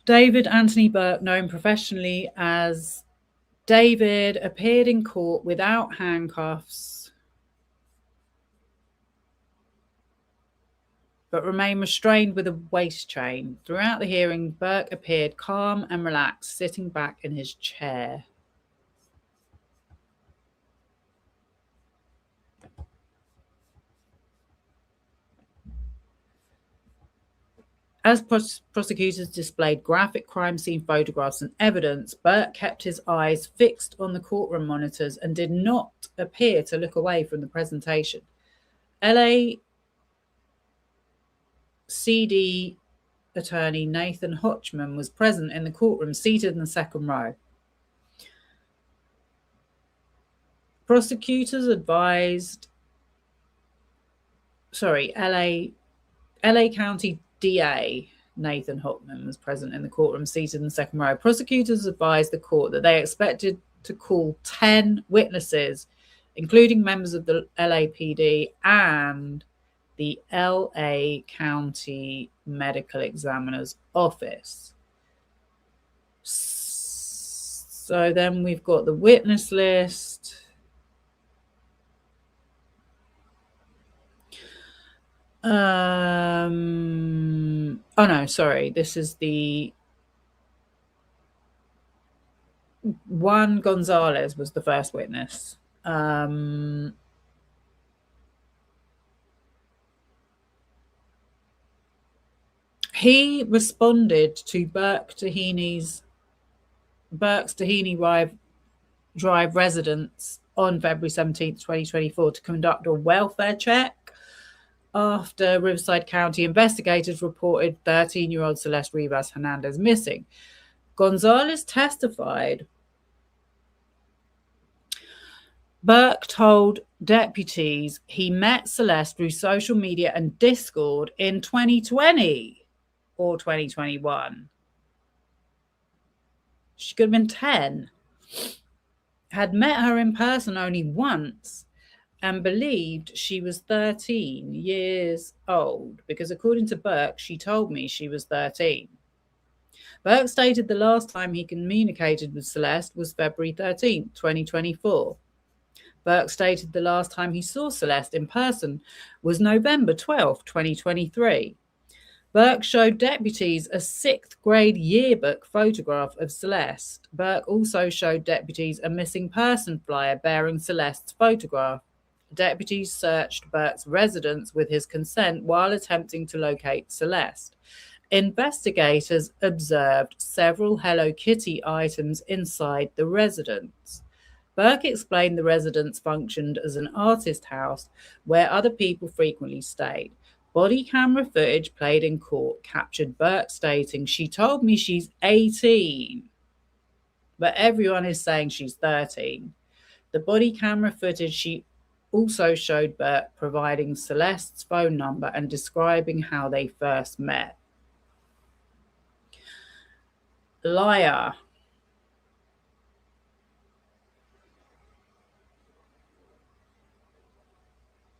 David Anthony Burke, known professionally as David, appeared in court without handcuffs, but remained restrained with a waist chain. Throughout the hearing, Burke appeared calm and relaxed, sitting back in his chair. As prosecutors displayed graphic crime scene photographs and evidence, Burke kept his eyes fixed on the courtroom monitors and did not appear to look away from the presentation. LACD attorney Nathan Hotchman was present in the courtroom, seated in the second row. Prosecutors advised, LA County DA Nathan Hotchman was present in the courtroom, seated in the second row. Prosecutors advised the court that they expected to call 10 witnesses, including members of the LAPD and the LA County Medical Examiner's Office. So then we've got the witness list. Oh no, sorry. This is the Juan Gonzalez was the first witness. He responded to Burke's Tahini Drive residence on February 17th, 2024 to conduct a welfare check after Riverside County investigators reported 13-year-old Celeste Rivas Hernandez missing. Gonzalez testified Burke told deputies he met Celeste through social media and Discord in 2020 or 2021. She could have been 10. Had met her in person only once and believed she was 13 years old because, according to Burke, she told me she was 13. Burke stated the last time he communicated with Celeste was February 13th, 2024. Burke stated the last time he saw Celeste in person was November 12th, 2023. Burke showed deputies a 6th grade yearbook photograph of Celeste. Burke also showed deputies a missing person flyer bearing Celeste's photograph. Deputies searched Burke's residence with his consent while attempting to locate Celeste. Investigators observed several Hello Kitty items inside the residence. Burke explained the residence functioned as an artist house where other people frequently stayed. Body camera footage played in court captured Burke stating, "She told me she's 18, but everyone is saying she's 13. The body camera footage she also showed Burke providing Celeste's phone number and describing how they first met." Liar.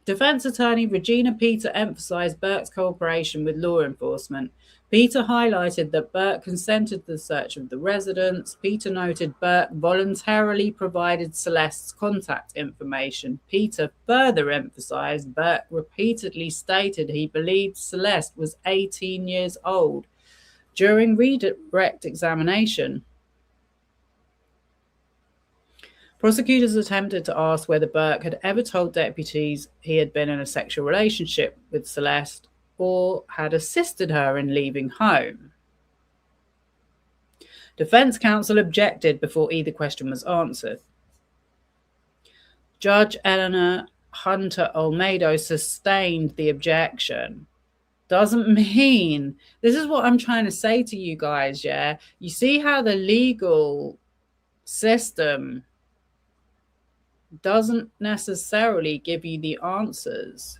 Defense attorney Regina Peter emphasized Burke's cooperation with law enforcement. Peter highlighted that Burke consented to the search of the residence. Peter noted Burke voluntarily provided Celeste's contact information. Peter further emphasized Burke repeatedly stated he believed Celeste was 18 years old. During redirect examination, prosecutors attempted to ask whether Burke had ever told deputies he had been in a sexual relationship with Celeste or had assisted her in leaving home. Defense counsel objected before either question was answered. Judge Eleanor Hunter Olmedo sustained the objection. Doesn't mean, this is what I'm trying to say to you guys, yeah? You see how the legal system doesn't necessarily give you the answers.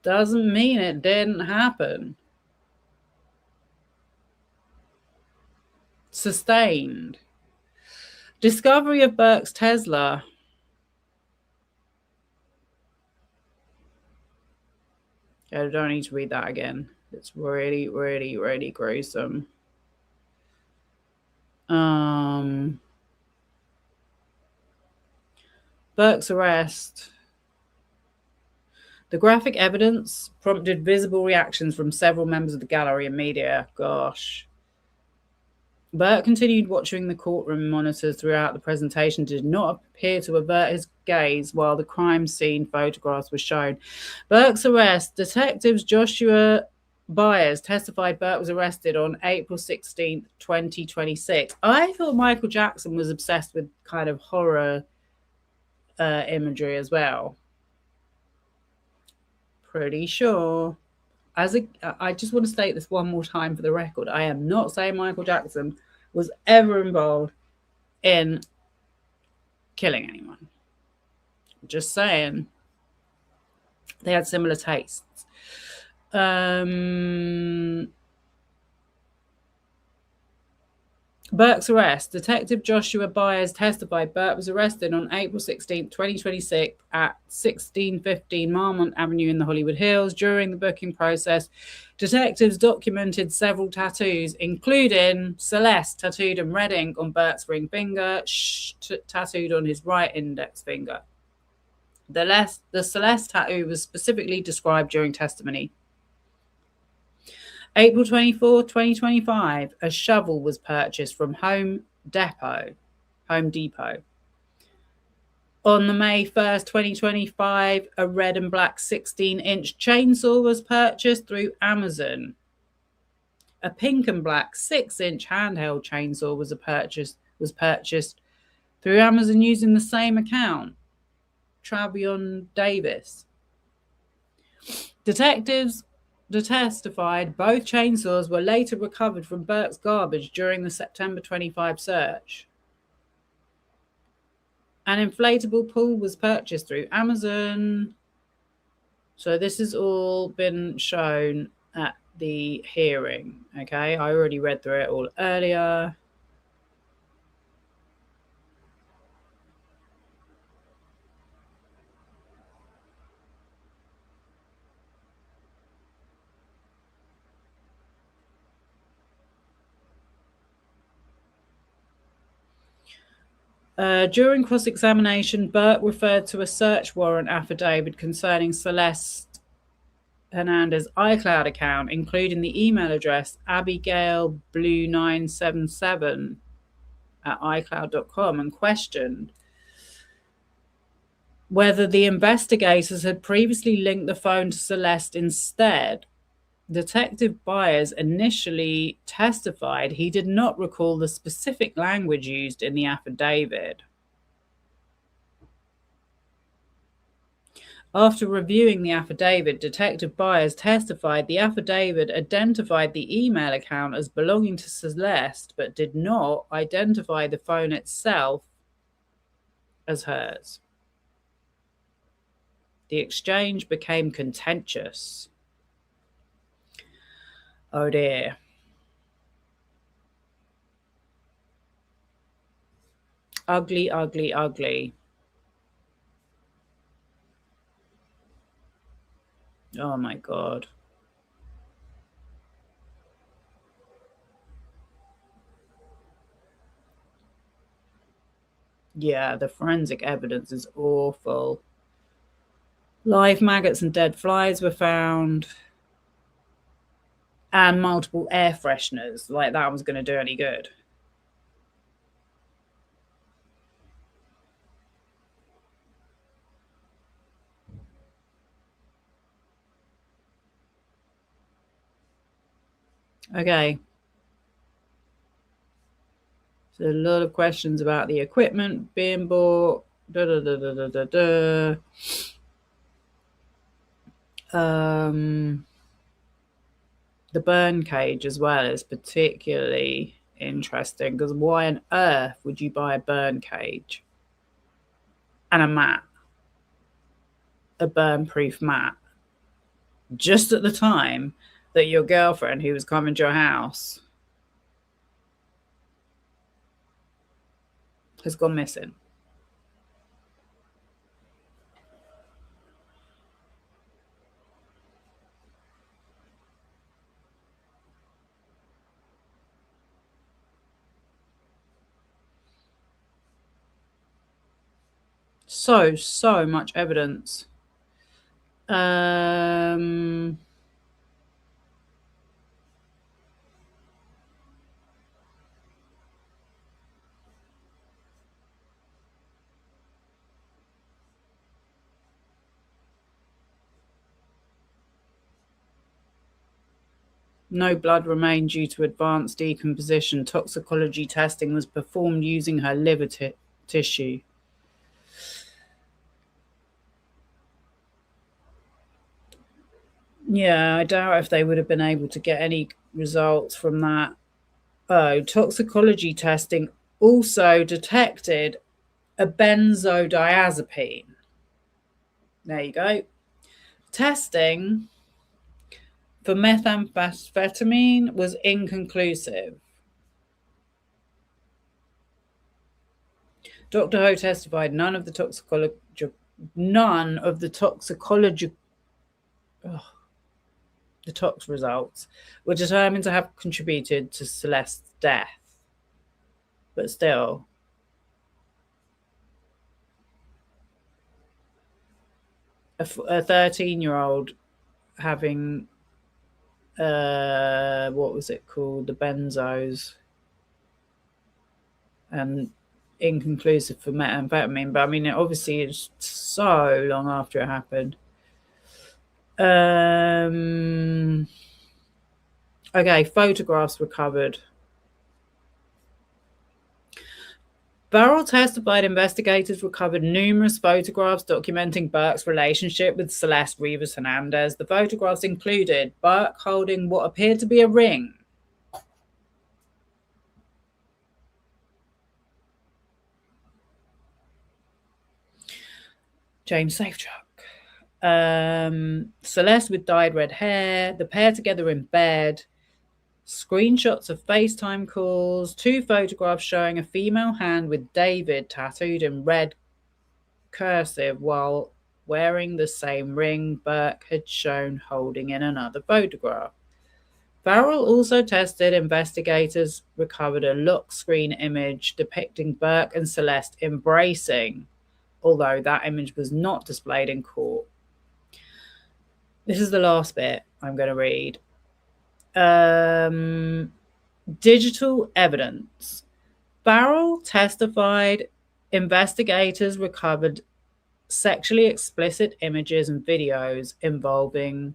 Doesn't mean it didn't happen. Sustained. Discovery of Burke's Tesla. I don't need to read that again. It's really, really, really gruesome. Burke's arrest. The graphic evidence prompted visible reactions from several members of the gallery and media. Gosh. Burke continued watching the courtroom monitors throughout the presentation, did not appear to avert his gaze while the crime scene photographs were shown. Burke's arrest. Detectives Joshua Byers testified Burke was arrested on April 16th, 2026. I thought Michael Jackson was obsessed with kind of horror imagery as well. Pretty sure. I just want to state this one more time for the record. I am not saying Michael Jackson was ever involved in killing anyone. I'm just saying they had similar tastes. Burke's arrest. Detective Joshua Byers testified Burke was arrested on April 16, 2026 at 1615 Marmont Avenue in the Hollywood Hills. During the booking process, detectives documented several tattoos, including Celeste tattooed in red ink on Burke's ring finger, tattooed on his right index finger. The Celeste tattoo was specifically described during testimony. April 24, 2025, a shovel was purchased from Home Home Depot. On the May 1st, 2025, a red and black 16-inch chainsaw was purchased through Amazon. A pink and black 6-inch handheld chainsaw was purchased through Amazon using the same account, Travion Davis. Detectives testified both chainsaws were later recovered from Burke's garbage during the September 25 search. An inflatable pool was purchased through Amazon. So this has all been shown at the hearing. Okay, I already read through it all earlier. During cross-examination, Burke referred to a search warrant affidavit concerning Celeste Hernandez's iCloud account, including the email address abigailblue977 at icloud.com, and questioned whether the investigators had previously linked the phone to Celeste instead. Detective Byers initially testified he did not recall the specific language used in the affidavit. After reviewing the affidavit, Detective Byers testified the affidavit identified the email account as belonging to Celeste, but did not identify the phone itself as hers. The exchange became contentious. Oh dear. Ugly, ugly, ugly. Oh my God. Yeah, the forensic evidence is awful. Live maggots and dead flies were found. And multiple air fresheners. Like that was going to do any good. Okay. So a lot of questions about the equipment being bought. The burn cage as well is particularly interesting, because why on earth would you buy a burn cage and a mat, a burn-proof mat, just at the time that your girlfriend who was coming to your house has gone missing? So much evidence. No blood remained due to advanced decomposition. Toxicology testing was performed using her liver tissue. Yeah, I doubt if they would have been able to get any results from that. Oh, toxicology testing also detected a benzodiazepine. There you go. Testing for methamphetamine was inconclusive. Dr. Ho testified none of the toxicology the tox results were determined to have contributed to Celeste's death. But still, a 13-year-old having what was it called? The benzos. and inconclusive for methamphetamine. But I mean, obviously, it's so long after it happened. Okay, photographs recovered. Farrell testified investigators recovered numerous photographs documenting Burke's relationship with Celeste Rivas Hernandez. The photographs included Burke holding what appeared to be a ring. James Safechuck. Celeste with dyed red hair, the pair together in bed, screenshots of FaceTime calls, 2 photographs showing a female hand with David tattooed in red cursive while wearing the same ring Burke had shown holding in another photograph. Farrell also tested investigators recovered a lock screen image depicting Burke and Celeste embracing, although that image was not displayed in court. This is the last bit I'm going to read. Digital evidence. Farrell testified investigators recovered sexually explicit images and videos involving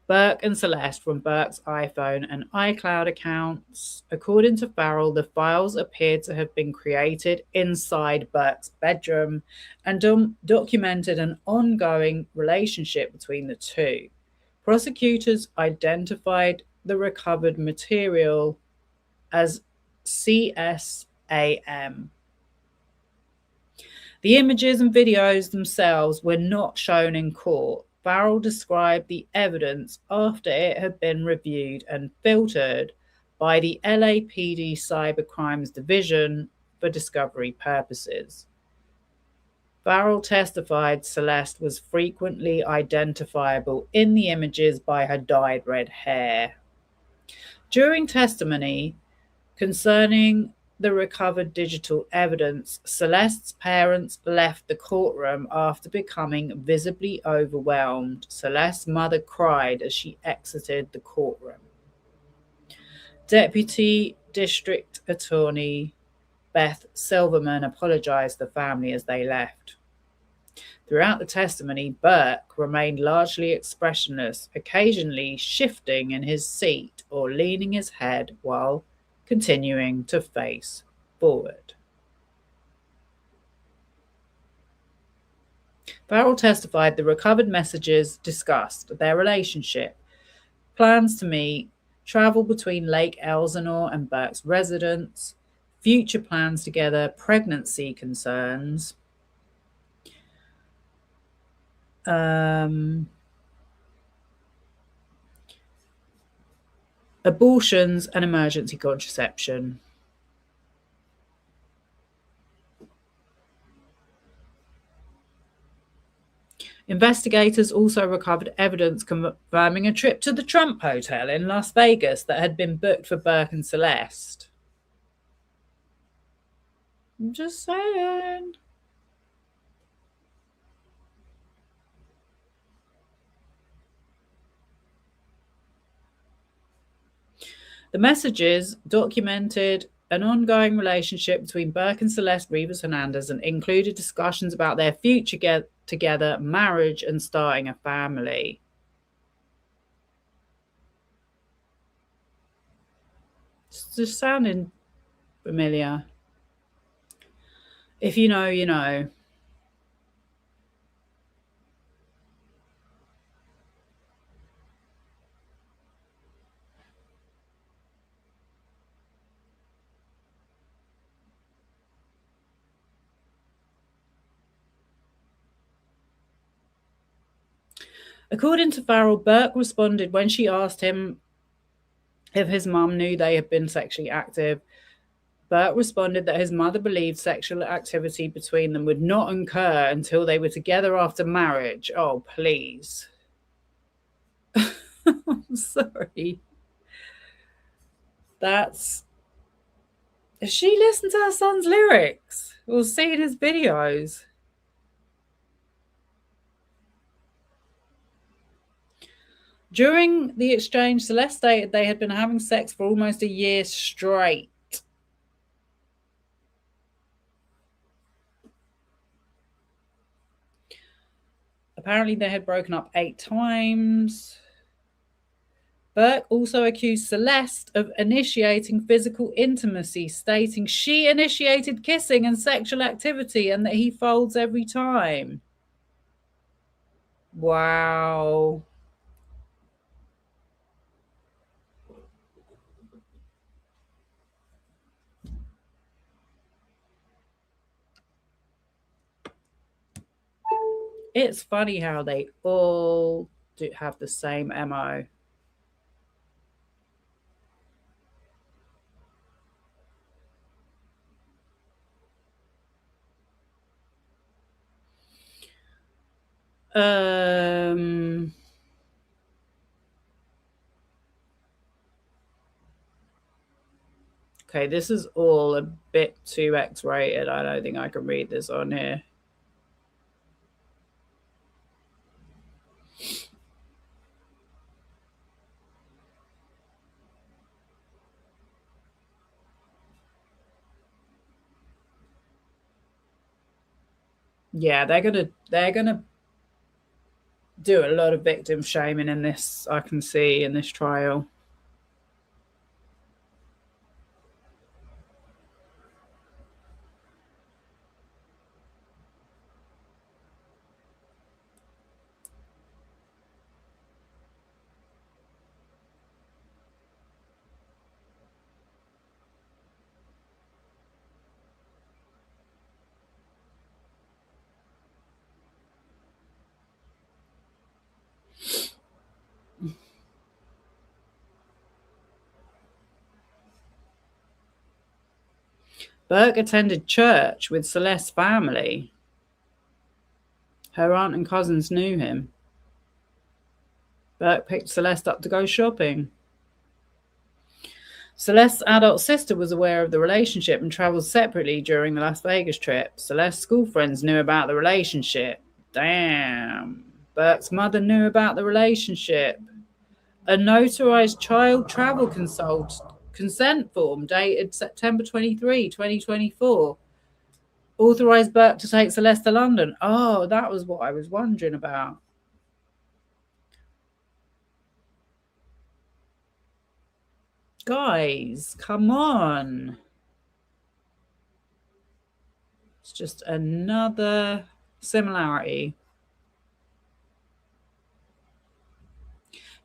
Burke and Celeste from Burke's iPhone and iCloud accounts. According to Farrell, the files appeared to have been created inside Burke's bedroom and documented an ongoing relationship between the two. Prosecutors identified the recovered material as CSAM. The images and videos themselves were not shown in court. Farrell described the evidence after it had been reviewed and filtered by the LAPD Cybercrimes Division for discovery purposes. Farrell testified Celeste was frequently identifiable in the images by her dyed red hair. During testimony concerning the recovered digital evidence, Celeste's parents left the courtroom after becoming visibly overwhelmed. Celeste's mother cried as she exited the courtroom. Deputy District Attorney Beth Silverman apologized to the family as they left. Throughout the testimony, Burke remained largely expressionless, occasionally shifting in his seat or leaning his head while continuing to face forward. Farrell testified the recovered messages discussed their relationship, plans to meet, travel between Lake Elsinore and Burke's residence, future plans together, pregnancy concerns, abortions and emergency contraception. Investigators also recovered evidence confirming a trip to the Trump Hotel in Las Vegas that had been booked for Burke and Celeste. I'm just saying. The messages documented an ongoing relationship between Burke and Celeste Rivas Hernandez and included discussions about their future together, marriage, and starting a family. It's just sounding familiar. If you know, you know. According to Farrell, Burke responded when she asked him if his mum knew they had been sexually active. Burke responded that his mother believed sexual activity between them would not occur until they were together after marriage. Oh, please. I'm sorry. Has she listened to her son's lyrics or seen his videos? During the exchange, Celeste stated they had been having sex for almost a year straight. Apparently they had broken up 8 times. Burke also accused Celeste of initiating physical intimacy, stating she initiated kissing and sexual activity and that he folds every time. Wow. It's funny how they all do have the same MO. Okay, this is all a bit too X-rated. I don't think I can read this on here. Yeah, they're gonna do a lot of victim shaming in this, I can see in this trial. Burke attended church with Celeste's family. Her aunt and cousins knew him. Burke picked Celeste up to go shopping. Celeste's adult sister was aware of the relationship and traveled separately during the Las Vegas trip. Celeste's school friends knew about the relationship. Damn. Burke's mother knew about the relationship. A notarized child travel consent form dated September 23, 2024 authorized Burke to take Celeste to London. Oh, that was what I was wondering about. Guys, come on. It's just another similarity.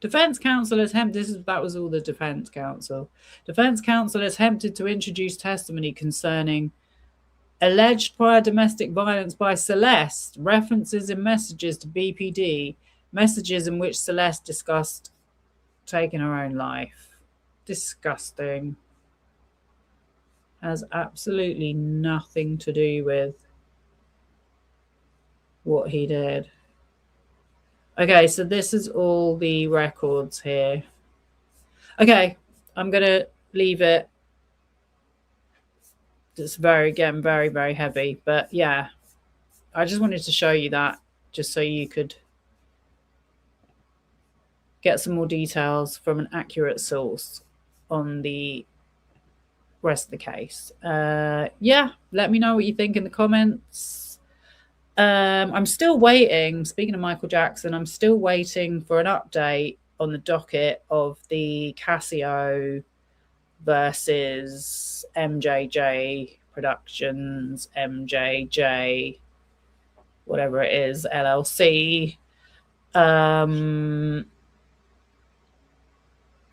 Defense counsel attempted, that was all the defense counsel. Defense counsel attempted to introduce testimony concerning alleged prior domestic violence by Celeste, references in messages to BPD, messages in which Celeste discussed taking her own life. Disgusting. Has absolutely nothing to do with what he did. Okay, so this is all the records here. Okay, I'm going to leave it. It's very, very heavy. But yeah, I just wanted to show you that just so you could get some more details from an accurate source on the rest of the case. Yeah, let me know what you think in the comments. I'm still waiting, speaking of Michael Jackson, I'm still waiting for an update on the docket of the Casio versus MJJ Productions, MJJ, whatever it is, LLC.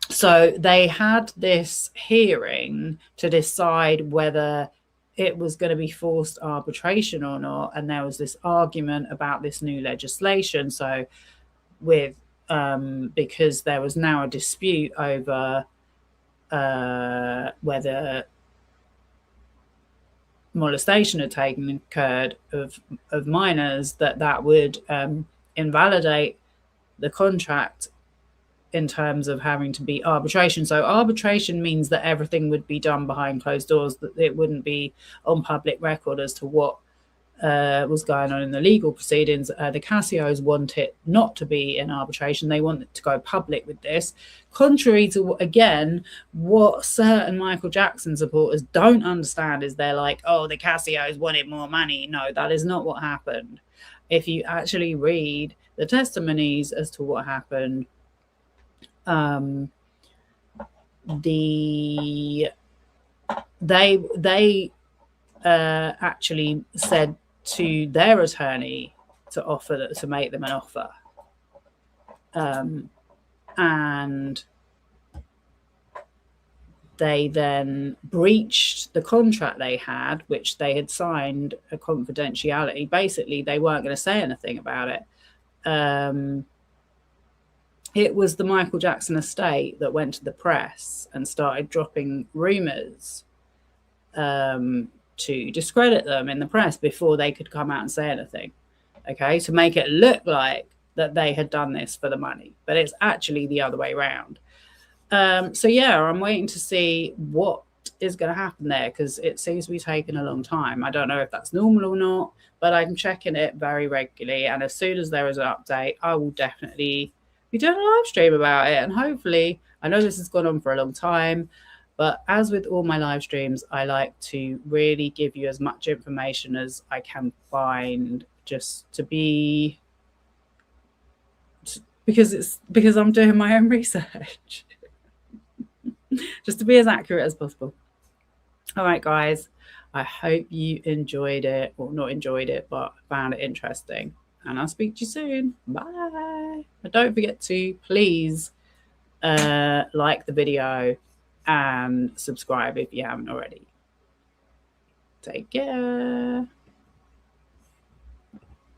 So they had this hearing to decide whether it was going to be forced arbitration or not, and there was this argument about this new legislation. So with because there was now a dispute over whether molestation had occurred of minors, that would invalidate the contract in terms of having to be arbitration. So arbitration means that everything would be done behind closed doors, that it wouldn't be on public record as to what was going on in the legal proceedings. The Casios want it not to be in arbitration. They want it to go public with this, contrary to, again, what certain Michael Jackson supporters don't understand is they're like, oh, the Casios wanted more money. No, that is not what happened. if you actually read the testimonies as to what happened, they actually said to their attorney to make them an offer, and they then breached the contract they had, which they had signed a confidentiality. Basically, they weren't going to say anything about it. It was the Michael Jackson estate that went to the press and started dropping rumors to discredit them in the press before they could come out and say anything. Okay, to make it look like that they had done this for the money, but it's actually the other way around. So yeah, I'm waiting to see what is going to happen there, because it seems to be taking a long time. I don't know if that's normal or not, but I'm checking it very regularly, and as soon as there is an update, I will definitely be doing a live stream about it. And hopefully, I know this has gone on for a long time, but as with all my live streams, I like to really give you as much information as I can find, just to be, because I'm doing my own research. Just to be as accurate as possible. All right, guys, I hope you enjoyed it, or not enjoyed it, but found it interesting. And I'll speak to you soon. Bye. But don't forget to please like the video and subscribe if you haven't already. Take care.